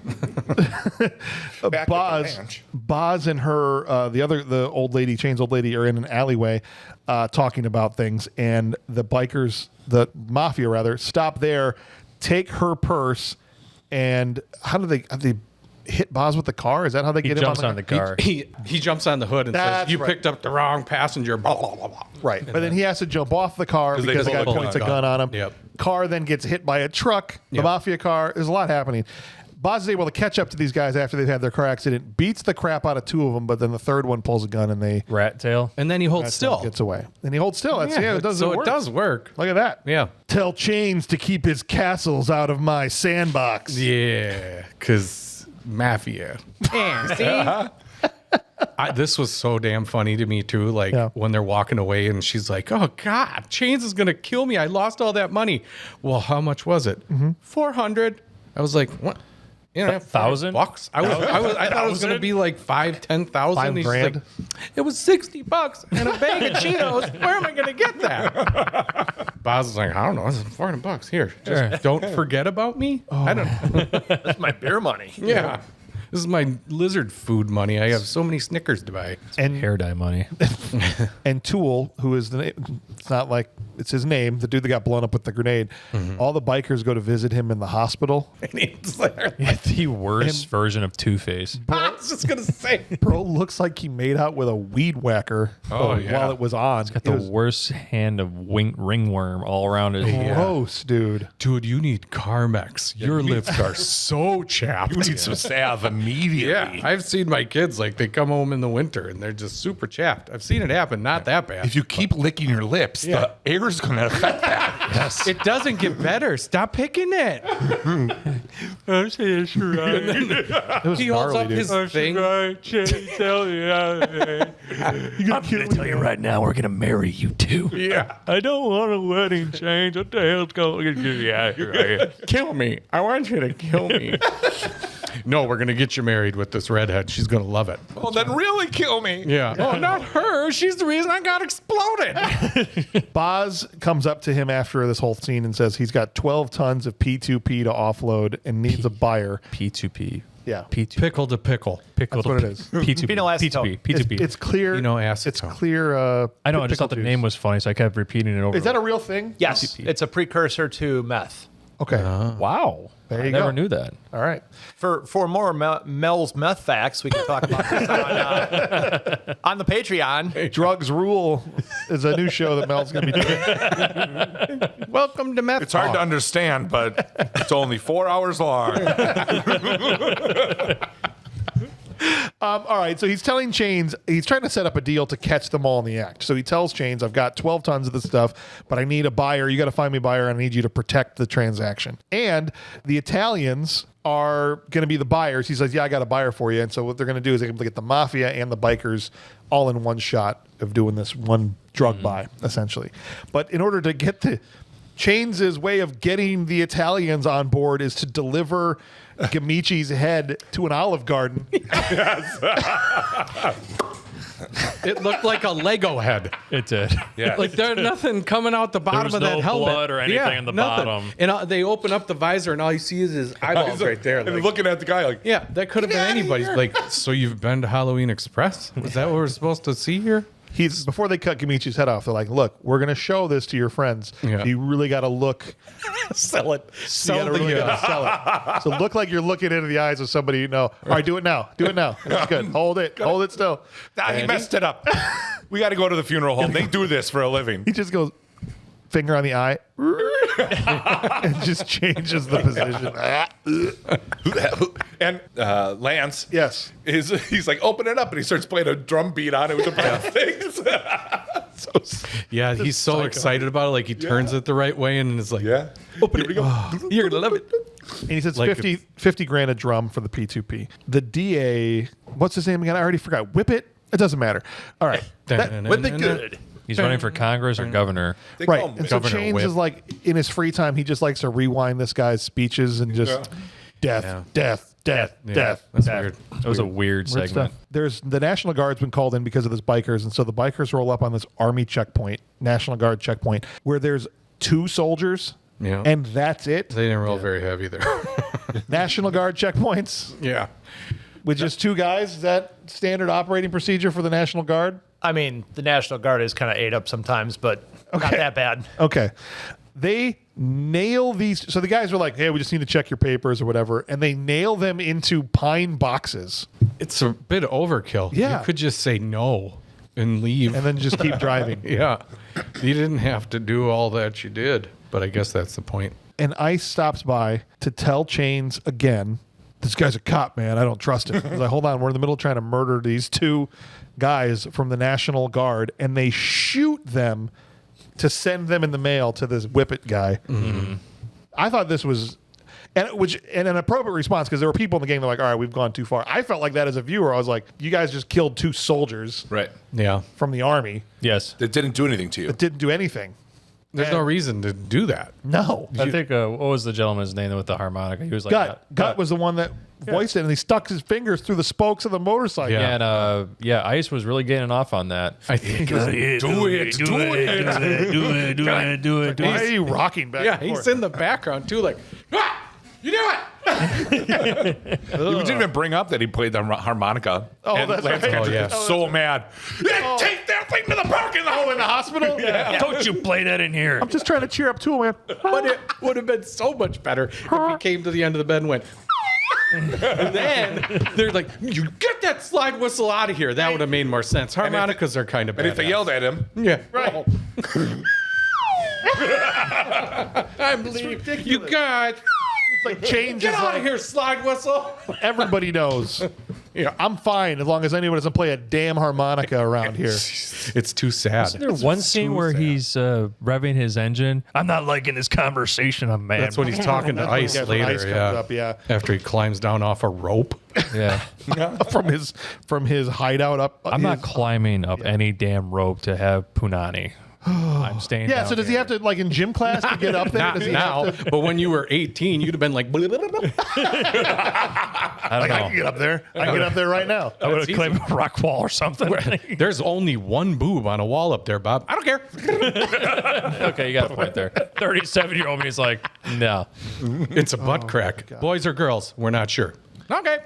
at the ranch. Boz and her, the old lady, Chain's old lady, are in an alleyway talking about things, and the bikers, the mafia rather, stop there, take her purse, and how do they hit Boz with the car? Is that how they He get jumps him on the car. He jumps on the hood and That's says, you right. picked up the wrong passenger, blah, blah, blah, blah. Right, but then he has to jump off the car 'Cause they because the guy pull the points a gun. gun on him. Yep. Car then gets hit by a truck, the Yep. mafia car. There's a lot happening. Boz is able to catch up to these guys after they've had their car accident, beats the crap out of two of them, but then the third one pulls a gun and they Rat tail. And then he holds still. gets away. And he holds still. That's, it does so work. it does work. Look at that. Yeah. Tell Chains to keep his castles out of my sandbox. Yeah, because mafia. This was so damn funny to me too. Like Yeah. when they're walking away and she's like, "Oh God, Chains is gonna kill me. I lost all that money." Well, how much was it? 400. I was like, "What? You know, $1,000? $5. I thought it was gonna be like 5,000-10,000. He's $5,000? like, it was $60 and a bag of Cheetos. Where am I gonna get that? Boz was like, I don't know. It's $400 here. Just don't forget about me. I don't. That's my beer money. Yeah. This is my lizard food money. I have so many Snickers to buy. And Hair dye money. and Tool, who is the name, it's not like it's his name, the dude that got blown up with the grenade. All the bikers go to visit him in the hospital. And he's like, The worst version of Two-Face. I was just going to say. Bro looks like he made out with a weed whacker while it was on. Got the worst hand of ringworm all around his gross, dude. Dude, you need Carmex. Your lips are so chapped. You need some salve immediately. Yeah, I've seen my kids, like, they come home in the winter and they're just super chapped. I've seen it happen. Not that bad. If you keep licking your lips, the air's going to affect that. Yes. It doesn't get better. Stop picking it. It was He holds gnarly, up dude. his thing. I'm gonna tell you right now, we're gonna marry you too. Yeah. I don't want a wedding change. What the hell's going on? Yeah, Kill me. I want you to kill me. No, we're going to get you married with this redhead. She's going to love it. Well, then really kill me. Yeah. Oh, not her. She's the reason I got exploded. Boz comes up to him after this whole scene and says he's got 12 tons of P2P to offload and needs a buyer. P2P. Yeah. P2P. Pickle to pickle. Pickle. That's what it is. P2P. Phenylacetone. P2P. It's clear. You know, acetone. It's clear. I know. I just thought the pickle name juice. was funny, so I kept repeating it over. Is that a real thing? Yes, it's a precursor to meth. Okay. Wow? There I you never go. knew that. All right. For more Mel's meth facts, we can talk about this on the Patreon. Drugs Rule is a new show that Mel's going to be doing. Welcome to Meth It's hard to Talk. understand, but it's only 4 hours long. All right, so he's telling Chains, he's trying to set up a deal to catch them all in the act. So he tells Chains, I've got 12 tons of this stuff, but I need a buyer. You got to find me a buyer, and I need you to protect the transaction. And the Italians are going to be the buyers. He says, yeah, I got a buyer for you. And so what they're going to do is they're going to get the mafia and the bikers all in one shot of doing this one drug buy, essentially. But in order to get the Chains' way of getting the Italians on board is to deliver Gamici's head to an Olive Garden. It looked like a Lego head. It did. Yeah. Like there's nothing coming out the bottom was of that no helmet. blood or anything in the nothing. bottom. And they open up the visor, and all you see is his eyeballs right there. And Like, looking at the guy like, yeah, that could have been anybody's. Like, so you've been to Halloween Express? Was that what we're supposed to see here? He's before they cut Gamici's head off, they're like, look, we're going to show this to your friends. Yeah. You really got to look. Sell it. You Sell gotta really gotta sell it. So look like you're looking into the eyes of somebody you know. All right, do it now. Do it now. That's good. Hold it. Hold it still. he messed it up. We got to go to the funeral home. They do this for a living. He just goes, finger on the eye, and just changes the position. And Lance, Yes. he's like, open it up, and he starts playing a drum beat on it with the brass things. Yeah, he's so excited about it. Like, he turns it the right way, and it's like, Yeah. open it. You're going to love it. And he says Like 50 grand a drum for the P2P. The DA, what's his name again? I already forgot. Whippet? It doesn't matter. All right. When they good. He's running for Congress or governor. They call Right. him And so Governor Chains Whip. is like, in his free time, he just likes to rewind this guy's speeches and just death, Yeah. death, death, Yeah, death. that's death. weird. It was a weird Weird segment. stuff. There's the National Guard's been called in because of this bikers, and so the bikers roll up on this army checkpoint, National Guard checkpoint, where there's 2 soldiers, Yeah. and that's it. They didn't roll very heavy there. National Guard checkpoints Yeah. with just 2 guys. Is that standard operating procedure for the National Guard? I mean, the National Guard is kind of ate up sometimes, but not that bad. Okay. They nail these. So the guys were like, hey, we just need to check your papers or whatever. And they nail them into pine boxes It's a bit overkill. Yeah. You could just say no and leave. and then just keep driving. Yeah. You didn't have to do all that you did, but I guess that's the point. And Ice stops by to tell Chains again, this guy's a cop, man. I don't trust him. He's like, hold on. We're in the middle of trying to murder these 2 guys from the National Guard. And they shoot them to send them in the mail to this Whippet guy. Mm-hmm. I thought this was... And an appropriate response, because there were people in the game that were like, all right, we've gone too far. I felt like that as a viewer. I was like, you guys just killed 2 soldiers Right. Yeah. from the army Yes. That didn't do anything to you. that didn't do anything. There's no reason to do that. No. I think, what was the gentleman's name with the harmonica? He was like, Gut was the one that voiced it, and he stuck his fingers through the spokes of the motorcycle. Yeah. And Ice was really getting off on that. I think. Do it. Why are you rocking back Yeah, and forth? he's in the background too, like, ah, you do it. You didn't even bring up that he played the harmonica. Oh, And that's Lance right. Hendricks Oh, yeah. was so mad. Yeah, take that thing to the parking lot. Oh, in the hospital? Yeah. Don't you play that in here. I'm just trying to cheer up Tool, man. But it would have been so much better if he came to the end of the bed and went. And then they're like, you get that slide whistle out of here. That would have made more sense. Harmonicas are kind of bad. And if they yelled at him, Yeah. Right. I'm leaving. You guys. It's like Chains Get is out like, of here, slide whistle. everybody knows. Yeah. I'm fine as long as anyone doesn't play a damn harmonica around here. It's too sad. There's one scene where he's revving his engine. I'm not liking this conversation. I'm mad. That's when he's talking to Ice Yeah, when later. Ice comes yeah. up, yeah. After he climbs down off a rope. Yeah. from his hideout up. I'm not climbing up any damn rope to have punani. I'm staying Yeah, down so does he here. have to, like in gym class, to get up there? Not Does he now, have to, but when you were 18, you'd have been like, blah, blah, blah, blah. I don't like, I know. can get up there. I can get up there right now. I would have That's climbed a rock wall or something. There's only one boob on a wall up there, Bob. I don't care. Okay, you got a point there. 37-year-old me is like, no. It's a butt crack. Boys or girls? We're not sure. Okay.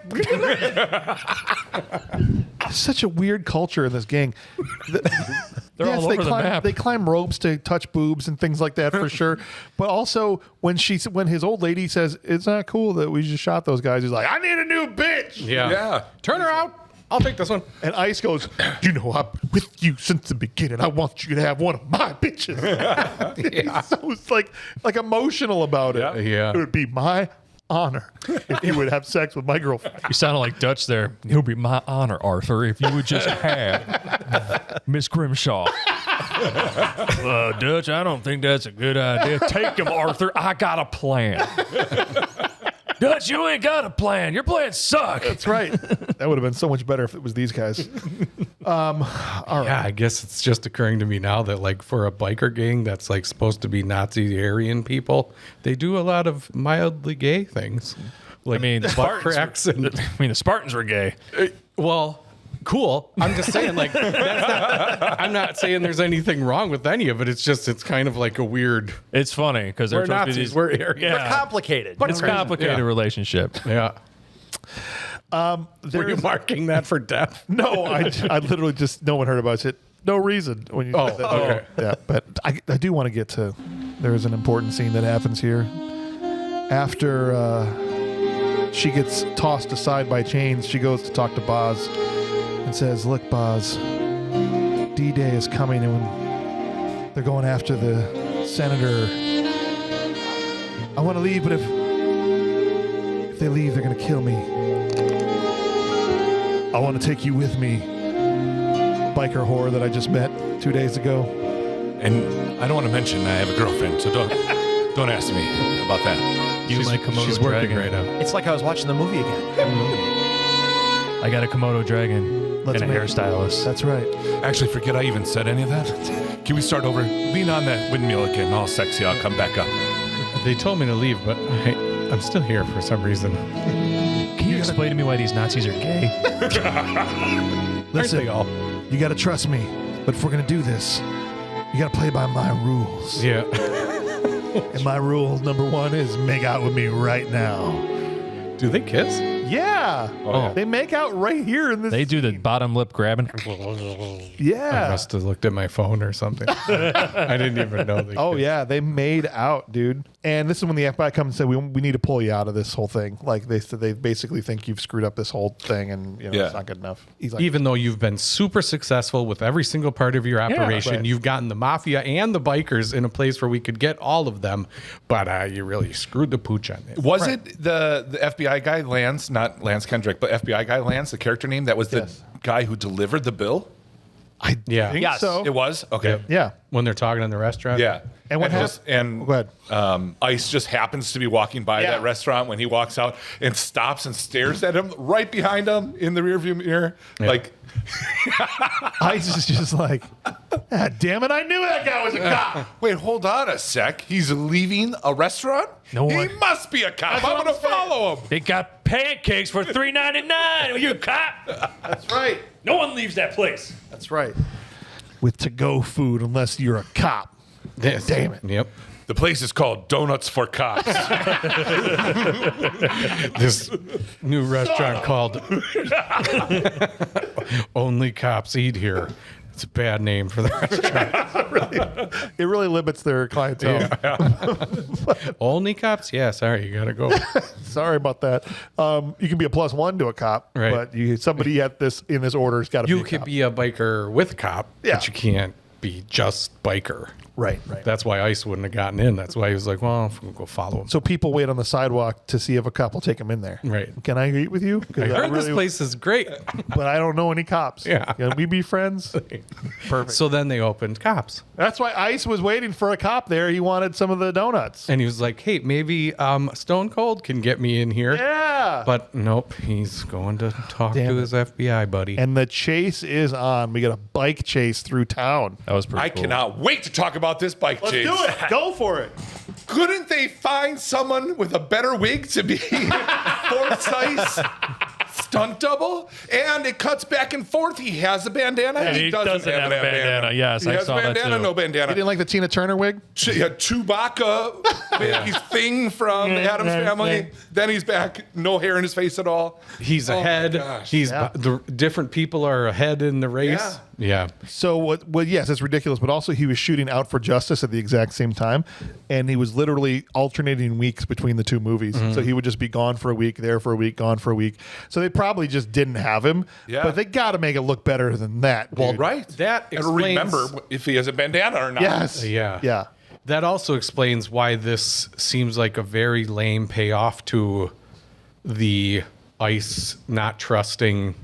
Such a weird culture in this gang. They're all over the map. They climb ropes to touch boobs and things like that for sure. But also when his old lady says it's not cool that we just shot those guys, he's like, I need a new bitch. Yeah. yeah. Turn her out. I'll take this one. And Ice goes, you know, I'm with you since the beginning. I want you to have one of my bitches. So it's like emotional about it. Yeah. It would be my honor if you would have sex with my girlfriend. You sounded like Dutch there. It would be my honor, Arthur, if you would just have Miss Grimshaw. Dutch, I don't think that's a good idea. Take him, Arthur. I got a plan. Dutch, you ain't got a plan. Your plans suck. That's right. That would have been so much better if it was these guys. All right. Yeah, I guess it's just occurring to me now that like for a biker gang that's like supposed to be Nazi Aryan people, they do a lot of mildly gay things. Like I mean, the butt cracks and the Spartans were gay. well, cool. I'm just saying like I'm not saying there's anything wrong with any of it. It's just it's kind of like a weird. It's funny because they're We're supposed to be Nazis. these. We're Aryan. They're complicated. It's a complicated relationship. Yeah. There Were you is- marking that for death? no, I literally just, no one heard about it. No reason when you said that. okay. Yeah, but I do want to get to, there is an important scene that happens here. After she gets tossed aside by chains, she goes to talk to Boz and says, look, Boz, D-Day is coming and when they're going after the senator. I want to leave, but if they leave, they're going to kill me. I want to take you with me, biker whore that I just met 2 days ago. And I don't want to mention I have a girlfriend, so don't ask me about that. You like Komodo She's working dragon right now. It's like I was watching the movie again. I got a Komodo dragon Let's and a make- hairstylist. That's right. Actually, forget I even said any of that. Can we start over? Lean on that windmill again, all sexy. I'll come back up. They told me to leave, but I'm still here for some reason. Can you explain to me why these Nazis are gay? Listen, they all? you got to trust me, but if we're going to do this, you got to play by my rules. Yeah. And my rule number one is make out with me right now. Do they kiss? Yeah. Oh. They make out right here in this. They do the bottom lip grabbing. I Yeah. must have looked at my phone or something. I didn't even know they Oh kissed. yeah, they made out, dude. And this is when the FBI comes and said, we need to pull you out of this whole thing. Like they said, they basically think you've screwed up this whole thing, and Yeah. it's not good enough. He's like, Even though you've been super successful with every single part of your operation, right. you've gotten the mafia and the bikers in a place where we could get all of them, but you really screwed the pooch on it. Was it the FBI guy, Lance, not Lance Kendrick, but FBI guy Lance, the character name, that was the Yes. guy who delivered the bill? I Yeah. think Yes. so. It was? Okay. Yeah. When they're talking in the restaurant? Yeah. And what just- happened? And Go ahead. Ice just happens to be walking by Yeah. that restaurant when he walks out and stops and stares at him right behind him in the rearview mirror. Like, Ice is just like, ah, damn it, I knew that guy was a cop. wait, hold on a sec. He's leaving a restaurant? No He one- must be a cop. I'm what going to I'm saying. follow him. They got pancakes for $3.99. Are you a cop? That's right. No one leaves that place. That's right. With to-go food, unless you're a cop. Yes. Damn it. Yep. The place is called Donuts for Cops. This new restaurant called Only Cops Eat Here. It's a bad name for the restaurant. It really limits their clientele. Only Cops? Yeah, sorry, you gotta go. Sorry about that. You can be a +1 to a cop, Right. but somebody at this in this order has got to be You a could cop. be a biker with cop, Yeah. but you can't be just biker. Right. That's why Ice wouldn't have gotten in. That's why he was like, well, we'll go follow him. So people wait on the sidewalk to see if a cop will take them in there. Right. Can I eat with you? 'Cause I heard this really- place is great. but I don't know any cops. Yeah. Can we be friends? Perfect. So then they opened Cops. That's why Ice was waiting for a cop there. He wanted some of the donuts. And he was like, hey, maybe Stone Cold can get me in here. Yeah. But nope, he's going to talk Damn to it. his FBI buddy. And the chase is on. We got a bike chase through town. That was pretty I cool. cannot wait to talk about this bike chase. Do it. Go for it. Couldn't they find someone with a better wig to be Forsyth's stunt double? And it cuts back and forth. He has a bandana. And he doesn't have a bandana. Yes, he I has saw a that bandana, too. no You bandana. didn't like the Tina Turner wig? Chewbacca, his thing from Adam's Family. Then he's back, no hair in his face at all. He's Oh my ahead. gosh. He's Yeah. the different people are ahead in the race. Yeah. So what? Well, yes, it's ridiculous. But also, he was shooting Out for Justice at the exact same time, and he was literally alternating weeks between the two movies. So he would just be gone for a week, there for a week, gone for a week. So they probably just didn't have him. Yeah. But they got to make it look better than that. Well, dude. right. That and explains- remember if he has a bandana or not. Yes. Yeah. Yeah. that also explains why this seems like a very lame payoff to the ICE not trusting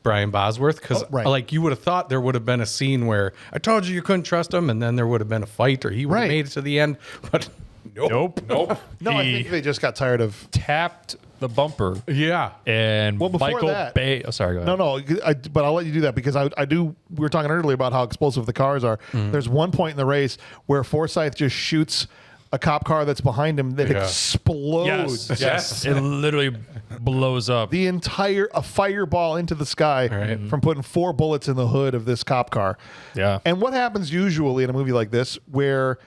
Brian Bosworth, because right. like you would have thought there would have been a scene where I told you couldn't trust him, and then there would have been a fight, or he would have Right. made it to the end. But Nope. No, I think they just got tired of. Tapped the bumper yeah, and Well, before Michael that- Bay. Oh, sorry. Go ahead. No, but I'll let you do that because I do. We were talking earlier about how explosive the cars are. There's one point in the race where Forsyth just shoots a cop car that's behind him that Yeah. explodes. Yes. It literally blows up. A fireball into the sky Right. from putting 4 bullets in the hood of this cop car. Yeah. And what happens usually in a movie like this where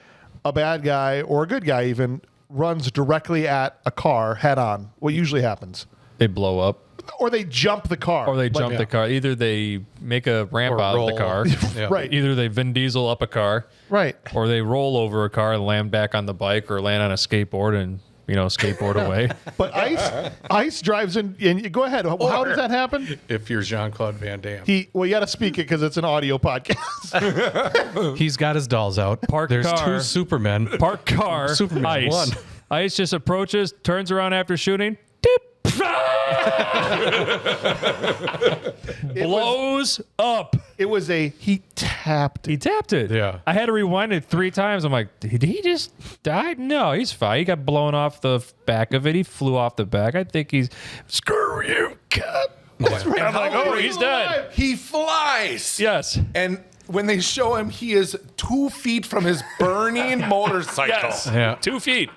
a bad guy or a good guy even runs directly at a car head on? What usually happens? They blow up. Or they jump the car. Or they jump the car. Either they make a ramp Or out of roll. the car. Yeah. Right. Either they Vin Diesel up a car. Right. Or they roll over a car and land back on the bike or land on a skateboard and, skateboard away. But Ice drives in. And go ahead. How does that happen? if you're Jean-Claude Van Damme. You got to speak it because it's an audio podcast. He's got his dolls out. Parked There's car. 2 Supermen. Park car. Superman Ice. won. Ice just approaches, turns around after shooting. Dip. Blows up. It was he tapped. He tapped it. Yeah. I had to rewind it 3 times. I'm like, did he just die? No, he's fine. He got blown off the back of it. He flew off the back. I think he's screw you, cut. I'm like, oh, he's dead. He flies. Yes. And when they show him, he is 2 feet from his burning motorcycle. Yes. Yeah. 2 feet.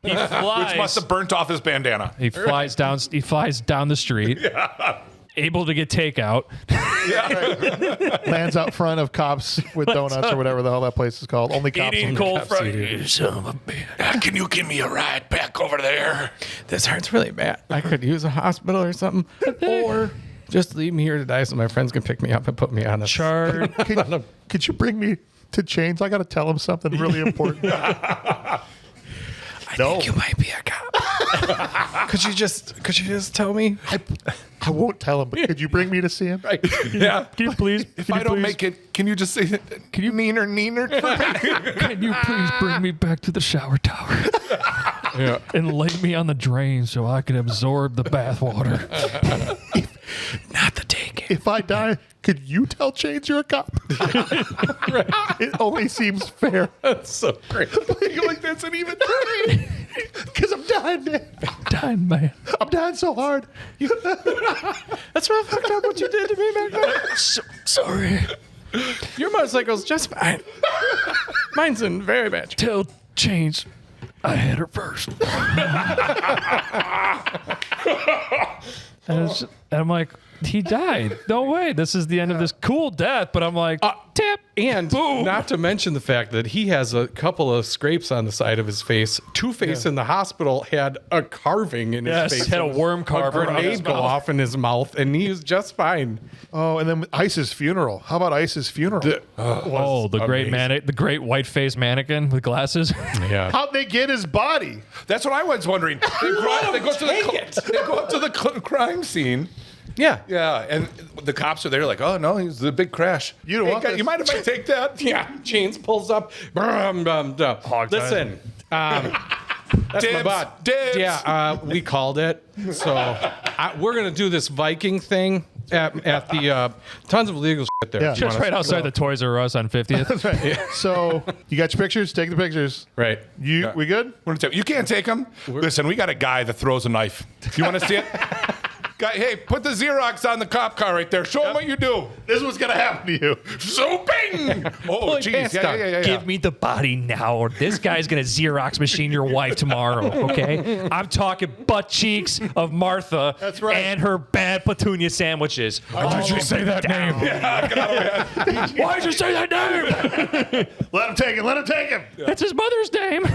He flies. Which must have burnt off his bandana. He flies down. He flies down the street. Able to get takeout. Lands out front of cops with donuts or whatever the hell that place is called. Only cops. Eating on- cold fried. You son of a bitch. Can you give me a ride back over there? This hurts really bad. I could use a hospital or something. Or just leave me here to die so my friends can pick me up and put me on a Chard. Could you bring me to Chains? I got to tell him something really important. I think you might be a cop. Could you just tell me? I won't tell him, but could you bring me to see him? Yeah. Can you please? If I don't make it, can you just say, can you neener for me? Can you please bring me back to the shower tower? Yeah. And lay me on the drain so I can absorb the bathwater. Not the taking. If I die, could you tell Chains you're a cop? It only seems fair. That's so great. You're like, that's an even trade. Because I'm dying, man. Dying man. I'm dying so hard. That's what fucked up what you did to me back then. Sorry. Your motorcycle's just fine. Mine's in very bad shape. Tell Chains I had her first. And I'm like, he died. No way. This is the end of this cool death. But I'm like, tap. And Boom. not to mention the fact that he has a couple of scrapes on the side of his face. Two-Face in the hospital had a carving in Yes, his face. had a worm carver A on his grenade go mouth. off in his mouth, and he was just fine. Oh, and then Ice's funeral. How about Ice's funeral? Oh, the great the great white faced mannequin with glasses. Yeah. How'd they get his body? That's what I was wondering. They go up to the crime scene. Yeah. Yeah, and the cops are there like, oh, no, he's the big crash. You don't want guy, this. you mind if I take that? Yeah. Chains pulls up. Listen. That's my butt. Dibs. Yeah, we called it. So we're going to do this Viking thing at the tons of legal shit there. Yeah. Just right outside the Toys R Us on 50th. So you got your pictures? Take the pictures. Right. We good? You can't take him. Listen, we got a guy that throws a knife. You want to see it? Guy, hey, put the Xerox on the cop car right there. Show him what you do. This is what's going to happen to you. So bing! Oh, jeez. pants down. Yeah. Give me the body now, or this guy's gonna Xerox machine your wife tomorrow. Okay, I'm talking butt cheeks of Martha. That's right. And her bad petunia sandwiches. Why did you say that name? Why did you say that name? Let him take it. Let him take him. That's his mother's name.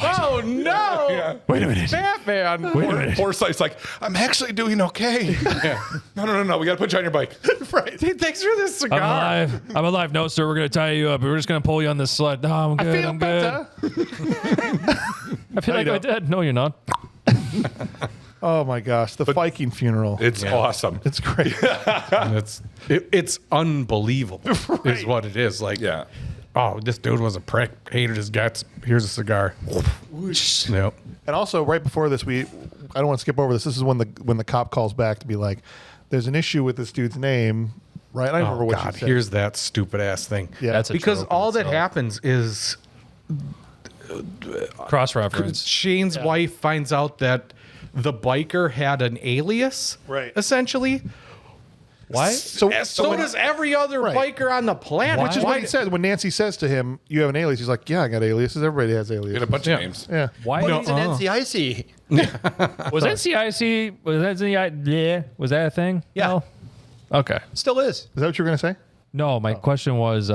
Oh, no. Yeah. Wait a minute. Batman. Wait a minute. Forsyth's like, I'm actually doing okay. No. We got to put you on your bike. Right. Hey, thanks for this cigar. I'm alive. No, sir. We're gonna tie you up. We're just gonna pull you on this sled. No, I'm good. I'm good. I feel like I'm dead. No, you're not. Oh my gosh, the Viking funeral. It's awesome. It's great. It's unbelievable is what it is. Like, Yeah. oh, this dude was a prick. Hated his guts. Here's a cigar. Yep. And also, right before this, I don't want to skip over this. This is when the cop calls back to be like, "There's an issue with this dude's name." Right? I don't remember what God, she said. here's that stupid ass thing. Yeah. That's a Because trope in all that itself. happens is Cross-reference. Shane's wife finds out that the biker had an alias, Right. Essentially. Why? So does every other Right. biker on the planet. Which is what he says when Nancy says to him, "You have an alias." He's like, "Yeah, I got aliases. Everybody has We had a aliases." bunch of names. Yeah. Why? Well, he's an NCIC. Was NCIC? Was that a thing? Yeah. No? Okay. Still is. Is that what you were gonna say? No, my question was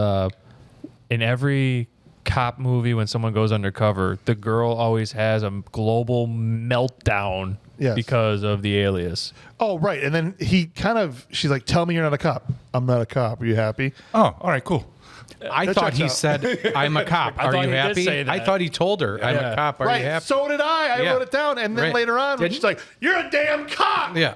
in every cop movie when someone goes undercover, the girl always has a global meltdown Yes. because of the alias. Oh, right. And then she's like, "Tell me you're not a cop." "I'm not a cop. Are you happy?" Oh, all right, cool. I thought he said, "I'm a cop. Are thought you he did happy?" say that. I thought he told her, "I'm a Yeah. cop. Are Right. you happy?" So did I. I Yeah. wrote it down. And then Right. later on, when Did she's like, "You're a damn cop." Yeah.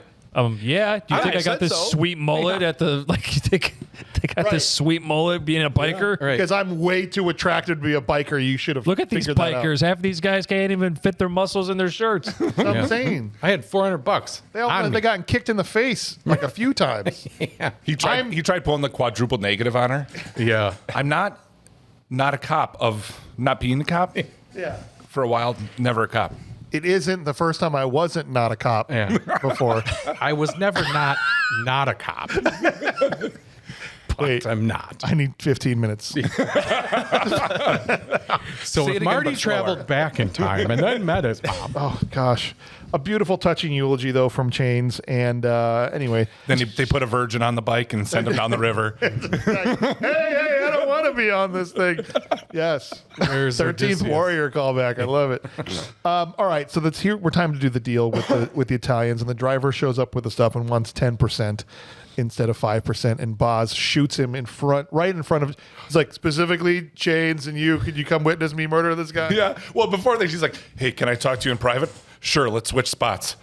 Yeah. Do you think I I got said this so. sweet mullet at the like? You think they got Right. this sweet mullet being a biker? Right. Because I'm way too attracted to be a biker. You should have Look at these figured that out. bikers. Half these guys can't even fit their muscles in their shirts. That's what I'm saying. I had $400 They all on they me. gotten kicked in the face like a few times. He tried pulling the quadruple negative on her. Yeah. I'm not a cop of not being a cop. Yeah. For a while, never a cop. It isn't the first time I wasn't not a cop Yeah. before. I was never not a cop. Wait, But I'm not. I need 15 minutes. So Say it if again, Marty but slower. traveled back in time and then met his mom. Oh, gosh. A beautiful, touching eulogy, though, from Chains. And anyway, Then they put a virgin on the bike and send him down the river. hey, I don't want to be on this thing. Yes. There's 13th Odysseus. Warrior callback. I love it. All right. So that's here. We're time to do the deal with the Italians. And the driver shows up with the stuff and wants 10% instead of 5%. And Boz shoots him right in front of, he's like, specifically, Chains and you, could you come witness me murder this guy? Yeah. Well, before that, she's like, "Hey, can I talk to you in private?" "Sure, let's switch spots."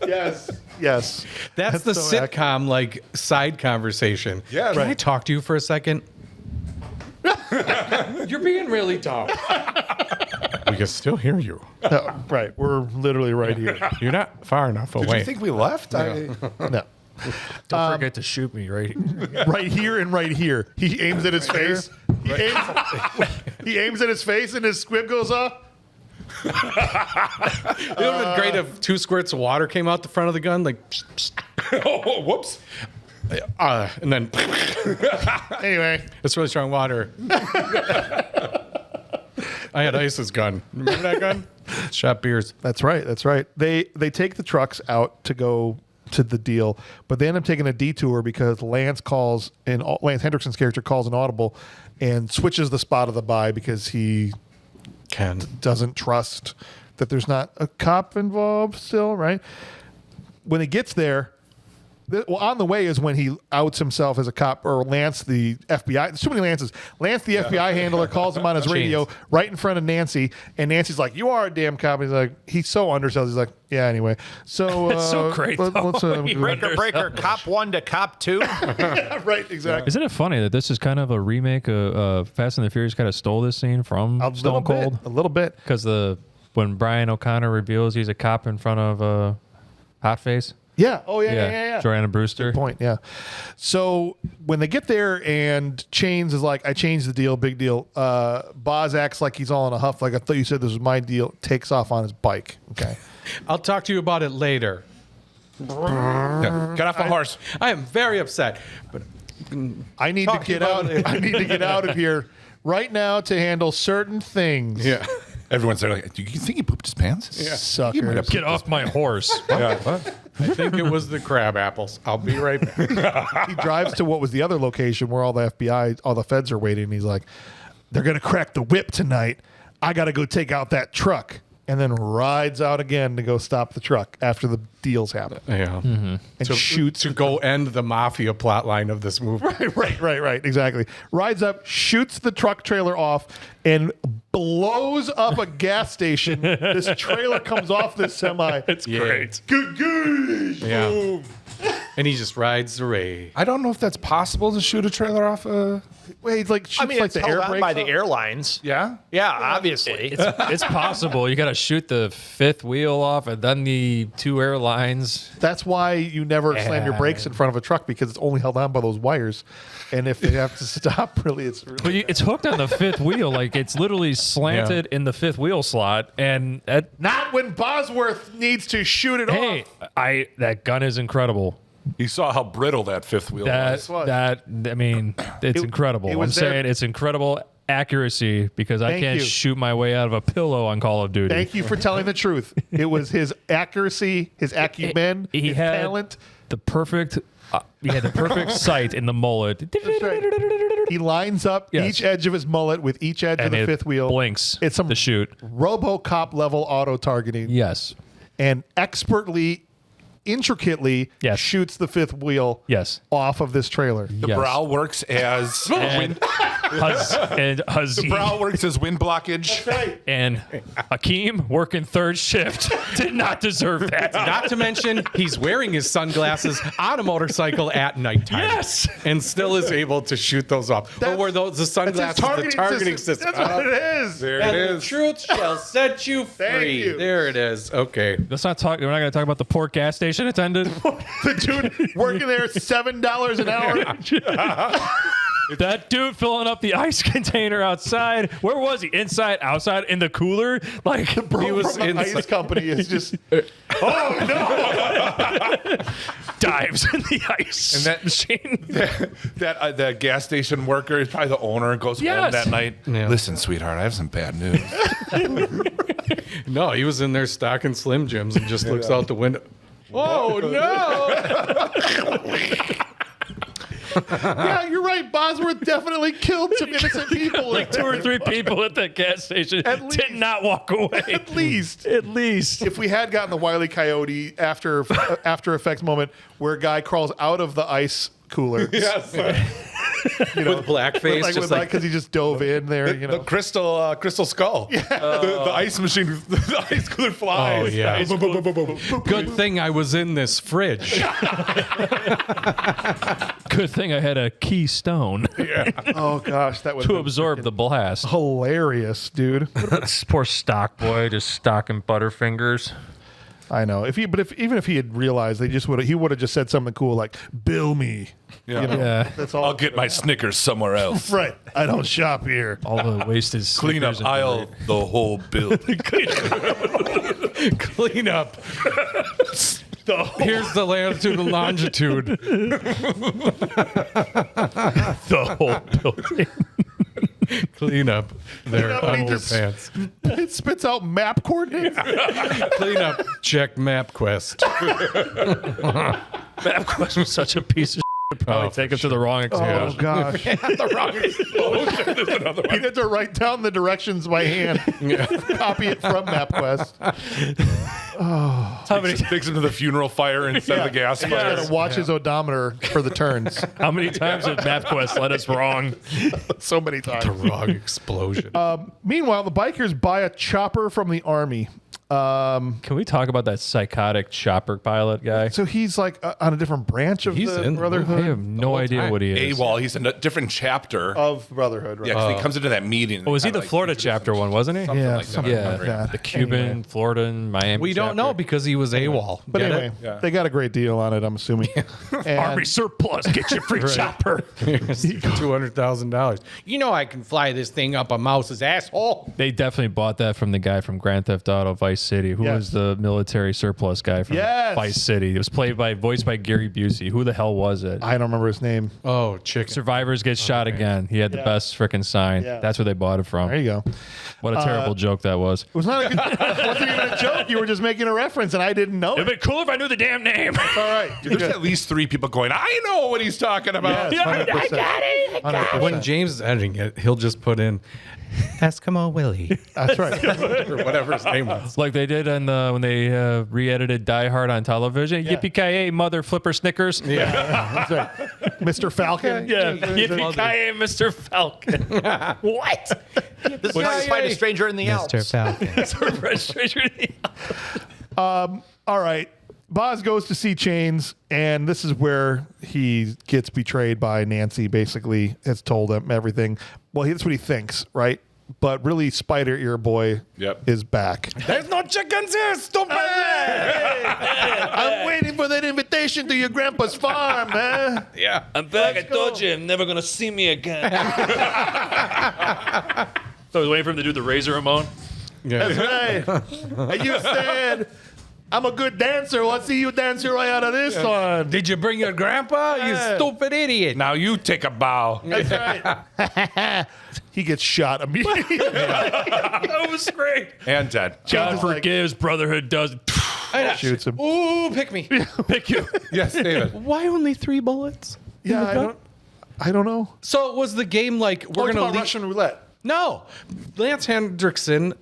Yes. That's the so sitcom like side conversation. Yeah, Can I right. talk to you for a second? You're being really dumb. We can still hear you. No, right. We're literally right here. You're not far enough Did away. you think we left? No. Don't forget to shoot me, right? Right here and right here. He aims at his face. He aims at his face and his squib goes off. It would have been great if 2 squirts of water came out the front of the gun, like, psst, psst. Oh, whoops. And then Anyway, it's really strong water. I had Ice's gun. Remember that gun? Shot beers. that's right. That's right. They take the trucks out to go to the deal, but they end up taking a detour because Lance Hendrickson's character calls an audible and switches the spot of the buy because he Ken. doesn't trust that there's not a cop involved still, right? When he gets there, on the way is when he outs himself as a cop, or Lance, the FBI. There's too many Lances. Lance, the FBI handler, calls him on his radio right in front of Nancy, and Nancy's like, "You are a damn cop." He's like, he's so undersells. He's like, "Yeah, anyway." So That's so great, Let's, though. Breaker, cop 1 to cop 2. right, exactly. Isn't it funny that this is kind of a remake of Fast and the Furious kind of stole this scene from Stone Cold? A little bit. Because when Brian O'Connor reveals he's a cop in front of Hotface. Yeah. Oh, yeah. Joanna Brewster. Point. Yeah. So when they get there and Chains is like, "I changed the deal, big deal." Boz acts like he's all in a huff. Like, "I thought you said this was my deal." Takes off on his bike. Okay. I'll talk to you about it later. Yeah. Get off the horse. I am very upset. But I need to get out. I need to get out of here right now to handle certain things. yeah. Everyone's there like, "Do you think he pooped his pants?" Suckers. Get off my horse. I think it was the crab apples. I'll be right back. He drives to what was the other location where all the feds are waiting. And he's like, "They're gonna crack the whip tonight. I gotta go take out that truck." And then rides out again to go stop the truck after the deals happen. Yeah. And shoots. To go end the mafia plot line of this movie. Right. Exactly. Rides up, shoots the truck trailer off, and blows up a gas station. This trailer comes off this semi. It's great. Good. Yeah. Boom. And he just rides away. I don't know if that's possible to shoot a trailer off a. Wait, like shoots like it's the held air on brakes by the off? airlines. Yeah. Yeah, obviously. It's possible. You got to shoot the fifth wheel off and then the two airlines. That's why you never slam your brakes in front of a truck because it's only held on by those wires. And if they have to stop, really, it's But it's hooked on the fifth wheel. Like it's literally slanted in the fifth wheel slot. And not when Bosworth needs to shoot it hey, off. that gun is incredible. You saw how brittle that fifth wheel was. I mean, it's incredible. I'm saying it's incredible accuracy because I can't shoot my way out of a pillow on Call of Duty. Thank you for telling the truth. It was his accuracy, his acumen, he his had talent. The perfect sight in the mullet. That's right. He lines up each edge of his mullet with each edge of the fifth wheel. Blinks. It's some to shoot. RoboCop level auto targeting. Yes. And expertly, intricately shoots the fifth wheel off of this trailer. The brow works as wind. The brow works as wind blockage. That's right. And Hakeem, working third shift, did not deserve that. Not to mention, he's wearing his sunglasses on a motorcycle at nighttime. Yes. And still is able to shoot those off. Or were those the sunglasses, the targeting system? That's what it is. There And it the is. truth shall set you free. you. There it is. Okay. Let's not talk. We're not going to talk about the poor gas station attendant. The dude working there $7 an hour. That dude filling up the ice container outside. Where was he? Inside, outside, in the cooler? Like He was from the ice company is just dives in the ice And that machine. that gas station worker is probably the owner and goes home that night. Yeah. Listen, sweetheart, I have some bad news. No, he was in there stocking Slim Jims and just looks out the window. Oh, no. Yeah, you're right. Bosworth definitely killed some innocent people. Like 2 or 3 people at that gas station did not walk away. At least. If we had gotten the Wile E. Coyote after effects moment where a guy crawls out of the ice cooler. Yes. You know, with blackface. Because he just dove in there. You know, The crystal skull. Yeah. The ice machine, the ice cooler flies. Oh, yeah. Boom, boom, boom, boom, boom, boom. Good thing I was in this fridge. Good thing I had a keystone oh gosh, that was to absorb the blast. hilarious, dude. Poor stock boy, just stocking Butterfingers. I know. Even if he had realized, he would have just said something cool like "bill me." Yeah. You know, Yeah. that's all. I'll get my Snickers somewhere else. Right. I don't shop here. All the wasted Clean up Snickers and aisle the whole building. Clean up. Here's the latitude and longitude. the whole building. Clean up their Clean up, and he just- underpants. It spits out map coordinates. Clean up. Check MapQuest. MapQuest was such a piece of shit. Probably take him to the wrong Oh exam. gosh. The wrong explosion. There's another He one. had to write down the directions by hand. Copy it from MapQuest. How many Takes him to the funeral fire instead of the gas He's fire. got to watch his odometer for the turns. How many times did MapQuest let us wrong? So many times. The wrong explosion. Meanwhile, the bikers buy a chopper from the army. Can we talk about that psychotic chopper pilot guy? So he's like on a different branch of He's the in the I Brotherhood. have no idea what he is. AWOL. He's in a different chapter. Of Brotherhood, right? Yeah, because he comes into that meeting. Oh, was he kinda the like Florida introduces chapter one, wasn't he? something Yeah, like that. something Yeah, like that. the Cuban, Anyway. Florida, and Miami. We don't know because he was AWOL. But Get anyway, Yeah. they got a great deal on it, I'm assuming. And Army surplus, get your free chopper. $200,000. You know I can fly this thing up a mouse's asshole. They definitely bought that from the guy from Grand Theft Auto Vice City, who Yes. was the military surplus guy from Yes. Vice City. It was voiced by Gary Busey. Who the hell was it? I don't remember his name. Oh, chicken. Survivors get shot again. He had the best freaking sign. Yeah. That's where they bought it from. There you go. What a terrible joke that was. It was not a good, it wasn't even a joke. You were just making a reference, and I didn't know It'd it. be cool if I knew the damn name. All right. There's at least 3 people going, I know what he's talking about. Yes, 100%. 100%. When James is editing it, he'll just put in Eskimo Willie That's right. or whatever his name was. Like they did on when they re-edited Die Hard on television. Yippee-ki-yay, mother flipper Snickers. That's right. Mr. Falcon. Yeah. Yippee-ki-yay, Mr. Falcon. What? This guy fight a stranger in the Alps. Falcon. Registration. All right. Boz goes to see Chains, and this is where he gets betrayed by Nancy, basically, has told him everything. Well, that's what he thinks, right? But really, Spider Ear Boy is back. There's no chickens here, stupid! I'm waiting for that invitation to your grandpa's farm, man. Yeah. I'm back. I told you, you're never going to see me again. So I was waiting for him to do the Razor Ramon. Yeah. That's right. And you said, I'm a good dancer. Let's see you dance your way out of this one. Did you bring your grandpa? You stupid idiot. Now you take a bow. That's right. He gets shot immediately. That was great. And dead. God forgives, brotherhood does. Shoots him. Ooh, pick me. Pick you. Yes, David. Why only 3 bullets? Yeah, I don't know. So was the game like we're It's gonna about Russian roulette. No, Lance Hendrickson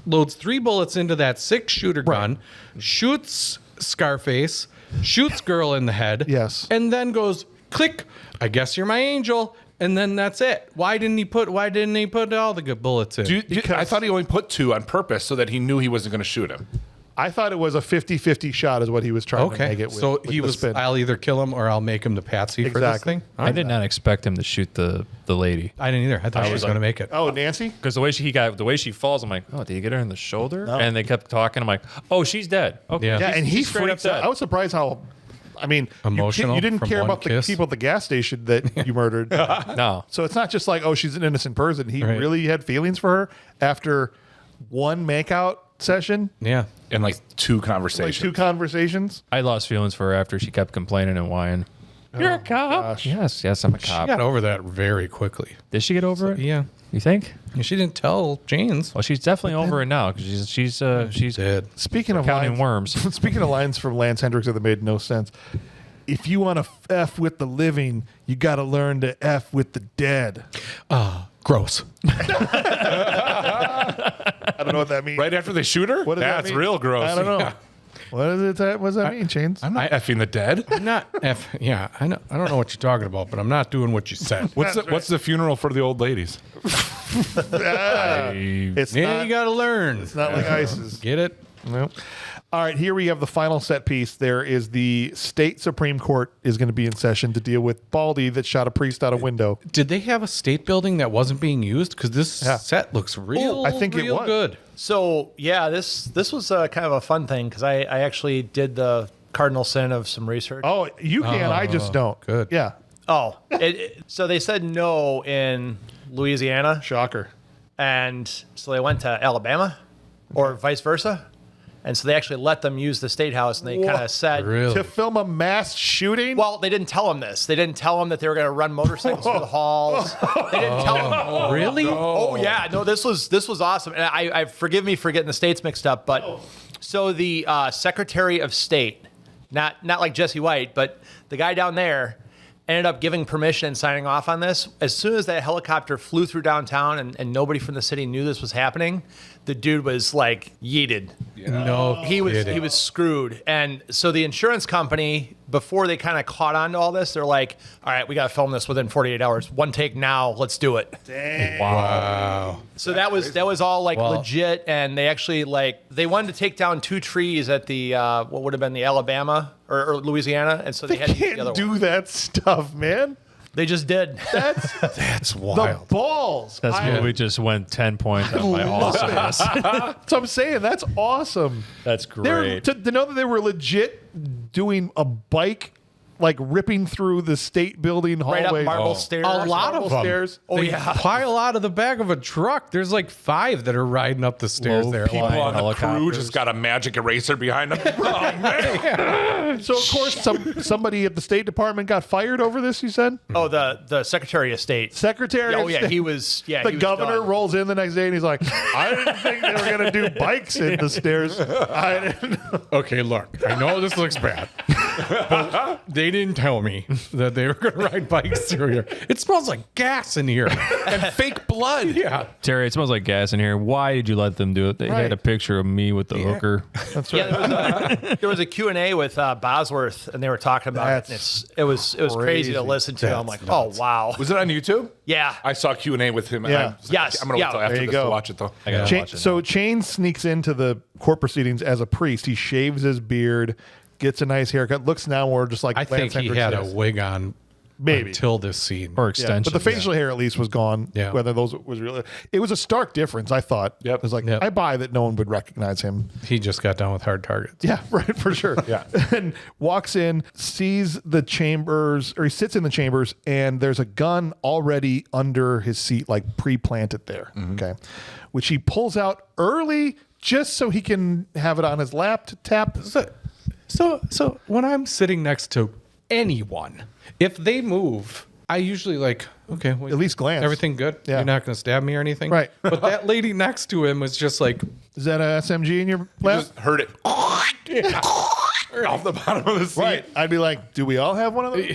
loads 3 bullets into that 6-shooter gun, shoots Scarface, shoots girl in the head, Yes. and then goes click. I guess you're my angel, and then that's it. Why didn't he put all the good bullets in? I thought he only put 2 on purpose so that he knew he wasn't going to shoot him. I thought it was a 50-50 shot is what he was trying to make it with. So with he the was. spin. I'll either kill him or I'll make him the patsy for this Exactly. thing. I did not expect him to shoot the lady. I didn't either. I thought she was going to make it. Oh, Nancy? Because the way she falls, I'm like, oh, did you get her in the shoulder? And they kept talking. I'm like, oh, she's dead. Okay. Yeah. Yeah, and he she's straight up freaks out. dead. I was surprised how, I mean, Emotional you didn't from care one about the kiss? people at the gas station that you murdered. No. So it's not just like, oh, she's an innocent person. He Right. really had feelings for her after one makeout session, Yeah. And like 2 like conversations. 2 conversations. I lost feelings for her after she kept complaining and whining. You're a cop. Gosh. Yes, I'm a She cop. got over that very quickly. Did she get over it? Yeah. You think? She didn't tell Janes. Well, she's definitely over it now because she's Dead. Speaking of counting lines, worms. speaking of lines from Lance Hendrickson that made no sense. If you want to F with the living, you got to learn to F with the dead. Gross. I don't know what that means. Right after they shoot her? What does that That's mean? real gross. I don't know. Yeah. What does that mean, Chains? I'm not effing the dead. I'm not yeah, I know. I don't know what you're talking about, but I'm not doing what you said. What's the funeral for the old ladies? It's Yeah, not, you got to learn. it's not like ISIS. Get it? Nope. All right, here we have the final set piece. There is the state Supreme Court is going to be in session to deal with Baldy that shot a priest out a window. Did they have a state building that wasn't being used? Because this set looks real. I think it real was. good. So yeah, this was kind of a fun thing because I actually did the cardinal sin of some research. Oh, you can. I just don't. good. Yeah. Oh, so they said no in Louisiana, Shocker. and so they went to Alabama, or vice versa, and so they actually let them use the state house, and they kind of said, Really? To film a mass shooting? well, they didn't tell them this. They didn't tell them that they were going to run motorcycles through the halls. They didn't tell them. Really? Oh yeah, no, this was awesome. And I forgive me for getting the states mixed up, but so the Secretary of State, not like Jesse White, but the guy down there, ended up giving permission and signing off on this. As soon as that helicopter flew through downtown and nobody from the city knew this was happening, the dude was like yeeted. No, He was screwed. And so the insurance company, before they kind of caught on to all this, they're like, all right, we got to film this within 48 hours. One take now. Let's do it. Wow. So that was all like legit. And they actually they wanted to take down 2 trees at the, what would have been the Alabama or Louisiana. And so they had to use the other Can't do one. that stuff, man. They just did. That's The wild. balls. That's I- when we just went 10 points on my awesomeness. That's what I'm saying. That's awesome. That's They're, great. to know that they were legit doing a bike, like ripping through the state building Right hallway. up marble stairs. A lot of them. stairs. Oh, They yeah. pile out of the back of a truck. There's like 5 that are riding up the stairs Low there. people People on the crew helicopters. just got a magic eraser behind them. Oh, man. So of course somebody at the State Department got fired over this. You said Oh, the Secretary of State. Secretary. Oh of yeah, State. he was. Yeah, The he was governor done. rolls in the next day and he's like, I didn't think they were going to do bikes in the stairs. I didn't know. Okay, look, I know this looks bad, but they didn't tell me that they were going to ride bikes through here. It smells like gas in here. And fake blood. Yeah. Terry, it smells like gas in here. Why did you let them do it? They Right. had a picture of me with the hooker. That's right. Yeah, there was a Q&A with Bosworth, and they were talking about it. And it was crazy crazy. to listen to. I'm like, oh wow, Was it on YouTube? yeah. I saw Q&A with him. Yeah. Yes. I'm going to wait till Yeah. after There you this to go. watch it, though. I gotta watch it. So Chain sneaks into the court proceedings as a priest. He shaves his beard, gets a nice haircut. Looks now more just like I think he had a wig on maybe until this scene. Or Yeah, extension. but the facial hair at least was gone. Yeah. Whether those was real, it was a stark difference. I thought. Yep. It was like Yep. I buy that no one would recognize him. He just got done with Hard Targets. Yeah, right, for sure. Yeah. And walks in, sees the chambers, or he sits in the chambers, and there's a gun already under his seat, like pre-planted there. Okay, which he pulls out early just so he can have it on his lap to tap. So when I'm sitting next to anyone, if they move, I usually like, okay, well, At least glance. everything good? Yeah. You're not going to stab me or anything? Right. But that lady next to him was just like, Is that a SMG in your lap? Just heard it off the bottom of the seat. Right. I'd be like, do we all have one of those?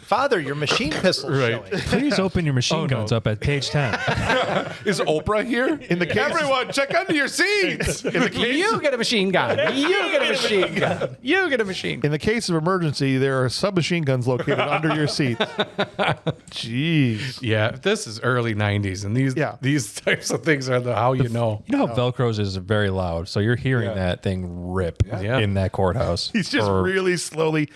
Father, your machine pistol's showing. Please open your machine guns up at page 10. Is Oprah here? In the case, Everyone, check under your seats. in the case, you get a machine gun. You get a machine gun. You get a machine gun. in the case of emergency, there are submachine guns located under your seat. Jeez. Yeah, this is early 90s, and these types of things are how you know. You know how Velcro's is very loud, so you're hearing that thing rip in that courthouse. He's just really slowly.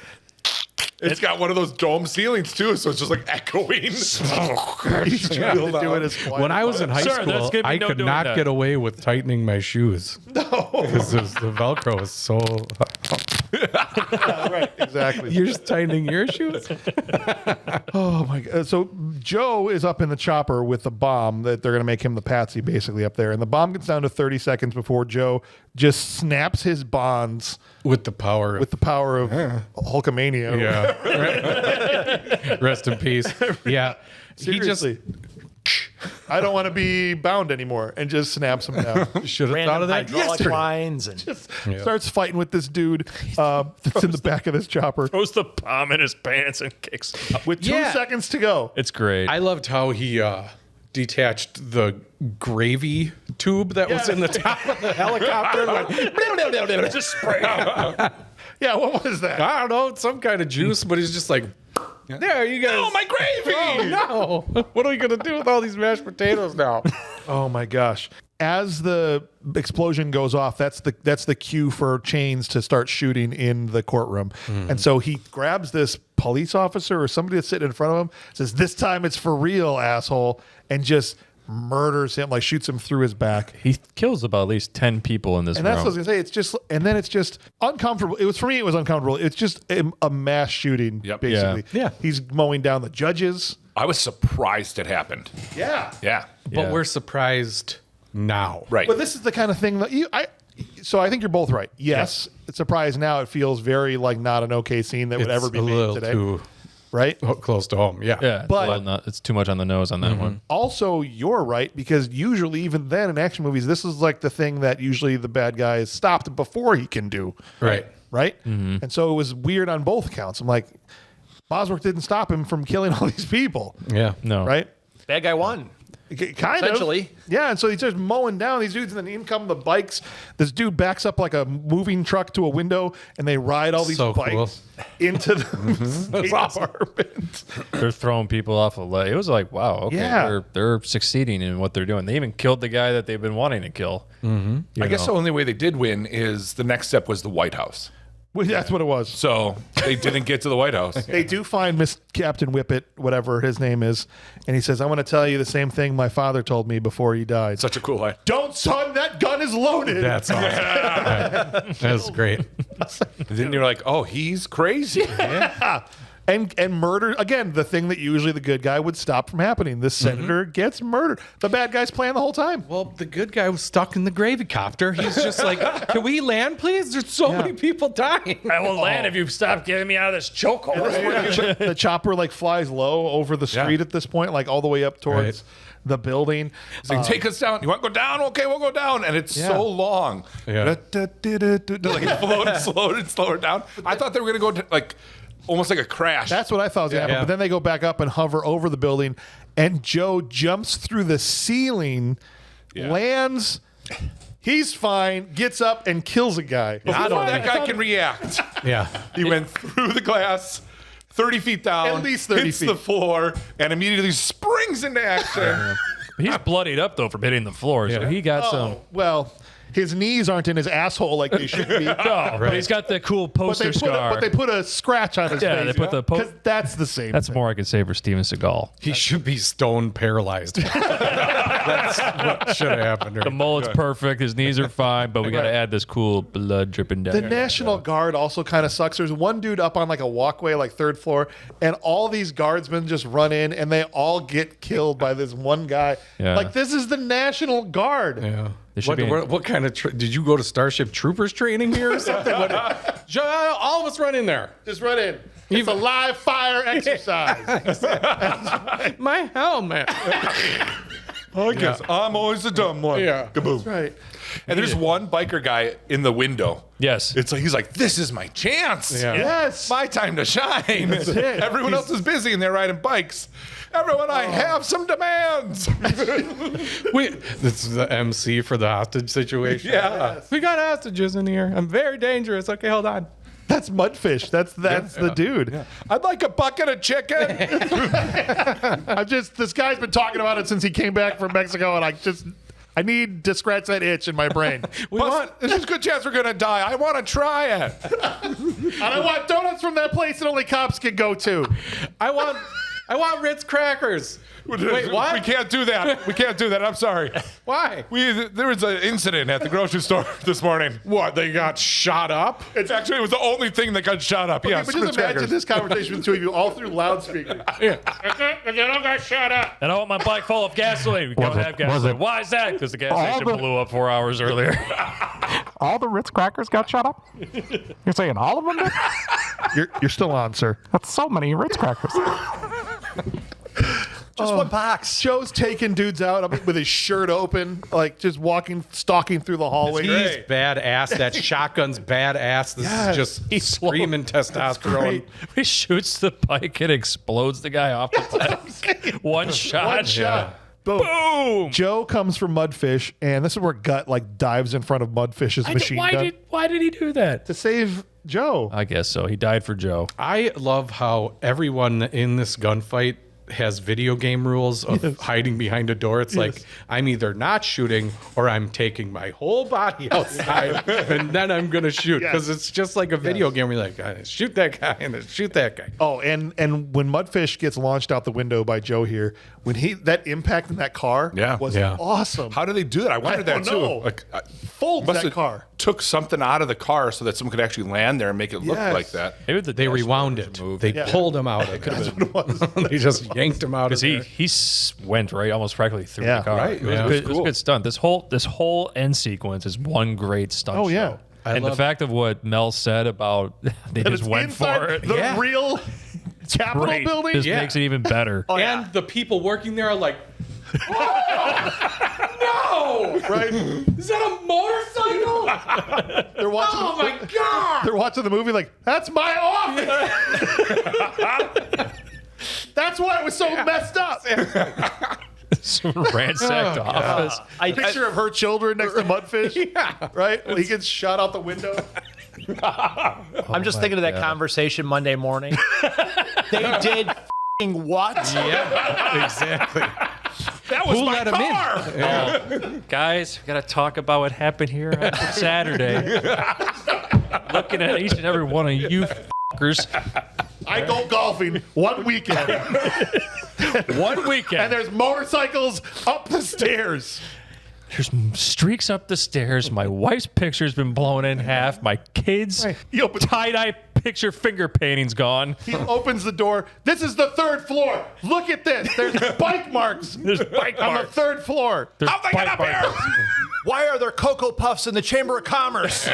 It's got one of those dome ceilings too, so it's just like echoing. He's trying to do it as quiet. When I was in high Sir, school, that's gonna be I no could doing not that. get away with tightening my shoes. No. Because the Velcro is so... Right, exactly. You're just tightening your shoes? Oh my god! So Joe is up in the chopper with the bomb that they're going to make him the patsy, basically up there, and the bomb gets down to 30 seconds before Joe just snaps his bonds With the power with the power of Hulkamania. Yeah. Rest in peace. Yeah. Seriously. I don't want to be bound anymore, and just snaps him down. Should have thought Random of that hydraulic yesterday. lines and Just starts fighting with this dude that's in the back of this chopper Throws the bomb in his pants and kicks up. with 2 Yeah. seconds to go. It's great. I loved how he detached the gravy tube that was in the top of the helicopter and went, just spray. Yeah, what was that? I don't know, some kind of juice, but he's just like, there, you guys. Oh, my gravy! Oh, no. What are we going to do with all these mashed potatoes now? Oh my gosh. As the explosion goes off, that's the cue for Chains to start shooting in the courtroom. And so he grabs this police officer or somebody that's sitting in front of him, says, "This time it's for real, asshole," and just murders him, like shoots him through his back. He kills about at least 10 people in this And room. that's what I was gonna say. It's just, and then it's just uncomfortable. It was, for me, it was uncomfortable. It's just a mass shooting, Yep. basically. Yeah. He's mowing down the judges. I was surprised it happened. Yeah. Yeah. But we're surprised now. Right. But this is the kind of thing that so I think you're both right. Yes, it's surprised now. It feels very like not an okay scene that would It's ever be a made little today, too right? close to home. Yeah. Yeah, But- it's too much on the nose on that one. Also, you're right, because usually, even then in action movies, this is like the thing that usually the bad guy is stopped before he can do. Right. Right? And so it was weird on both counts. I'm like, Bosworth didn't stop him from killing all these people. Yeah. No. Right? bad guy won. Kind Essentially. of. Yeah, and so he's just mowing down these dudes, and then in come the bikes. This dude backs up like a moving truck to a window, and they ride all these So bikes cool. into the state apartment. They're throwing people off a ledge. It was like, wow, okay, Yeah. they're succeeding in what they're doing. They even killed the guy that they've been wanting to kill. I guess the only way they did win is the next step was the White House. Well, that's what it was. So they didn't get to the White House. They do find Miss Captain Whippet, whatever his name is, and he says, "I want to tell you the same thing my father told me before he died. Such a cool line. Don't, son, that gun is loaded." That's awesome. That's great. And then you're like, oh, he's crazy. And murder, again, the thing that usually the good guy would stop from happening. The senator gets murdered. The bad guy's playing the whole time. Well, the good guy was stuck in the gravy copter. He's just like, can we land, please? There's so many people dying. I will land if you stop getting me out of this chokehold. The chopper like flies low over the street at this point, like all the way up towards the building. He's like, take us down. You want to go down? Okay, we'll go down. And it's so long. Yeah. Like it floated slower down. I thought they were going to go to, like almost like a crash. That's what I thought was going to happen. Yeah. But then they go back up and hover over the building, and Joe jumps through the ceiling, lands. He's fine, gets up and kills a guy. Before that guy can react. Yeah. He went through the glass, 30 feet down, At least 30 hits feet. the floor, and immediately springs into action. He's bloodied up though from hitting the floor, so he got some. Well, his knees aren't in his asshole like they should be. No, but he's got the cool poster scar. But they put a scratch on his face. Yeah, they put the because that's the same. That's more I could say for Steven Seagal. He should be stone paralyzed. That's what should have happened. The mullet's perfect. His knees are fine, but we got to add this cool blood dripping down. The National Guard also kind of sucks. There's one dude up on like a walkway, like 3rd floor, and all these guardsmen just run in and they all get killed by this one guy. Yeah. Like, this is the National Guard. Yeah. should be- What kind of did you go to Starship Troopers training here or something? All of us run in there. Just run in. It's a live fire exercise. My helmet. I guess I'm always the dumb one. Yeah. Kaboom. That's right. And there's one biker guy in the window. Yes. It's like he's like, this is my chance. Yeah. Yes. My time to shine. it. Everyone else is busy and they're riding bikes. Everyone, I have some demands. This is the MC for the hostage situation. Yeah. We got hostages in here. I'm very dangerous. Okay, hold on. That's Mudfish. That's the dude. I'd like a bucket of chicken. This guy's been talking about it since he came back from Mexico, and I need to scratch that itch in my brain. Plus, there's a good chance we're going to die. I want to try it. And I want donuts from that place that only cops can go to. I want Ritz crackers. Wait, what? We can't do that. We can't do that. I'm sorry. Why? There was an incident at the grocery store this morning. What? They got shot up? It was the only thing that got shot up. Yeah, But just imagine this conversation with the two of you all through loudspeakers. And I want my bike full of gasoline. We don't have gasoline. Why is that? Because the gas station blew up 4 hours earlier. All the Ritz crackers got shot up? You're saying all of them did? You're still on, sir. That's so many Ritz crackers. Just one box. Joe's taking dudes out with his shirt open, like just stalking through the hallway. He's badass. That shotgun's badass. This is just screaming testosterone. He shoots the bike and explodes the guy off the bike. One shot. One shot. Boom. Joe comes from Mudfish, and this is where Gut dives in front of Mudfish's machine gun Why did he do that? to save Joe. I guess so. He died for Joe. I love how everyone in this gunfight has video game rules of hiding behind a door. It's like, I'm either not shooting or I'm taking my whole body outside and then I'm going to shoot. Because it's just like a video game where you're like, shoot that guy and then shoot that guy. Oh, and when Mudfish gets launched out the window by Joe here, when that impact in that car was awesome. How do they do that? I wondered that too. Like, folds that car. Took something out of the car so that someone could actually land there and make it look like that. Maybe They rewound it. They pulled him out of it. They just yanked him out of Because there. he went right almost practically through the car. right. It was, Yeah. good, it was a good stunt. This whole end sequence is one great stunt. Oh, yeah. show. And the fact of what Mel said about they just went for it. The real Capitol Great. building. This makes it even better. And the people working there are like, no! Right? Is that a motorcycle? They're watching. Oh my God! They're watching the movie like, that's my office. That's why it was so messed up. Some ransacked office. Picture of her children next to Mudfish. Right? Well, he gets shot out the window. I'm just thinking of that conversation Monday morning. They did what? Yeah, exactly. That was Who my let him car. in? Guys, we got to talk about what happened here on Saturday. Looking at each and every one of you fuckers. I go golfing one weekend. One weekend. And there's motorcycles up the stairs. There's streaks up the stairs. My wife's picture's been blown in half. My kids' tie-dye picture finger painting's gone. He opens the door. This is the 3rd floor. Look at this. There's bike marks. There's bike on marks. the 3rd floor. There's How'd they get up here? Why are there Cocoa Puffs in the Chamber of Commerce?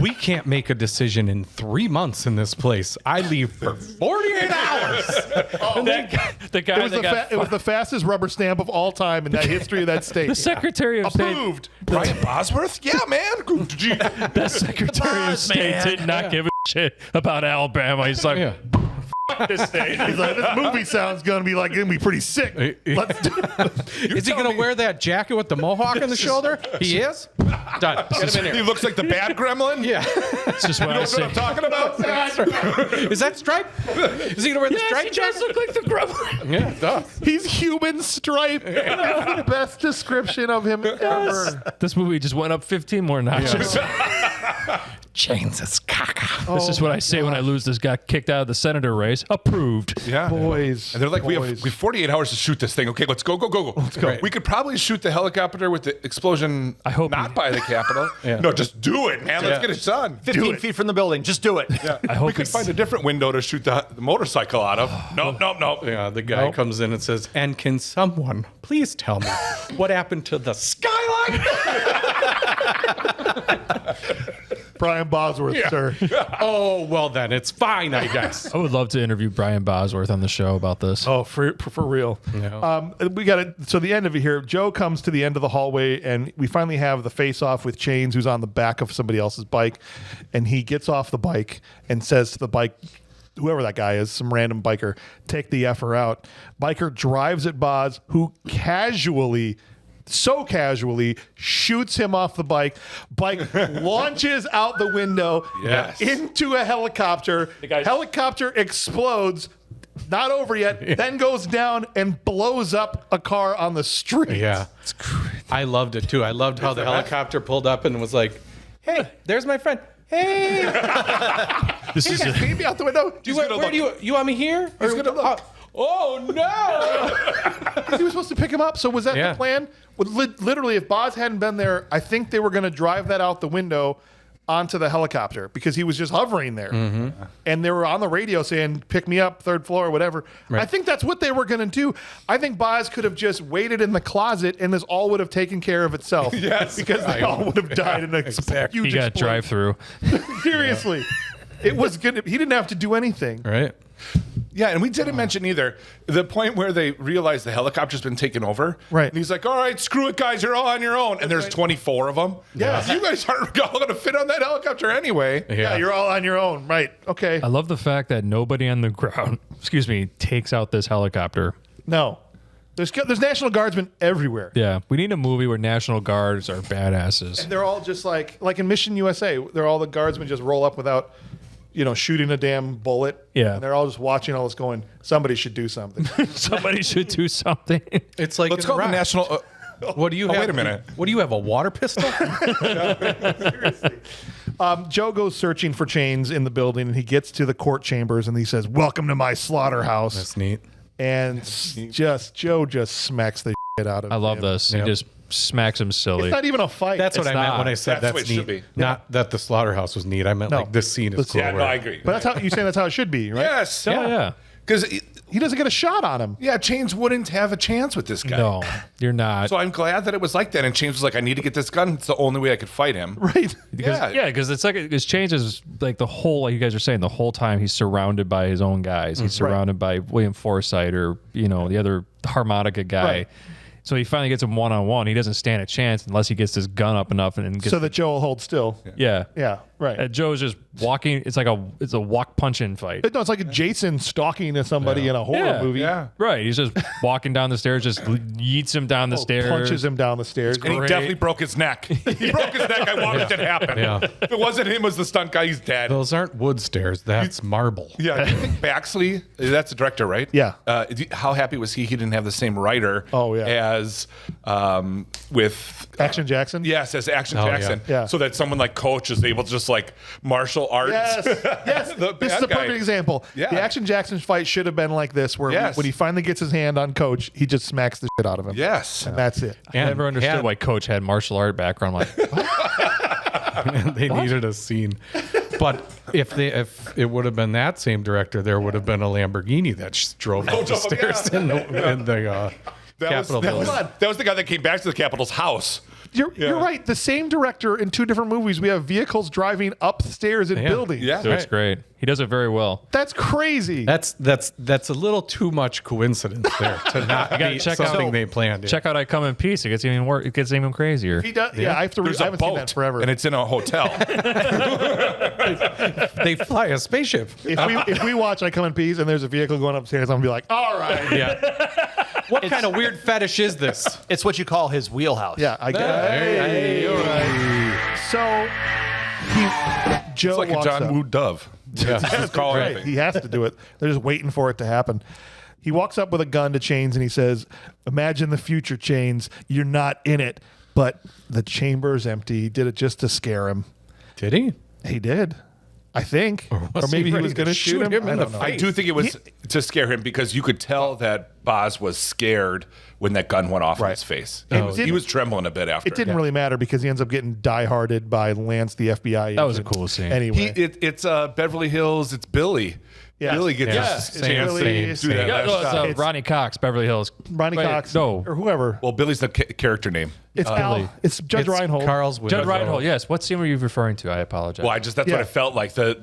We can't make a decision in 3 months in this place. I leave for 48 hours. The guy that got It was the fastest rubber stamp of all time in that history of that state. the Secretary of State. Approved. Brian Bosworth? Yeah, man. The Secretary of State did not give a shit about Alabama. He's like, this day. He's like, this movie sounds gonna be pretty sick. Let's do it. Is he going to wear that jacket with the mohawk on the shoulder? He is? Done. Get him in He here. looks like the bad gremlin. Yeah. It's just what I That's what say. I'm talking about. Is that Stripe? Is he going to wear the Stripe jacket? look like the gremlin. Yeah, it does. He's human stripe. Best description of him ever. This movie just went up 15 more notches. Chains is caca. This is what I say when I lose this guy kicked out of the senator race. Approved. Yeah, Boys. And they're like, we have 48 hours to shoot this thing. Okay, let's go. Let's go. We could probably shoot the helicopter with the explosion. I hope not we- by the Capitol. No, just do it, man. Let's get it done. 15 feet from the building. Just do it. Yeah. I hope we could it's- find a different window to shoot the motorcycle out of. Nope. Yeah, the guy comes in and says, and can someone please tell me what happened to the skyline? Brian Bosworth, sir. Oh, well then, it's fine, I guess. I would love to interview Brian Bosworth on the show about this. Oh, for real. We got it. So the end of it here, Joe comes to the end of the hallway, and we finally have the face-off with Chains, who's on the back of somebody else's bike, and he gets off the bike and says to the bike, whoever that guy is, some random biker, take the effer out. Biker drives at Boz, who so casually shoots him off the bike. Bike launches out the window into a helicopter. Helicopter explodes. Not over yet. Then goes down and blows up a car on the street. Yeah. I loved it too. I loved how the helicopter pulled up and was like, hey, there's my friend. Hey. This is Baby out the window. Where do you want me here? He's gonna look. Oh no! He was supposed to pick him up. So was that the plan? Well, literally, if Boz hadn't been there, I think they were going to drive that out the window onto the helicopter because he was just hovering there. And they were on the radio saying, pick me up, third floor, or whatever. Right. I think that's what they were going to do. I think Boz could have just waited in the closet and this all would have taken care of itself. Yes. Because they all would have died in a huge he got explosion. drive through. Seriously. It was good. He didn't have to do anything. Right. Yeah, and we didn't mention either the point where they realize the helicopter's been taken over. Right. And he's like, all right, screw it, guys. You're all on your own. And there's 24 of them. Yeah. You guys aren't all going to fit on that helicopter anyway. Yeah, you're all on your own. Right. Okay. I love the fact that nobody on the ground, takes out this helicopter. No. There's National Guardsmen everywhere. Yeah, we need a movie where National Guards are badasses. They're all just like in Mission USA, they're all the guardsmen just roll up without, shooting a damn bullet. Yeah. And they're all just watching all this going, somebody should do something. Somebody should do something. It's like Let's in call the Iraq. national. What do you have? Wait a minute. What do you have? A water pistol? Seriously. Joe goes searching for Chains in the building and he gets to the court chambers and he says, welcome to my slaughterhouse. That's neat. And Joe just smacks the shit out of him. I love this. Yep. He just smacks him silly. It's not even a fight. That's what It's I meant when not. I said That's the way that's it should neat. be. Not that the slaughterhouse was neat. I meant No. like this scene is cool. Yeah, no, I agree. But that's how you saying that's how it should be, right? Yes. Yeah. Because, He doesn't get a shot on him. Chains wouldn't have a chance with this guy. No, you're not. So I'm glad that it was like that. And Chains was like, I need to get this gun. It's the only way I could fight him. Right. Because it's like because Chains is like the whole, like you guys are saying, the whole time he's surrounded by his own guys. He's surrounded by William Forsythe or the other harmonica guy. Right. So he finally gets him one-on-one. He doesn't stand a chance unless he gets his gun up enough and gets So that Joe will hold still. yeah. Yeah. Right. Joe's just walking. It's a walk punching fight. No, it's like a Jason stalking somebody in a horror movie. Yeah. Right. He's just walking down the stairs, just yeets him down the stairs. Punches him down the stairs. And he Great. definitely broke his neck. He broke his neck. I watched it happen. Yeah. If it wasn't him as the stunt guy, he's dead. Those aren't wood stairs. That's marble. Yeah, do you think Baxley, that's the director, right? Yeah. How happy was he didn't have the same writer as with Action Jackson? Yes, as Action Oh, Jackson. yeah. So that someone like Coach is able to just like martial arts. Yes. Yes. The This is bad a perfect guy. example. Yeah. The Action Jackson fight should have been like this, where Yes. when he finally gets his hand on Coach, he just smacks the shit out of him. Yes. And that's it. I never understood why Coach had martial art background. I'm like, what? They needed a scene. But if it would have been that same director, there would have been a Lamborghini that just drove up the stairs in the Capitol building. That was the guy that came back to the Capitol's house. You're right. The same director in two different movies. We have vehicles driving upstairs in buildings. Yeah, So it's great. He does it very well. That's crazy. That's a little too much coincidence there to not be check something out- they planned. Check out I Come in Peace. It gets even worse. It gets even crazier. He does. Yeah, I have to. There's I a haven't seen that boat, forever. and it's in a hotel. They fly a spaceship. if we watch I Come in Peace and there's a vehicle going upstairs, I'm gonna be like, all right. Yeah. What kind of weird fetish is this? It's what you call his wheelhouse. Yeah, I guess. You're right. So Joe It's like a walks John up. Woo dove. Yeah, just call Right. it. He has to do it. They're just waiting for it to happen. He walks up with a gun to Chains and he says, "Imagine the future, Chains. You're not in it, but the chamber's empty." He did it just to scare him. Did he? He did, I think, or was maybe he he ready was to going to shoot shoot him. him I in don't the know. I do think it was to scare him because you could tell that Boz was scared when that gun went off in his face. He was trembling a bit after. It didn't really matter because he ends up getting die-hearted by Lance, the FBI. That was a agent. cool scene. Anyway, It's Beverly Hills. It's Billy. Yes. Billy gets Yes. his It's chance Billy, to it's do that. Yeah, last no, it's, shot. It's- Ronnie Cox, Beverly Hills. Ronnie Wait, Cox, no. or whoever. Well, Billy's the character name. It's Al. It's Judge It's Reinhold. Carl's Judge widow. Reinhold, yes. What scene were you referring to? I apologize. Well, that's what Yeah. it felt like. The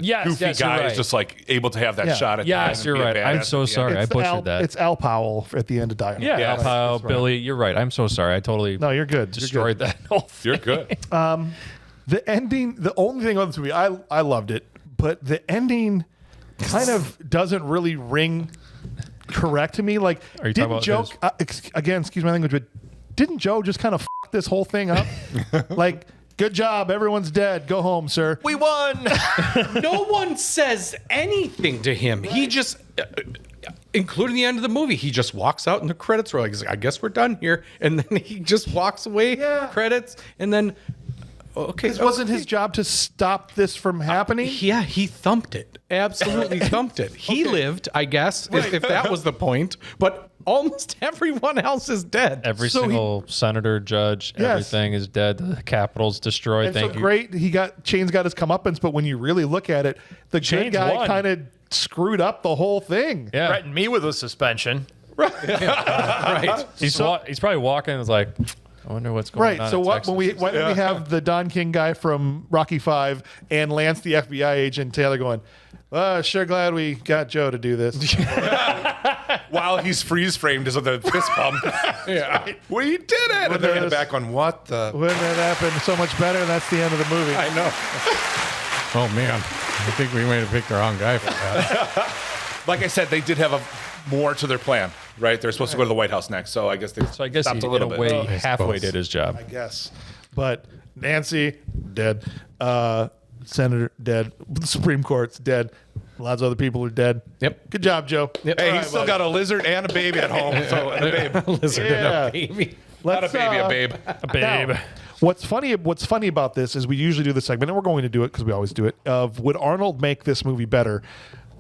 Yes, goofy yes, you're guy is right. just like able to have that Yeah. shot at Yes, the you're end and right. be a I'm badass so at the sorry. end. I butchered that. It's Al Powell at the end of Die Hard. Yeah, Yes. Al Billy, you're right. I'm so sorry. I totally No, you're good. destroyed that whole thing. You're good. The ending, the only thing on this movie, I loved it, but the ending kind of doesn't really ring correct to me. Like, Are you talking didn't Joe, about again, excuse my language, but didn't Joe just kind of f this whole thing up? Like, good job, everyone's dead. Go home, sir. We won. No one says anything to him. He just, including the end of the movie, he just walks out and the credits roll. He's like, I guess we're done here. And then he just walks away, credits, and then, okay. This wasn't his job to stop this from happening. Yeah, he thumped it. Absolutely thumped it. He lived, I guess, if that was the point. But almost everyone else is dead. Every So single senator, judge, Yes. everything is dead. The Capitol's destroyed. And so Thank you. great, Chains got his comeuppance, but when you really look at it, the good Chains guy won. kind of screwed up the whole thing. Yeah. Threatened me with a suspension. Right. He's probably walking and is like, I wonder what's going Right. on. So in why Texas. don't we have the Don King guy from Rocky V and Lance the FBI agent Taylor going, sure glad we got Joe to do this. While he's freeze framed is with a fist pump. Yeah. We did it. And they're in the back on what the. Wouldn't it happen so much better? That's the end of the movie. I know. Oh, man. I think we might have picked the wrong guy for that. Like I said, they did have more to their plan, right? They're supposed to go to the White House next, so I guess they So I guess he, stopped a in little a bit. way, halfway did his job. I guess. But Nancy, dead. Senator, dead. Supreme Court's dead. Lots of other people are dead. Yep. Good job, Joe. Yep. Hey, he's still got a lizard and a baby at home. So, and a babe. Lizard Yeah. and a baby. Not a Let's, baby, a babe. Babe. Now, what's funny about this is we usually do the segment, and we're going to do it because we always do it, of would Arnold make this movie better?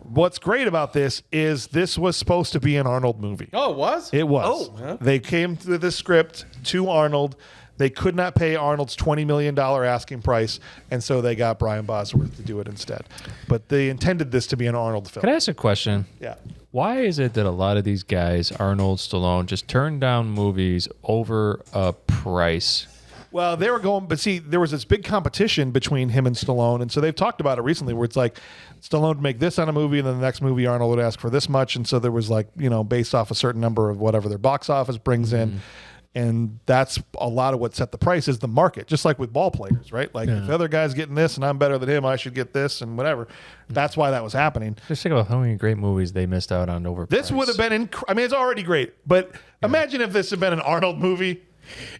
What's great about this is this was supposed to be an Arnold movie. Oh, it was? It was. They came to the script to Arnold. They could not pay Arnold's $20 million asking price, and so they got Brian Bosworth to do it instead. But they intended this to be an Arnold film. Can I ask a question? Yeah. Why is it that a lot of these guys, Arnold, Stallone, just turn down movies over a price? Well, they were going, but see, there was this big competition between him and Stallone, and so they've talked about it recently, where it's like Stallone would make this on a movie, and then the next movie Arnold would ask for this much, and so there was like, based off a certain number of whatever their box office brings in, and that's a lot of what set the price is the market, just like with ball players, right? Like if the other guy's getting this and I'm better than him, I should get this and whatever. That's why that was happening. Just think about how many great movies they missed out on over. This would have been, it's already great, but imagine if this had been an Arnold movie.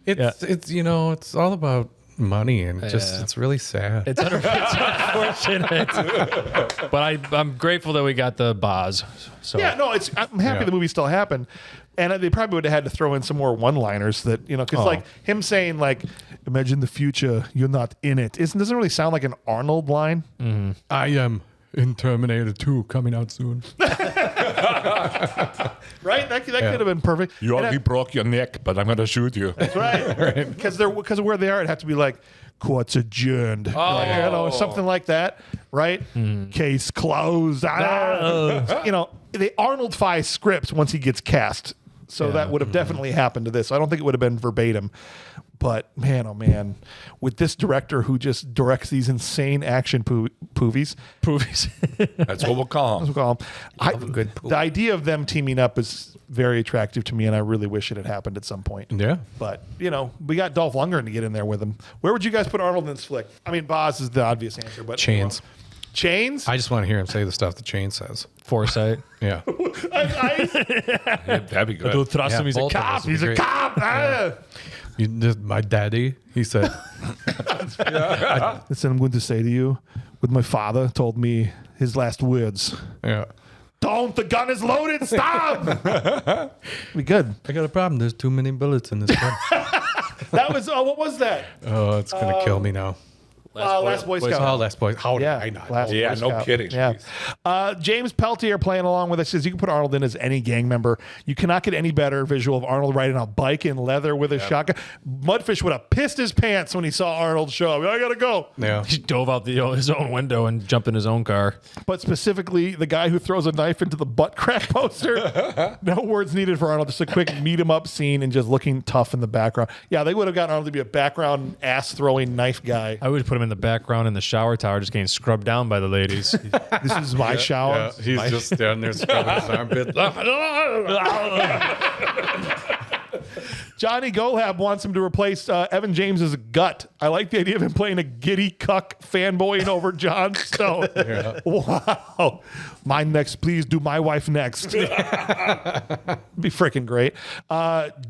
It's it's all about money and it's really sad. It's unfortunate, but I'm grateful that we got the Boz. So Yeah, no, I'm happy the movie still happened. And they probably would have had to throw in some more one-liners that, because like him saying like, imagine the future, you're not in it. Doesn't really sound like an Arnold line. I am in Terminator 2 coming out soon. Right? That could have been perfect. You And already broke your neck, but I'm going to shoot you. that's right. Because of where they are, it'd have to be like, court's adjourned. Something like that, right? Case closed. They Arnold-fy scripts once he gets cast. So that would have definitely happened to this. I don't think it would have been verbatim. But man, oh man, with this director who just directs these insane action poovies. That's what we'll call That's them. what we'll call them. The idea of them teaming up is very attractive to me, and I really wish it had happened at some point. Yeah. But, we got Dolph Lundgren to get in there with him. Where would you guys put Arnold in this flick? I mean, Boz is the obvious answer, but Chains. Chains? I just want to hear him say the stuff the Chain says. Foresight. Yeah. That'd be good. Don't trust him. He's a both of cop. us would He's be a great. cop. My daddy, he said. Listen, I'm going to say to you, what my father told me his last words. Yeah. Don't, the gun is loaded, stop! Be good. I got a problem. There's too many bullets in this gun. That was, what was that? Oh, it's going to kill me now. Last Boy Scout. Oh, Last Boy. How did Yeah, I not? Last Yeah, Boy no Scout. kidding. Yeah. Jeez. James Peltier playing along with us says you can put Arnold in as any gang member. You cannot get any better visual of Arnold riding a bike in leather with a shotgun. Mudfish would have pissed his pants when he saw Arnold show up. I gotta go. Yeah. He dove out his own window and jumped in his own car. But specifically, the guy who throws a knife into the butt crack poster. No words needed for Arnold. Just a quick meet him up scene and just looking tough in the background. Yeah, they would have gotten Arnold to be a background ass throwing knife guy. I would put him in the background in the shower tower, just getting scrubbed down by the ladies. This is my shower. Yeah, he's just standing there scrubbing his armpit. Johnny Golab wants him to replace Evan James's gut. I like the idea of him playing a giddy cuck fanboying over John Stone. Wow. Mine next, please do my wife next. Be freaking great.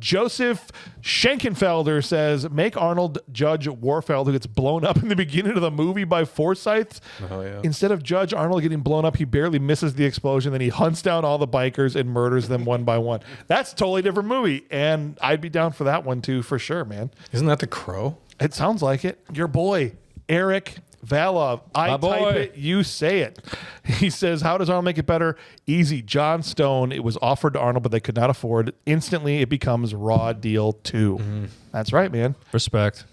Joseph Schenkenfelder says, make Arnold Judge Warfeld, who gets blown up in the beginning of the movie by Forsyth. Oh, yeah. Instead of Judge Arnold getting blown up, he barely misses the explosion. Then he hunts down all the bikers and murders them one by one. That's a totally different movie. And I'd be down for that one too, for sure, man. Isn't that the Crow? It sounds like it. Your boy, Eric Valov. I type it, you say it. He says, how does Arnold make it better? Easy. John Stone. It was offered to Arnold, but they could not afford it. Instantly, it becomes Raw Deal 2. That's right, man. Respect.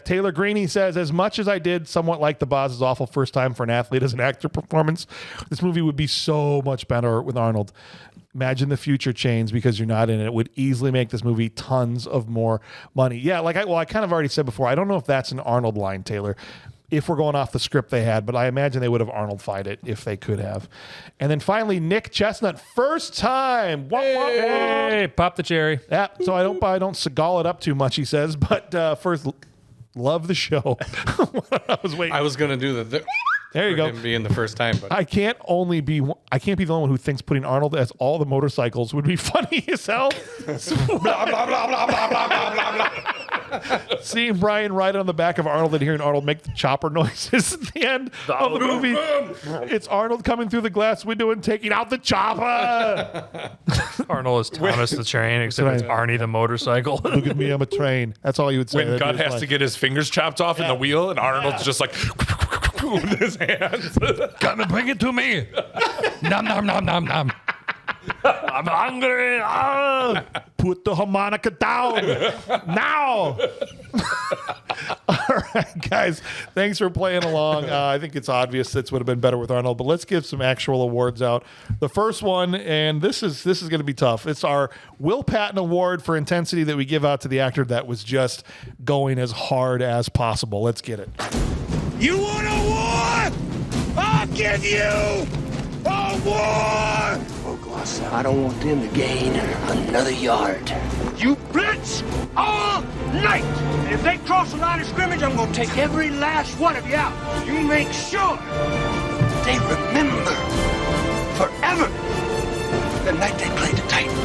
Taylor Greeny says, as much as I did somewhat like The Boz's awful first time for an athlete as an actor performance, this movie would be so much better with Arnold. Imagine the future Chains, because you're not in it. It would easily make this movie tons of more money. Yeah, I kind of already said before, I don't know if that's an Arnold line, Taylor, if we're going off the script they had, but I imagine they would have Arnold-fied it if they could have. And then finally, Nick Chestnut, first time. Hey, pop the cherry. Yeah, so I don't Seagal it up too much, he says, but first, love the show. I was waiting. I was going to do the... There you go. Him being the first time, but I can't be the only one who thinks putting Arnold as all the motorcycles would be funny as hell. Blah, blah, blah, blah, blah, blah, blah, blah. Seeing Brian ride on the back of Arnold and hearing Arnold make the chopper noises at the end of the movie. It's Arnold coming through the glass window and taking out the chopper. Arnold is Thomas the train, except it's Arnie the motorcycle. Look at me, I'm a train. That's all you would say. When Gut has to get his fingers chopped off in the wheel, and Arnold's just like with his hands. Gonna bring it to me. Nom, nom, nom, nom, nom. I'm hungry. Ah. Put the harmonica down now. All right, guys. Thanks for playing along. I think it's obvious this would have been better with Arnold, but let's give some actual awards out. The first one, and this is going to be tough. It's our Will Patton Award for intensity that we give out to the actor that was just going as hard as possible. Let's get it. You want a war? I'll give you a war! I don't want them to gain another yard. You blitz all night! And if they cross the line of scrimmage, I'm gonna take every last one of you out. You make sure They remember forever the night they played the Titans.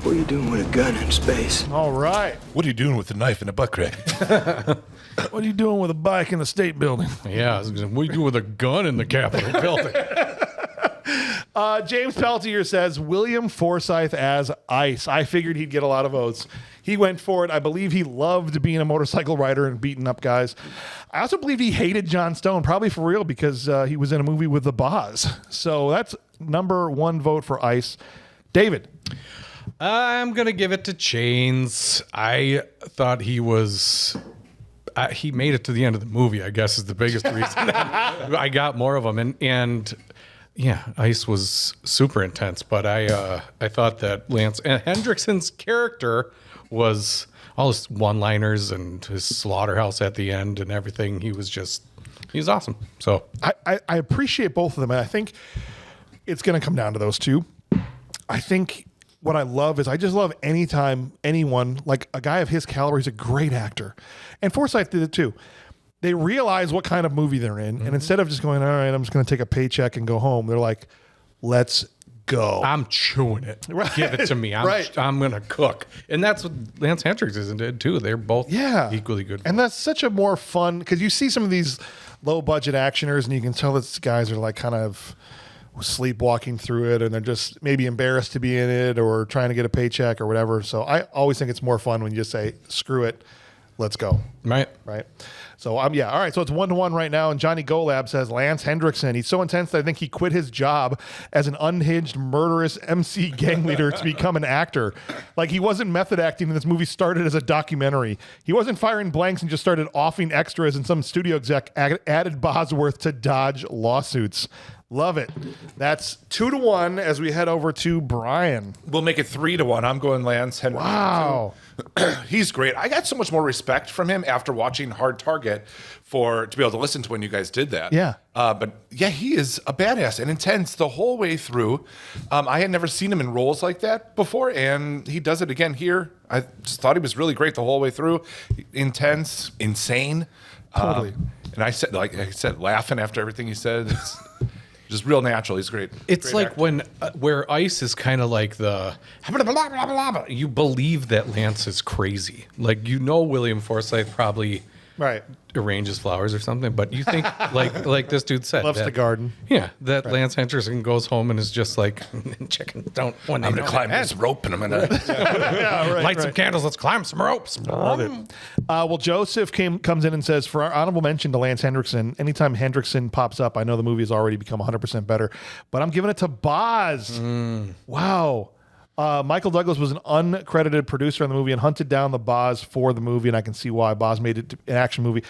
What are you doing with a gun in space? All right. What are you doing with the knife in a butt crack? What are you doing with a bike in the state building? yeah, what do you do with a gun in the Capitol building? James Peltier says William Forsythe as Ice. I figured he'd get a lot of votes. He went for it. I believe he loved being a motorcycle rider and beating up guys. I also believe he hated John Stone, probably for real, because he was in a movie with the Boz. So that's number one vote for Ice. David. I'm going to give it to Chains. I thought he was... he made it to the end of the movie, I guess, is the biggest reason. I got more of them. And yeah, Ice was super intense, but I thought that Lance Hendrickson's character was all his one-liners and his slaughterhouse at the end and everything. He was awesome. So I appreciate both of them, and I think it's going to come down to those two. I think what I love is I just love anytime anyone, like a guy of his caliber, he's a great actor. And Forsythe did it too. They realize what kind of movie they're in, and instead of just going, all right, I'm just going to take a paycheck and go home, they're like, let's go. I'm chewing it. Right. Give it to me. I'm going to cook. And that's what Lance Hendrickson did too. They're both equally good. And that's such a more fun, because you see some of these low budget actioners and you can tell that these guys are like kind of sleepwalking through it and they're just maybe embarrassed to be in it or trying to get a paycheck or whatever. So I always think it's more fun when you just say, screw it, let's go. Right. So all right. So it's 1-1 right now. And Johnny Golab says Lance Hendrickson. He's so intense that I think he quit his job as an unhinged, murderous MC gang leader to become an actor. Like he wasn't method acting and this movie started as a documentary. He wasn't firing blanks and just started offing extras and some studio exec added Bosworth to dodge lawsuits. Love it. That's 2-1 as we head over to Brian. We'll make it 3-1. I'm going Lance Hendrickson. Wow. He's great. I got so much more respect from him after watching Hard Target to be able to listen to when you guys did that. Yeah. But yeah, he is a badass and intense the whole way through. I had never seen him in roles like that before, and he does it again here. I just thought he was really great the whole way through. Intense, insane. Totally. And I said, laughing after everything he said. It's just real natural. He's great. It's great like actor. when where Ice is kind of like the blah, blah, blah, blah, blah. You believe that Lance is crazy. Like William Forsythe probably arranges flowers or something, but you think like this dude said Loves the garden. Yeah, that Lance Hendrickson goes home and is just like chickens don't. I'm gonna climb this rope and I'm gonna light some candles. Let's climb some ropes. Love it. Well, Joseph comes in and says, for our honorable mention to Lance Hendrickson, anytime Hendrickson pops up, I know the movie has already become 100% better, but I'm giving it to Boz. Wow. Michael Douglas was an uncredited producer on the movie and hunted down the Boz for the movie, and I can see why. Boz made it an action movie.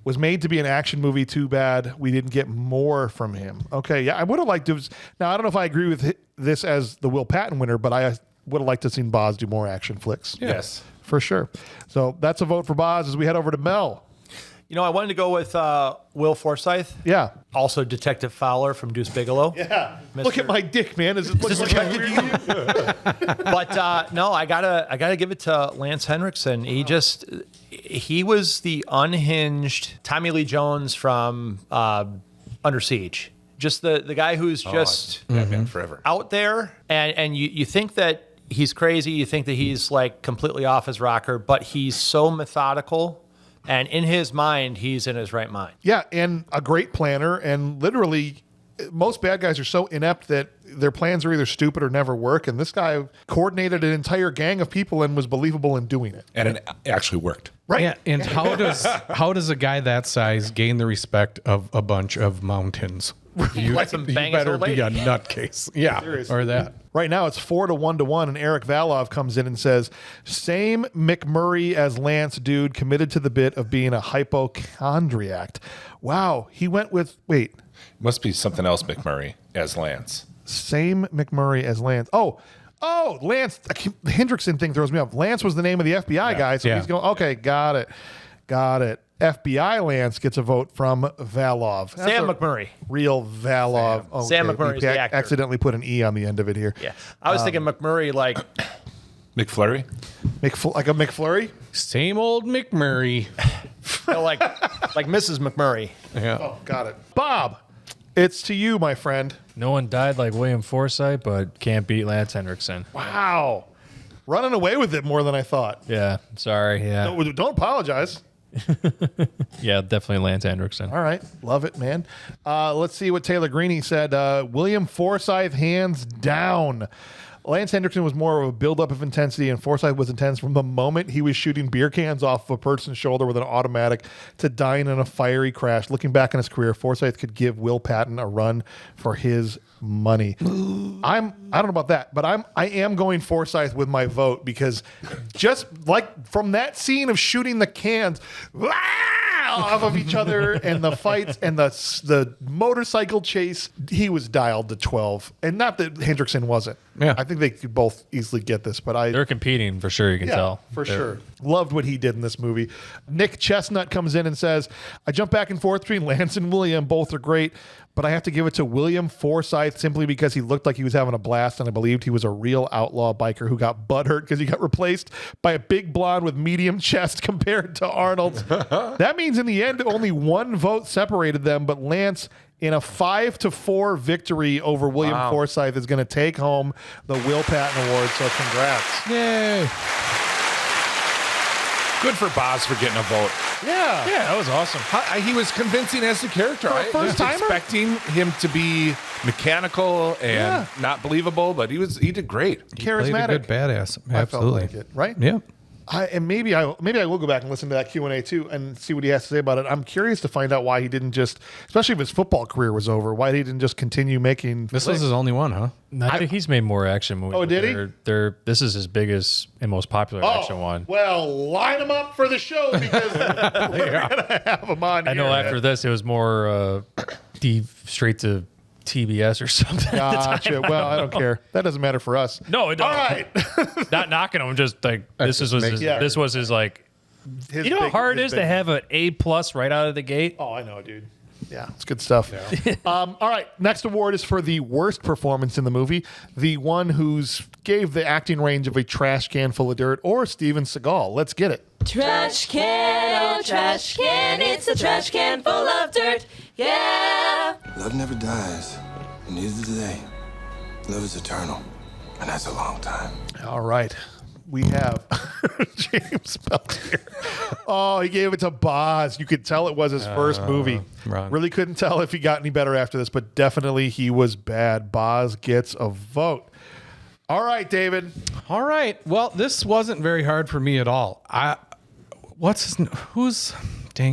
Was made to be an action movie. Too bad we didn't get more from him. Okay, yeah, I would have liked to. Now, I don't know if I agree with this as the Will Patton winner, but I would have liked to have seen Boz do more action flicks. Yes. For sure. So that's a vote for Boz as we head over to Mel. You know, I wanted to go with Will Forsythe. Yeah. Also Detective Fowler from Deuce Bigalow. Yeah. Look at my dick, man. Is it looking like But no, I gotta give it to Lance Hendrickson. He was the unhinged Tommy Lee Jones from Under Siege. Just the guy who's just Batman Forever out there, and you think that he's crazy. You think that he's like completely off his rocker, but he's so methodical. And in his mind, he's in his right mind. Yeah, and a great planner. And literally, most bad guys are so inept that their plans are either stupid or never work. And this guy coordinated an entire gang of people and was believable in doing it. and it actually worked. Right. Yeah, and how does a guy that size gain the respect of a bunch of mountains? You better be a nutcase. Yeah, Seriously. or that. Right now, it's 4-1, and Eric Valov comes in and says, same McMurray as Lance, dude, committed to the bit of being a hypochondriac. Wow, he went with, Must be something else McMurray as Lance. Same McMurray as Lance. Oh, Lance, the Hendrickson thing throws me off. Lance was the name of the FBI guy, so he's going, okay, got it. FBI Lance gets a vote from Valov. That's Sam McMurray. Real Valov. Okay. Sam McMurray's the actor. Accidentally put an E on the end of it here. Yeah, I was thinking McMurray like McFlurry? Like a McFlurry? Same old McMurray. like Mrs. McMurray. Yeah. Oh, got it. Bob, it's to you, my friend. No one died like William Forsythe, but can't beat Lance Hendrickson. Wow. Running away with it more than I thought. Yeah, sorry. Yeah, Don't apologize. yeah, definitely Lance Hendrickson. All right. Love it, man. Let's see what Taylor Greeny said. William Forsythe, hands down. Lance Hendrickson was more of a buildup of intensity, and Forsythe was intense from the moment he was shooting beer cans off of a person's shoulder with an automatic to dying in a fiery crash. Looking back on his career, Forsythe could give Will Patton a run for his money. I don't know about that, but I am going Forsythe with my vote because just like from that scene of shooting the cans, off of each other and the fights and the motorcycle chase. He was dialed to 12. And not that Hendrickson wasn't. Yeah. I think they could both easily get this, but They're competing for sure. You can tell for sure. Loved what he did in this movie. Nick Chestnut comes in and says, I jump back and forth between Lance and William. Both are great, but I have to give it to William Forsythe simply because he looked like he was having a blast, and I believed he was a real outlaw biker who got butthurt because he got replaced by a big blonde with medium chest compared to Arnold's. That means in the end, only one vote separated them, but Lance, in a 5-4 victory over William Forsythe, is going to take home the Will Patton Award. So congrats. Yay. Good for Boz for getting a vote. Yeah. Yeah, that was awesome. He was convincing as the character. I was first-timer? expecting him to be mechanical and not believable, but he did great. Charismatic. Played a good badass. I felt Absolutely. like it, right? Yeah. Maybe I will go back and listen to that Q&A too and see what he has to say about it. I'm curious to find out why he didn't just, especially if his football career was over, why he didn't just continue making. This was his only one, huh? I think he's made more action movies. Oh, did he? This is his biggest and most popular action one. Well, line him up for the show because we're gonna have him on. I know after this it was more straight to TBS or something. Gotcha. Well, I don't care. That doesn't matter for us. No, it don't. All right. Not knocking him. Just like this was his like. His You know how big- hard it his is to big- have an A+ right out of the gate. Oh, I know, dude. Yeah, it's good stuff. All right, next award is for the worst performance in the movie, the one who's gave the acting range of a trash can full of dirt, or Steven Seagal. Let's get it. Trash can, oh trash can, it's a trash can full of dirt, yeah. Love never dies, and neither do they. Love is eternal, and that's a long time. All right. We have James Peltier. Oh, he gave it to Boz. You could tell it was his first movie. Right. Really couldn't tell if he got any better after this, but definitely he was bad. Boz gets a vote. All right, David. All right. Well, this wasn't very hard for me at all. Dang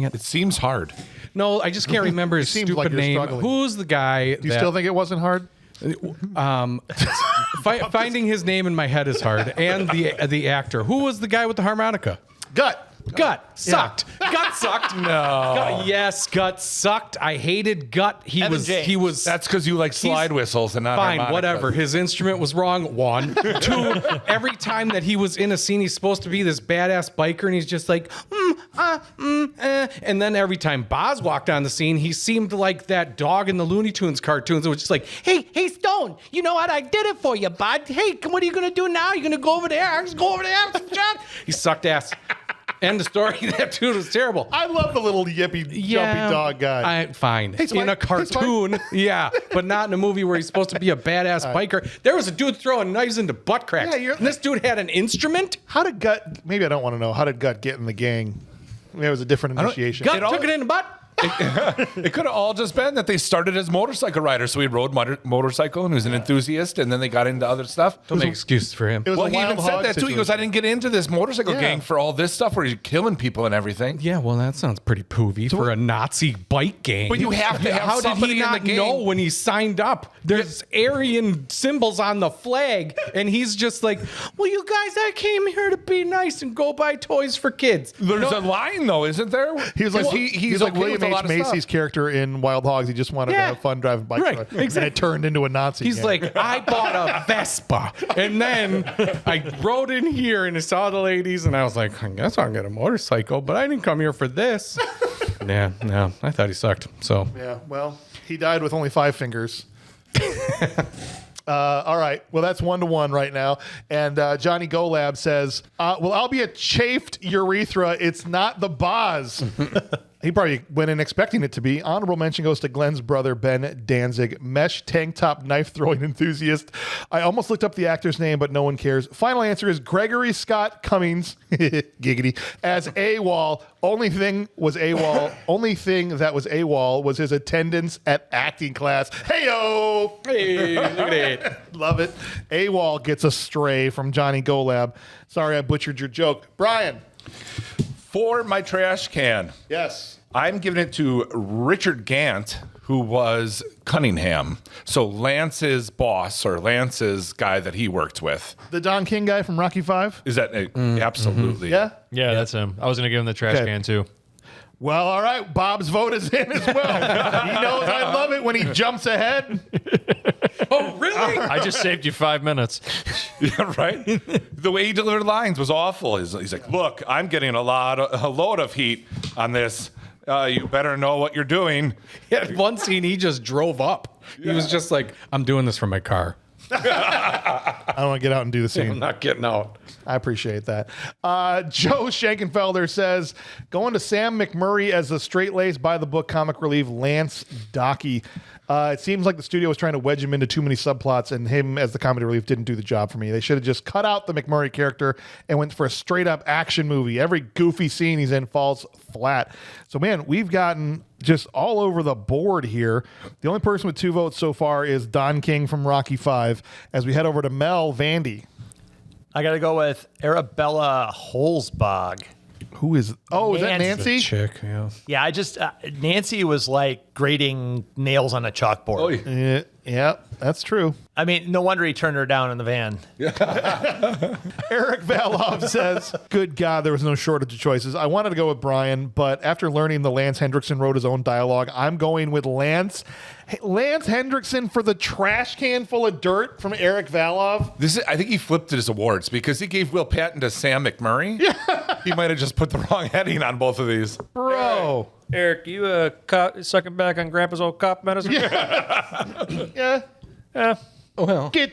it. It seems hard. No, I just can't remember his seems stupid like you're name. struggling. Who's the guy? Do you still think it wasn't hard? Finding his name in my head is hard. And the actor. Who was the guy with the harmonica? Gut. Sucked. Gut sucked. No. Gut sucked. I hated Gut. He was. That's because you like slide whistles and not fine. harmonicas. Whatever. His instrument was wrong. 1, 2. Every time that he was in a scene, he's supposed to be this badass biker, and he's just like, and then every time Boz walked on the scene, he seemed like that dog in the Looney Tunes cartoons. It was just like, hey, Stone, you know what? I did it for you, bud. Hey, what are you gonna do now? You gonna go over there? Just go over there, have some shot. He sucked ass. End of story. That dude was terrible. I love the little yippy, jumpy dog guy. Fine. Hey, Spike. In a cartoon, yeah, but not in a movie where he's supposed to be a badass biker. There was a dude throwing knives into butt cracks. Yeah, and this dude had an instrument. How did Gut, maybe I don't want to know, how did Gut get in the gang? Maybe it was a different initiation. Gut took it in the butt. It could have all just been that they started as motorcycle riders. So he rode motorcycle and was an enthusiast, and then they got into other stuff. Don't make excuses for him. It was Well, a he even wild said hog that too. He goes, I didn't get into this motorcycle gang for all this stuff where he's killing people and everything. Yeah, well, that sounds pretty poovy for a Nazi bike gang. But you have to have How did somebody he in not the gang. know when he signed up? There's Aryan symbols on the flag, and he's just like, well, you guys, I came here to be nice and go buy toys for kids. There's a line though, isn't there? He was like he's like okay William with a H. lot of Macy's stuff. character in Wild Hogs. He just wanted to have fun driving bikes. Right, And exactly. it turned into a Nazi. He's gang. like, I bought a Vespa, and then I rode in here and I saw the ladies, and I was like, I guess I'll get a motorcycle, but I didn't come here for this. No, I thought he sucked. So yeah, well, he died with only 5 fingers. All right. Well, that's 1-1 right now. And Johnny Golab says, well, I'll be a chafed urethra. It's not the Boz. He probably went in expecting it to be. Honorable mention goes to Glenn's brother, Ben Danzig, mesh tank top knife throwing enthusiast. I almost looked up the actor's name, but no one cares. Final answer is Gregory Scott Cummings, giggity, as AWOL. Only thing that was AWOL was his attendance at acting class. Hey-o! hey, look at it. Love it. AWOL gets a stray from Johnny Golab. Sorry I butchered your joke. Brian. For my trash can, Yes. I'm giving it to Richard Gant, who was Cunningham. So Lance's boss or Lance's guy that he worked with. The Don King guy from Rocky V? Is that absolutely? Yeah? Yeah, that's him. I was going to give him the trash Okay. can too. Well, all right. Bob's vote is in as well. He knows I love it when he jumps ahead. Oh, really? I just saved you 5 minutes. Yeah, right? The way he delivered lines was awful. He's like, look, I'm getting a load of heat on this. You better know what you're doing. He had one scene, he just drove up. He was just like, I'm doing this from my car. I don't want to get out and do the scene. I'm not getting out. I appreciate that. Joe Schenkenfelder says, going to Sam McMurray as the straight-laced, by-the-book comic relief Lance Docky. It seems like the studio was trying to wedge him into too many subplots, and him as the comedy relief didn't do the job for me. They should have just cut out the McMurray character and went for a straight-up action movie. Every goofy scene he's in falls flat. So, man, we've gotten just all over the board here. The only person with 2 votes so far is Don King from Rocky V. As we head over to Mel Vandy. I got to go with Arabella Holzbog. Who is? Oh, is that Nancy? Chick, yeah. Yeah, I just Nancy was like grating nails on a chalkboard. Yeah, that's true. I mean, no wonder he turned her down in the van. Eric Valov says, good God, there was no shortage of choices. I wanted to go with Brian, but after learning that Lance Hendrickson wrote his own dialogue, I'm going with Lance. Lance Hendrickson for the trash can full of dirt from Eric Valov. I think he flipped his awards because he gave Will Patton to Sam McMurray. Yeah. He might have just put the wrong heading on both of these. Bro. Eric, you sucking back on Grandpa's old cop medicine? Yeah. Well, give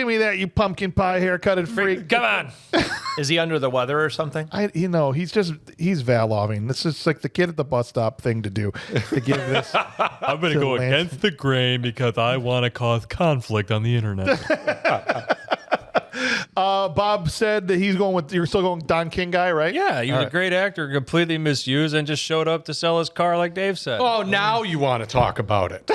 me that, you pumpkin pie haircutted freak. Come on. Is he under the weather or something? He's Valoving. This is like the kid at the bus stop thing to do. To give this. I'm going to go against the grain because I want to cause conflict on the internet. Bob said that you're still going Don King guy, right? Yeah, he was a great actor, completely misused, and just showed up to sell his car like Dave said. oh, now you want to talk about it.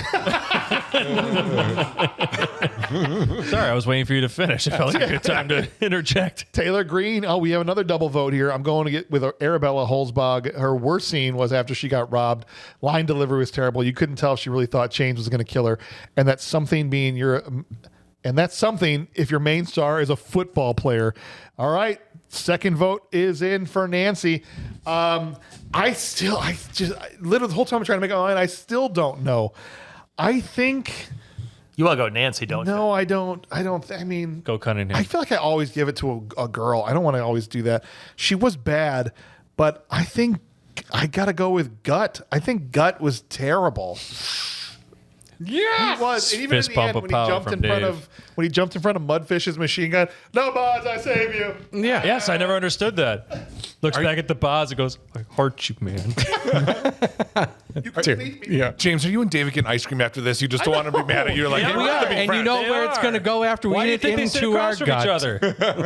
Sorry, I was waiting for you to finish. It felt like a good time to interject. Taylor Green. Oh, we have another double vote here. I'm going to get with Arabella Holzbog. Her worst scene was after she got robbed. Line delivery was terrible. You couldn't tell if she really thought Chains was going to kill her. And that's something if your main star is a football player. All right. Second vote is in for Nancy. Literally the whole time I'm trying to make a line, I still don't know. I think you want to go Nancy, don't you? No, I don't. I mean, go Cunningham. I feel like I always give it to a girl. I don't want to always do that. She was bad, but I think I got to go with Gut. I think Gut was terrible. Yeah, he was. And even Fist in the end, bump of when power he jumped from in front Dave. of Mudfish's machine gun. No, Boz, I save you. Yeah. Yes, I never understood that. Looks back at the Boz and goes, I heart you, man. Yeah, James, are you and David getting ice cream after this? You just don't want to be mad at you. You're like, Yeah, hey, we we're are. gonna be And friends. you know where it's going to go after Why we do you get think they sit into our across from each gut. other?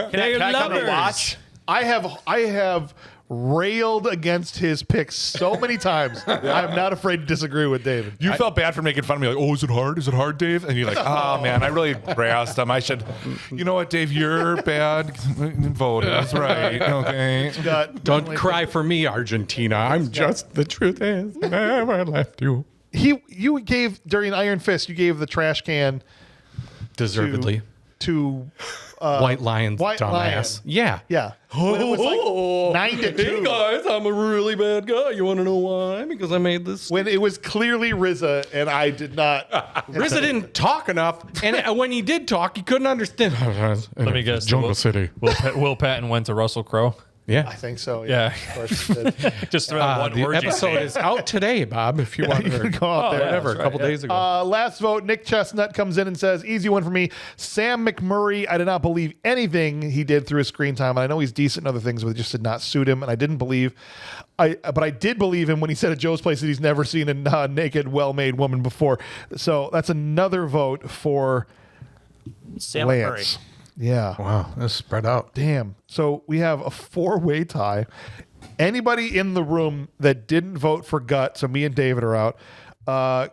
Can I come and watch? I have railed against his picks so many times. I'm not afraid to disagree with David. You felt bad for making fun of me, like, oh, is it hard? Is it hard, Dave? And you're like, oh, man, I really harassed him. I should, you know what, Dave, you're bad. Vote. That's right. Okay. Don't cry for me, Argentina. I'm just, the truth is, never left you. You gave, during Iron Fist, you gave the trash can Deservedly. to White Lion's White dumbass. Lion. Yeah. Yeah. When it was like 9-2. Hey guys, I'm a really bad guy. You want to know why? Because I made this. When it was clearly RZA, and I did not. RZA didn't talk enough, and when he did talk, he couldn't understand. Let me guess. Jungle City. Will Patton went to Russell Crowe. Yeah. I think so. Yeah. Of course it did. Just throw out one The word. episode is out today, Bob, if you want You to can go out there. whatever, a couple days ago. Last vote, Nick Chestnut comes in and says, easy one for me. Sam McMurray, I did not believe anything he did through his screen time. And I know he's decent in other things, but it just did not suit him. And I didn't believe, but I did believe him when he said at Joe's Place that he's never seen a naked, well-made woman before. So that's another vote for Sam Lance. McMurray. Yeah. Wow, that's spread out. Damn. So we have a 4-way tie. Anybody in the room that didn't vote for Gut, so me and David are out.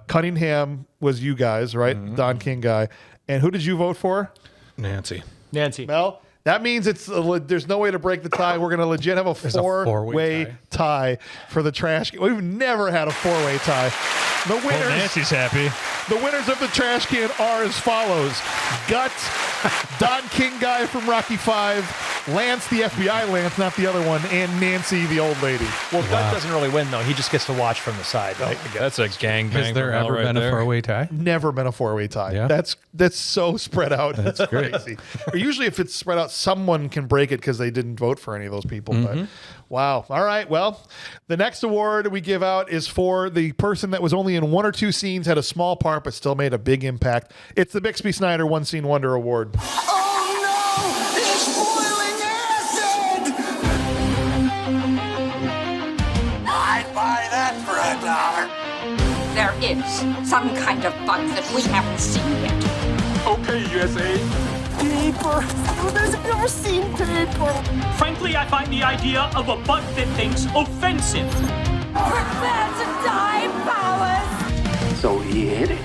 Cunningham was you guys, right? Mm-hmm. Don King guy. And who did you vote for? Nancy. Mel? That means there's no way to break the tie. We're going to legit have a four-way tie for the trash can. We've never had a 4-way tie. The winners, Well, Nancy's happy. The winners of the trash can are as follows. Gut, Don King guy from Rocky V, Lance, the FBI Lance, not the other one, and Nancy, the old lady. Well, Doug doesn't really win, though. He just gets to watch from the side. Right? That's a gangbang. Has there ever been a four-way tie? Never been a four-way tie. Yeah. That's so spread out. That's crazy. Or usually if it's spread out, someone can break it because they didn't vote for any of those people. But wow. All right. Well, the next award we give out is for the person that was only in one or two scenes, had a small part, but still made a big impact. It's the Bixby Snyder One Scene Wonder Award. There is some kind of bug that we haven't seen yet. Okay, USA. Paper. I've never seen paper. Frankly, I find the idea of a bug that thinks offensive. Prepare to die, Powers! So he hid it.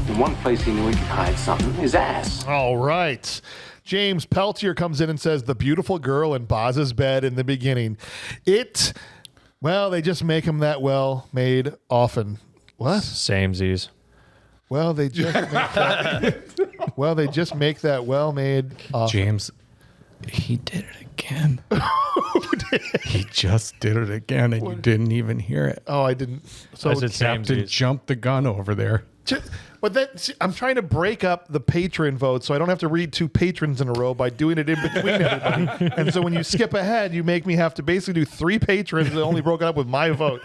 In one place he knew he could hide something, his ass. All right. James Peltier comes in and says, the beautiful girl in Boz's bed in the beginning. Well, they just make him that well made often. What? Samesies. Well, they just make that. Well, they just make that well made. James, he did it again. He just did it again, and you didn't even hear it. Oh, I didn't. So I said Captain jumped the gun over there. But then see, I'm trying to break up the patron vote so I don't have to read two patrons in a row by doing it in between everybody. And so when you skip ahead, you make me have to basically do three patrons that only broken up with my vote.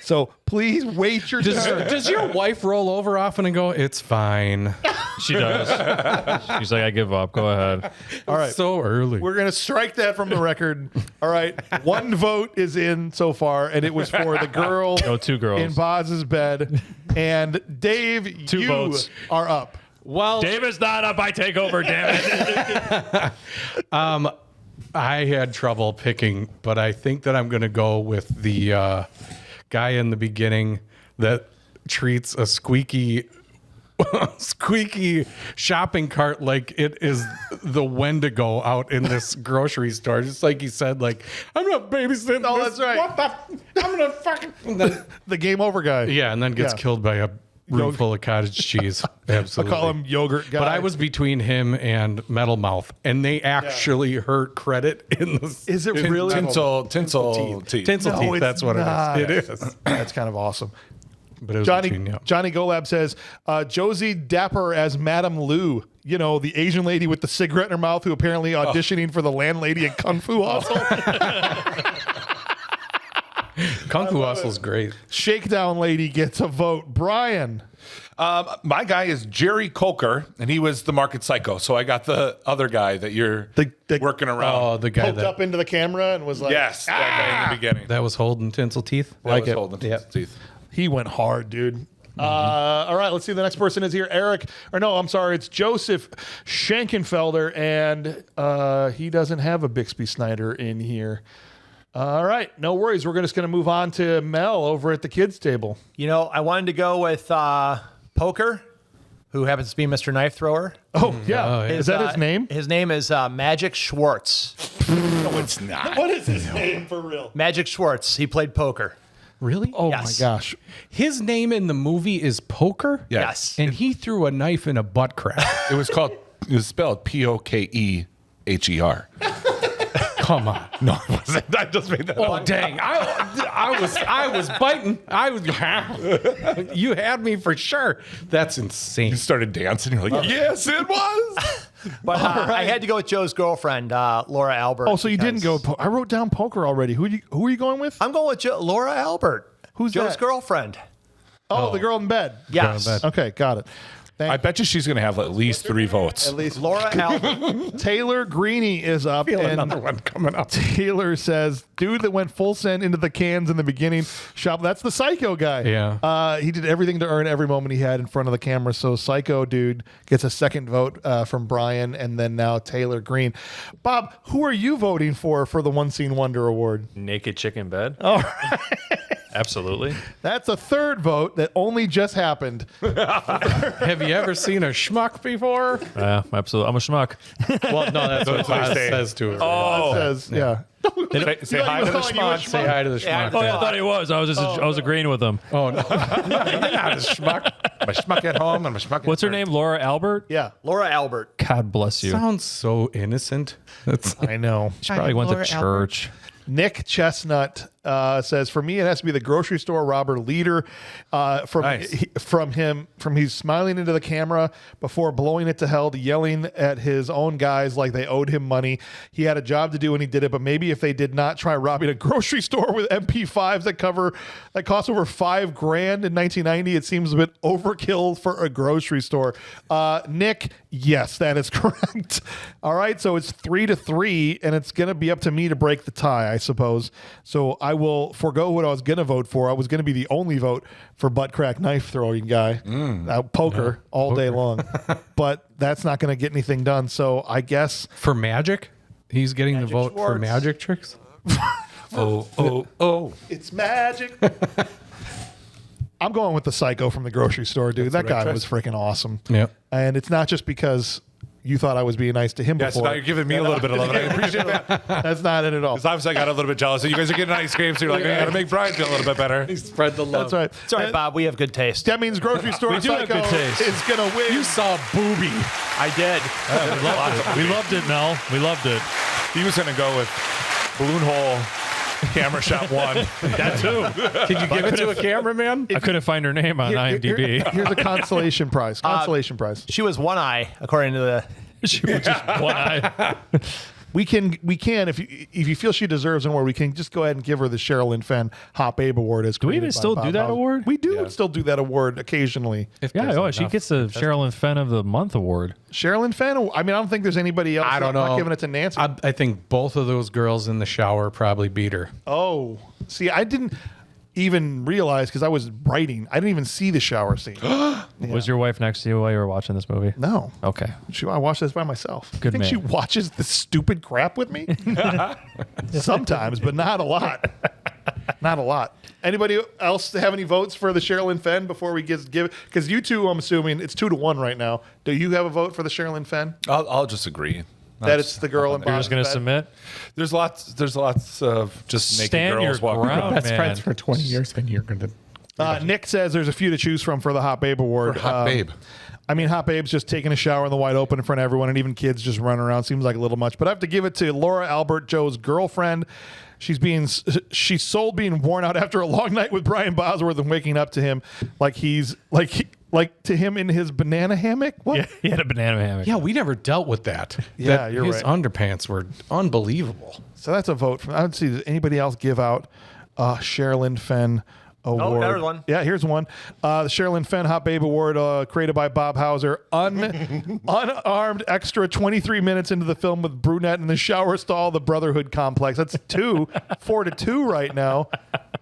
So please wait your turn. Does your wife roll over often and go, it's fine? She does. She's like, I give up. Go ahead. All right. So early. We're going to strike that from the record. All right. One vote is in so far, and it was for the girl two girls in Boz's bed. And Dave, Two you votes. are up. Well, Dave is not up. I take over, damn it. I had trouble picking, but I think that I'm going to go with the guy in the beginning that treats a squeaky shopping cart like it is the Wendigo out in this grocery store. Just like he said, like, I'm not babysitting. Oh, this. that's right. What the? I'm gonna fucking. And then, The game over guy. yeah, and then gets killed by a room full of cottage cheese. I Absolutely. call him yogurt guy. But I was between him and Metal Mouth, and they actually hurt credit in the. Is it really? Tinsel teeth. Tinsel No, teeth. it's That's what not. it is. It is. That's kind of awesome. But it was Johnny between, yeah. Johnny Golab says, Josie Dapper as Madame Lou, you know, the Asian lady with the cigarette in her mouth who apparently auditioning for the landlady in Kung Fu Hustle. Kung Fu Hustle's great. Shakedown lady gets a vote. Brian. My guy is Jerry Coker, and he was the market psycho. So I got the other guy that you're working around. Oh, the guy Poked up into the camera and was like, yes, that guy in the beginning. that was holding tinsel teeth. Like it. Holding tinsel teeth. He went hard, dude. All right, let's see. The next person is here. It's Joseph Schenkenfelder, and he doesn't have a Bixby Snyder in here. All right, no worries. We're just going to move on to Mel over at the kids' table. You know, I wanted to go with Poker, who happens to be Mr. Knife Thrower. Oh, yeah. Is that his name? His name is Magic Schwartz. No, it's not. What is his name for real? Magic Schwartz. He played Poker. Really? Oh, Yes. my gosh. His name in the movie is Poker? Yes. And he threw a knife in a butt crack. It was spelled Pokeher. Come on. No, it wasn't. I just made that Oh, up. dang. I was biting. You had me for sure. That's insane. You started dancing. You're like, yes, it was. But I had to go with Joe's girlfriend, Laura Albert. Oh, so you didn't go. I wrote down Poker already. Who are you going with? I'm going with Laura Albert. Who's Joe's that? girlfriend? Oh, the girl in bed. Yes. Okay, got it. I bet you she's going to have at least 3 votes. At least Laura Albert. Taylor Greeny is up. Feel and another one coming up. Taylor says, dude that went full send into the cans in the beginning. That's the Psycho guy. Yeah. He did everything to earn every moment he had in front of the camera. So Psycho dude gets a second vote from Brian, and then now Taylor Green. Bob, who are you voting for the One Scene Wonder Award? Naked chicken bed. All right. Absolutely. That's a third vote that only just happened. Have you ever seen a schmuck before? Yeah, absolutely. I'm a schmuck. Well, no, that's what Boz says to her. Oh, says, yeah. Say hi to the schmuck. Say hi to the schmuck. Oh, yeah, I thought he was. I was agreeing with him. Oh, no. You're not a schmuck. I'm a schmuck at home. I'm a schmuck. What's her name? Laura Albert? Yeah. Laura Albert. God bless you. Sounds so innocent. I know. She probably went to church. Nick Chestnut says, for me, it has to be the grocery store robber leader. From he's smiling into the camera before blowing it to hell, to yelling at his own guys like they owed him money. He had a job to do and he did it, but maybe if they did not try robbing a grocery store with MP5s that cost over $5,000 in 1990, it seems a bit overkill for a grocery store. Nick, yes, that is correct. All right, so it's 3-3, and it's going to be up to me to break the tie, I suppose. So I will forego what I was going to vote for. I was going to be the only vote for butt crack knife throwing guy. Poker all day long. But that's not going to get anything done. So I guess. For magic? He's getting Magic the vote Schwartz. for magic tricks? It's magic. I'm going with the psycho from the grocery store, dude. That guy was freaking awesome. Yep. And it's not just because you thought I was being nice to him before. Now you're giving me a little bit of love, and I appreciate that. That's not it at all. Because obviously I got a little bit jealous. You guys are getting ice cream, so you're like, I got to make Brian feel a little bit better. He spread the love. That's right. It's all right, Bob. We have good taste. That means grocery store We do have psycho good taste. is going to win. You saw booby. I did. We loved it, Mel. We loved it. He was going to go with balloon hole, camera shot 1. That too. Could you give it to a cameraman? I couldn't find her name on IMDb. Here's a consolation prize. Consolation prize. She was one eye, according to the. She was just one eye. We can if you feel she deserves an award, we can just go ahead and give her the Sherilyn Fenn Hop Babe Award. Do we even still do that award? We do still do that award occasionally. She gets the Sherilyn Fenn of the Month award. Sherilyn Fenn. I mean, I don't think there's anybody else. I don't know. I'm not giving it to Nancy. I think both of those girls in the shower probably beat her. Oh, see, I didn't even realize because I was writing. I didn't even see the shower scene. Was your wife next to you while you were watching this movie? No. Okay. I watched this by myself. Good I think man. she watches the stupid crap with me? Sometimes, but not a lot. Not a lot. Anybody else have any votes for the Sherilyn Fenn before we give? Because you two, I'm assuming, it's 2-1 right now. Do you have a vote for the Sherilyn Fenn? I'll just agree. That it's the girl in You're just going to submit? There's lots of just naked Stand girls your walking ground, around. man. Best friends for 20 years, then you're going to. Nick says there's a few to choose from for the Hot Babe Award. Hot Babe. I mean, Hot Babe's just taking a shower in the wide open in front of everyone, and even kids just running around. Seems like a little much. But I have to give it to Laura Albert, Joe's girlfriend. She's sold being worn out after a long night with Brian Bosworth and waking up to him like he's like to him in his banana hammock. What? Yeah, he had a banana hammock. Yeah, we never dealt with that. Yeah, you're his right. underpants were unbelievable. So that's a vote. I would see. Does anybody else give out Sherilyn Fenn Award? there's one. Yeah, here's one. The Sherilyn Fenn Hot Babe Award, created by Bob Hauser. Unarmed extra 23 minutes into the film with brunette in the shower stall, the Brotherhood Complex. That's 4-2 right now.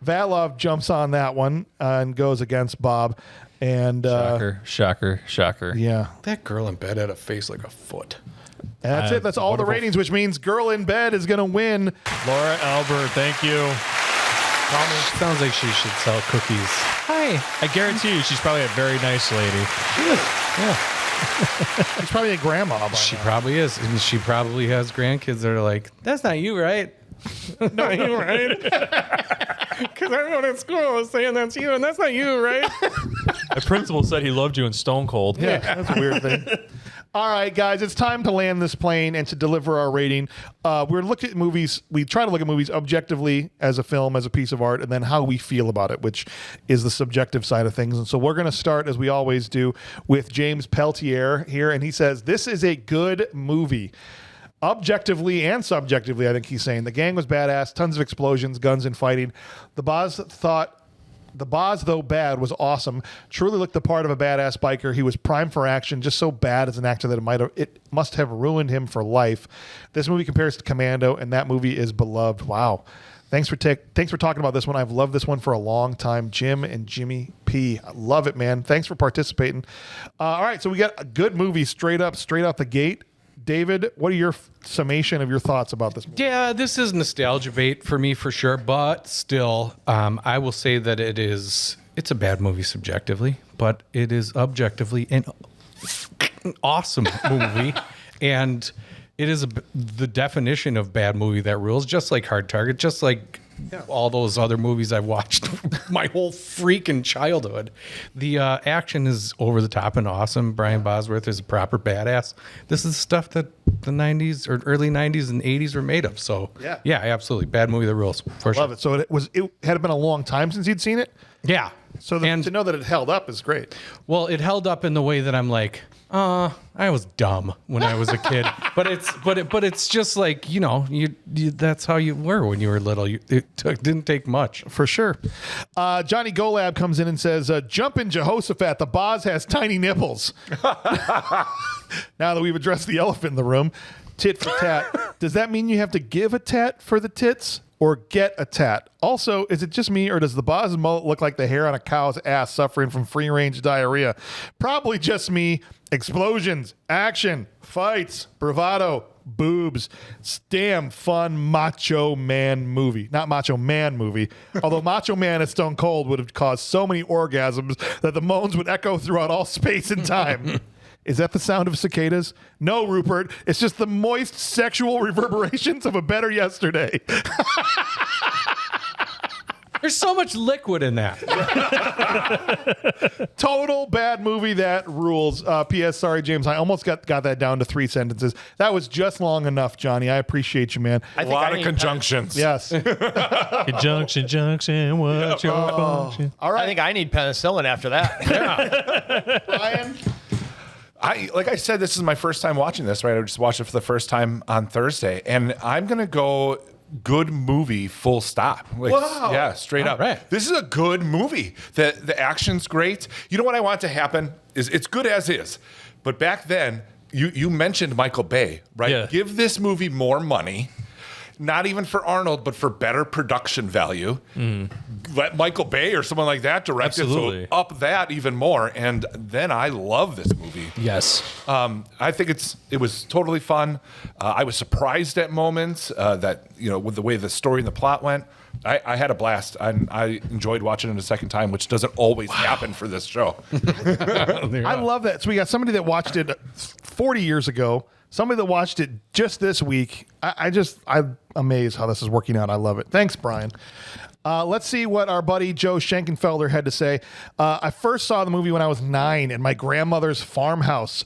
Valov jumps on that one and goes against Bob. And Shocker. yeah, That girl in bed had a face like a foot. and that's it. That's all the ratings, which means Girl in Bed is going to win. Laura Albert, thank you. Sounds like she should sell cookies. Hi. I guarantee you she's probably a very nice lady. She's probably a grandma. By She now. probably is. And she probably has grandkids that are like, that's not you, right? Not you, right? Because everyone at school was saying that's you, and that's not you, right? The principal said he loved you in Stone Cold. Yeah, that's a weird thing. All right, guys, it's time to land this plane and to deliver our rating. We're looking at movies. We try to look at movies objectively as a film, as a piece of art, and then how we feel about it, which is the subjective side of things. And so we're going to start, as we always do, with James Peltier here. And he says, this is a good movie. Objectively and subjectively, I think he's saying the gang was badass, tons of explosions, guns, and fighting. The Boz, though bad, was awesome. Truly looked the part of a badass biker. He was primed for action, just so bad as an actor that it must have ruined him for life. This movie compares to Commando, and that movie is beloved. Wow. Thanks for talking about this one. I've loved this one for a long time. Jim and Jimmy P. I love it, man. Thanks for participating. All right, so we got a good movie straight out the gate. David, what are your summation of your thoughts about this movie? Yeah, this is nostalgia bait for me for sure, but still, I will say that it's a bad movie subjectively, but it is objectively an awesome movie, and it is the definition of bad movie that rules, just like Hard Target, just like all those other movies I've watched my whole freaking childhood. The action is over the top and awesome. Brian Bosworth is a proper badass. This is stuff that the 90s or early 90s and 80s were made of. So yeah, absolutely. Bad movie that rules. For sure. Love it. So it had been a long time since you'd seen it? Yeah. So to know that it held up is great. Well, it held up in the way that I'm like, I was dumb when I was a kid, but it's just like, you that's how you were when you were little. Didn't take much. For sure. Johnny Golab comes in and says, jump in Jehoshaphat. The Boz has tiny nipples. Now that we've addressed the elephant in the room, tit for tat. Does that mean you have to give a tat for the tits or get a tat? Also, is it just me or does the Boz mullet look like the hair on a cow's ass suffering from free-range diarrhea? Probably just me. Explosions, action, fights, bravado, boobs. Damn fun Macho Man movie. Not Macho Man movie. Although Macho Man as Stone Cold would have caused so many orgasms that the moans would echo throughout all space and time. Is that the sound of cicadas? No, Rupert. It's just the moist sexual reverberations of a better yesterday. There's so much liquid in that. Total bad movie that rules. P.S. Sorry, James. I almost got that down to 3 sentences. That was just long enough, Johnny. I appreciate you, man. A lot of conjunctions. Yes. Conjunction, junction, what's your function? All right. I think I need penicillin after that. Brian? Like I said, this is my first time watching this, right? I just watched it for the first time on Thursday, and I'm going to go good movie, full stop. Like, wow. Yeah, straight up. Right. This is a good movie. The action's great. You know what I want to happen is it's good as is. But back then, you mentioned Michael Bay, right? Yeah. Give this movie more money. Not even for Arnold, but for better production value. Let Michael Bay or someone like that direct Absolutely. it, so up that even more. And then I love this movie. Yes. I think it was totally fun. I was surprised at moments that, with the way the story and the plot went. I had a blast. I enjoyed watching it a second time, which doesn't always happen for this show. I love that. So we got somebody that watched it 40 years ago. Somebody that watched it just this week. I'm amazed how this is working out. I love it. Thanks, Brian. Let's see what our buddy Joe Schenkenfelder had to say. I first saw the movie when I was 9 in my grandmother's farmhouse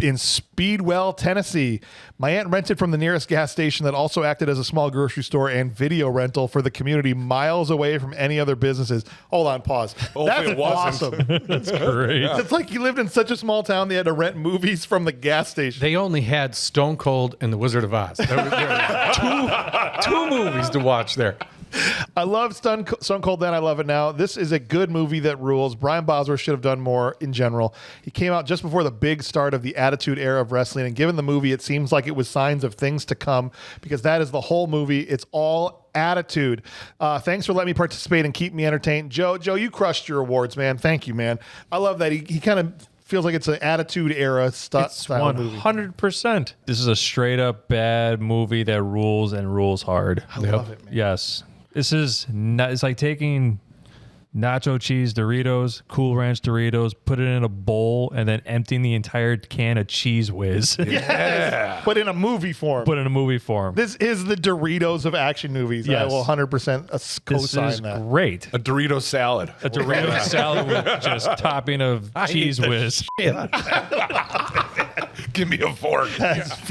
in Speedwell, Tennessee. My aunt rented from the nearest gas station that also acted as a small grocery store and video rental for the community miles away from any other businesses. Hold on, pause. That's it wasn't. awesome. That's great. It's like you lived in such a small town they had to rent movies from the gas station. They only had Stone Cold and The Wizard of Oz. There were two movies to watch there. I love Stone Cold then. I love it now. This is a good movie that rules. Brian Bosworth should have done more in general. He came out just before the big start of the Attitude Era of wrestling, and given the movie, it seems like it was signs of things to come because that is the whole movie. It's all attitude. Thanks for letting me participate and keep me entertained. Joe, you crushed your awards, man. Thank you, man. I love that. He kind of feels like it's an Attitude Era style movie. 100%. This is a straight up bad movie that rules and rules hard. I love it, man. Yes. This is not, it's like taking nacho cheese Doritos, Cool Ranch Doritos, put it in a bowl, and then emptying the entire can of Cheese Whiz. Yes, but in a movie form. This is the Doritos of action movies. Yes. I will 100% co-sign This is that. great. A Dorito salad. A Dorito salad with just topping of Cheese Whiz. Give me a fork.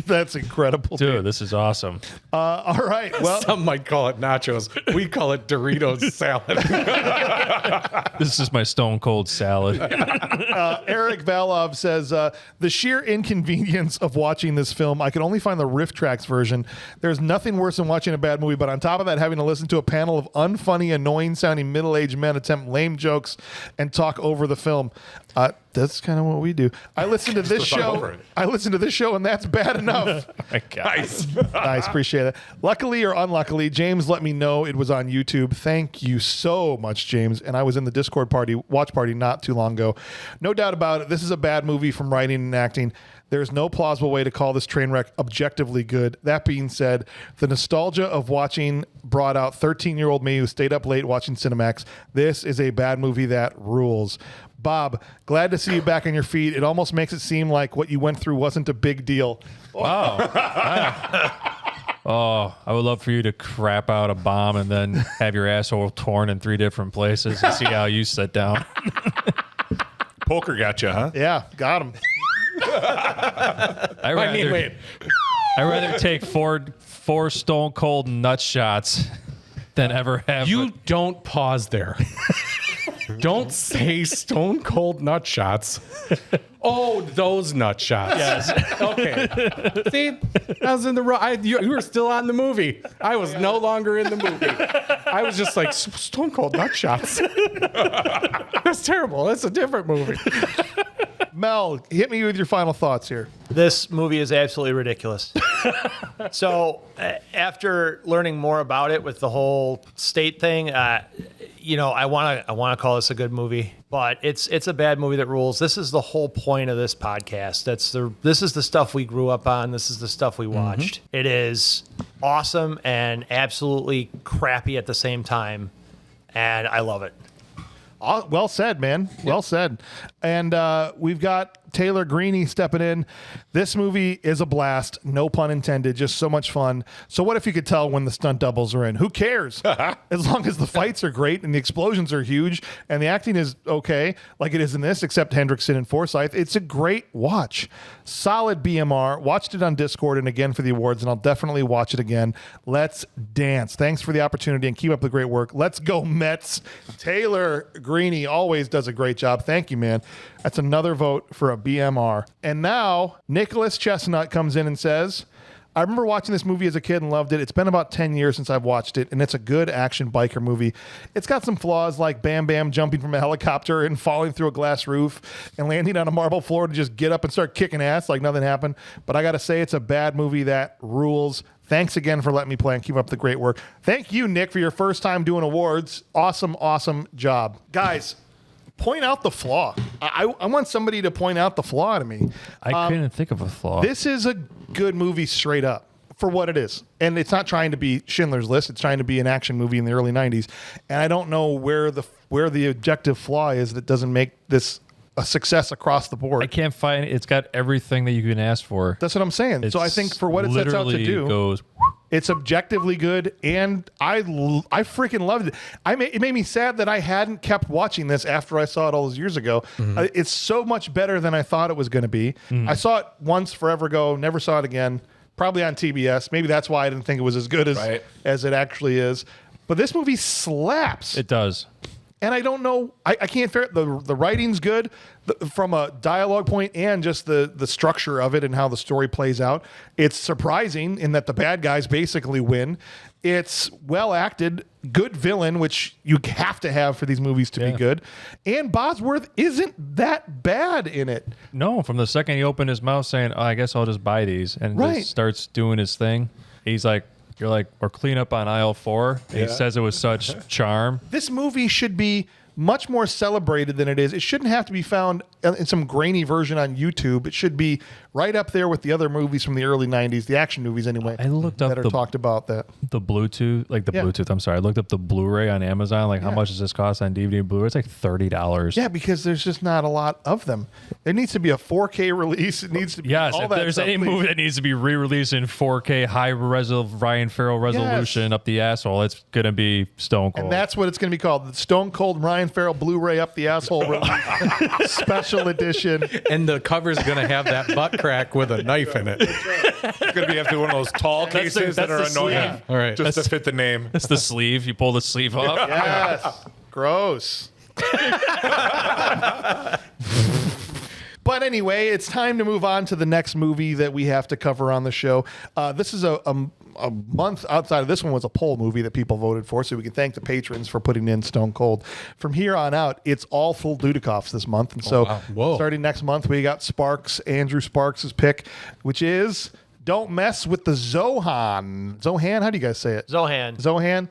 That's incredible. Dude, this is awesome. All right. Well, some might call it nachos. We call it Doritos salad. This is my Stone Cold salad. Eric Valov says, the sheer inconvenience of watching this film, I could only find the Riff Tracks version. There's nothing worse than watching a bad movie, but on top of that, having to listen to a panel of unfunny, annoying-sounding middle-aged men attempt lame jokes and talk over the film. That's kind of what we do. I listen to this show. I listen to this show, and that's bad enough. Oh my God. Nice, appreciate it. Luckily or unluckily, James let me know it was on YouTube. Thank you so much, James. And I was in the Discord watch party not too long ago. No doubt about it. This is a bad movie from writing and acting. There's no plausible way to call this train wreck objectively good. That being said, the nostalgia of watching brought out 13-year-old me who stayed up late watching Cinemax. This is a bad movie that rules. Bob, glad to see you back on your feet. It almost makes it seem like what you went through wasn't a big deal. Wow. Oh, I would love for you to crap out a bomb and then have your asshole torn in 3 different places and see how you sit down. Poker got you, huh? Yeah, got him. I'd rather take four stone cold nut shots than ever have. You don't pause there. Don't say stone cold nut shots. Oh, those nut shots. Yes. Okay. See, I was in the you were still on the movie. I was no longer in the movie. I was just like, stone cold nut shots. That's terrible. That's a different movie. Mel, hit me with your final thoughts here. This movie is absolutely ridiculous. So after learning more about it with the whole state thing, I want to call this a good movie, but it's a bad movie that rules. This is the whole point of this podcast. This is the stuff we grew up on. This is the stuff we watched. It is awesome and absolutely crappy at the same time, and I love it. Well said, man. Well said. And we've got Taylor Greene stepping in. This movie is a blast. No pun intended. Just so much fun. So what if you could tell when the stunt doubles are in? Who cares? As long as the fights are great and the explosions are huge and the acting is okay, like it is in this, except Hendrickson and Forsythe. It's a great watch. Solid BMR. Watched it on Discord and again for the awards, and I'll definitely watch it again. Let's dance. Thanks for the opportunity and keep up the great work. Let's go Mets. Taylor Greene always does a great job. Thank you, man. That's another vote for a BMR. And now Nicholas Chestnut comes in and says, I remember watching this movie as a kid and loved it. It's been about 10 years since I've watched it, and it's a good action biker movie. It's got some flaws like Bam Bam jumping from a helicopter and falling through a glass roof and landing on a marble floor to just get up and start kicking ass like nothing happened. But I got to say, it's a bad movie that rules. Thanks again for letting me play and keep up the great work. Thank you, Nick, for your first time doing awards. Awesome, awesome job. Guys, point out the flaw. I want somebody to point out the flaw to me. I couldn't think of a flaw. This is a good movie straight up for what it is. And it's not trying to be Schindler's List. It's trying to be an action movie in the early 90s. And I don't know where the objective flaw is that doesn't make this a success across the board. I can't find it. It's got everything that you can ask for. That's what I'm saying. So I think for what it sets out to do, it's objectively good, and I freaking loved it. It made me sad that I hadn't kept watching this after I saw it all those years ago. It's so much better than I thought it was going to be. I saw it once forever ago, never saw it again, probably on TBS. Maybe that's why I didn't think it was as good as it actually is. But this movie slaps. It does. And I don't know, I can't figure the writing's good from a dialogue point and just the structure of it and how the story plays out. It's surprising in that the bad guys basically win. It's well acted, good villain, which you have to have for these movies to be good. And Bosworth isn't that bad in it. No, from the second he opened his mouth saying, I guess I'll just buy these, and just starts doing his thing, he's like, you're like, or clean up on aisle 4. And he says it with such charm. This movie should be much more celebrated than it is. It shouldn't have to be found in some grainy version on YouTube. It should be right up there with the other movies from the early 90s, the action movies anyway. I looked up talked about that. The Bluetooth, Bluetooth, I'm sorry. I looked up the Blu-ray on Amazon, how much does this cost on DVD and Blu-ray? It's like $30. Yeah, because there's just not a lot of them. There needs to be a 4K release. It needs to be all if that there's stuff, any movie that needs to be re-released in 4K high Ryan Farrell resolution up the asshole, it's going to be Stone Cold. And that's what it's going to be called. The Stone Cold Ryan Farrell Blu-ray up the asshole release. Special edition. And the cover's going to have that butt crack with a knife in it. It's going to be after one of those tall cases that are annoying. Yeah. All right. Just to fit the name. It's the sleeve. You pull the sleeve off. Yes. Gross. But anyway, it's time to move on to the next movie that we have to cover on the show. This is a a month outside of this one was a poll movie that people voted for, so we can thank the patrons for putting in Stone Cold. From here on out, it's all full Dudikoffs this month, and so starting next month, we got Andrew Sparks' pick, which is Don't Mess with the Zohan. Zohan, how do you guys say it? Zohan.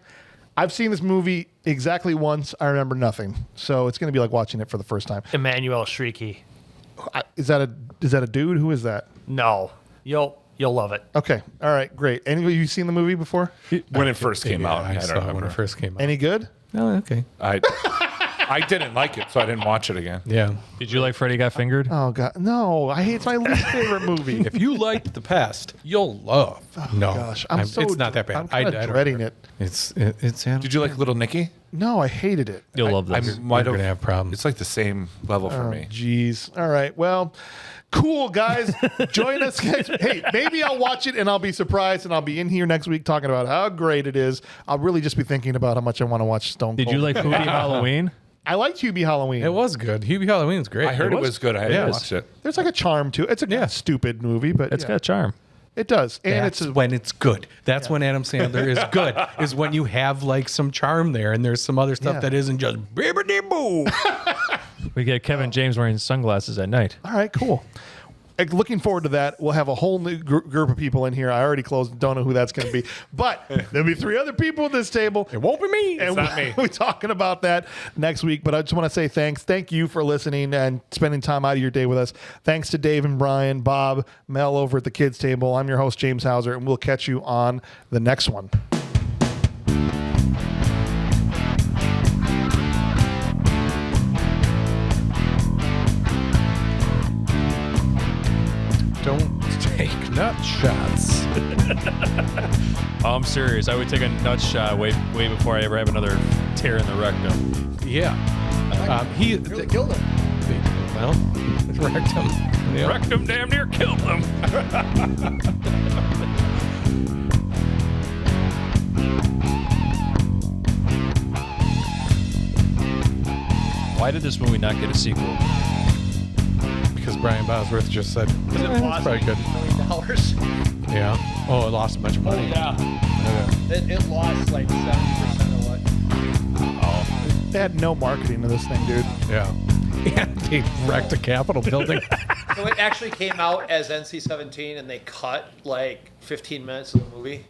I've seen this movie exactly once. I remember nothing, so it's going to be like watching it for the first time. Emmanuel Shrieky. Is that a dude? Who is that? No, you'll love it. Okay, all right, great. Any of you seen the movie before? When it first came out, I saw it when it first came out. Any good? Oh, okay. I didn't like it, so I didn't watch it again. Yeah. Did you like Freddy Got Fingered? Oh God, no! It's my least favorite movie. If you liked The Pest, you'll love. No, gosh, it's not that bad. I'm kind of dreading it. It's. Did you like Little Nicky? No, I hated it. You'll love this. You're gonna have problems. It's like the same level for me. Jeez. All right. Well, cool, guys. Join us. Hey, maybe I'll watch it and I'll be surprised and I'll be in here next week talking about how great it is. I'll really just be thinking about how much I want to watch Stone Cold. Did you like Hubie Halloween? I liked Hubie Halloween. It was good. Hubie Halloween's great. I heard it was good. I hadn't watched it. There's like a charm to it. It's a stupid movie, but It's got charm. It does. And That's when it's good. That's when Adam Sandler is good. Is when you have like some charm there, and there's some other stuff that isn't just bibbidi-boo. We get Kevin James wearing sunglasses at night. All right, cool. Looking forward to that. We'll have a whole new group of people in here. I already closed. Don't know who that's going to be. But there'll be 3 other people at this table. It won't be me. And It's not me. We're talking about that next week. But I just want to say thanks. Thank you for listening and spending time out of your day with us. Thanks to Dave and Brian, Bob, Mel over at the kids table. I'm your host, James Hauser, and we'll catch you on the next one. Don't take nut shots. I'm serious. I would take a nut shot way before I ever have another tear in the rectum. Yeah. He killed him. Well, wrecked him. Yeah. Rectum damn near killed him. Why did this movie not get a sequel? Because Brian Bosworth just said, It it's lost probably good. $1 million. Yeah. Oh, it lost a bunch of money. It lost like 70% of what. They had no marketing to this thing, dude. Yeah. And they wrecked a Capitol building. So it actually came out as NC-17, and they cut like 15 minutes of the movie.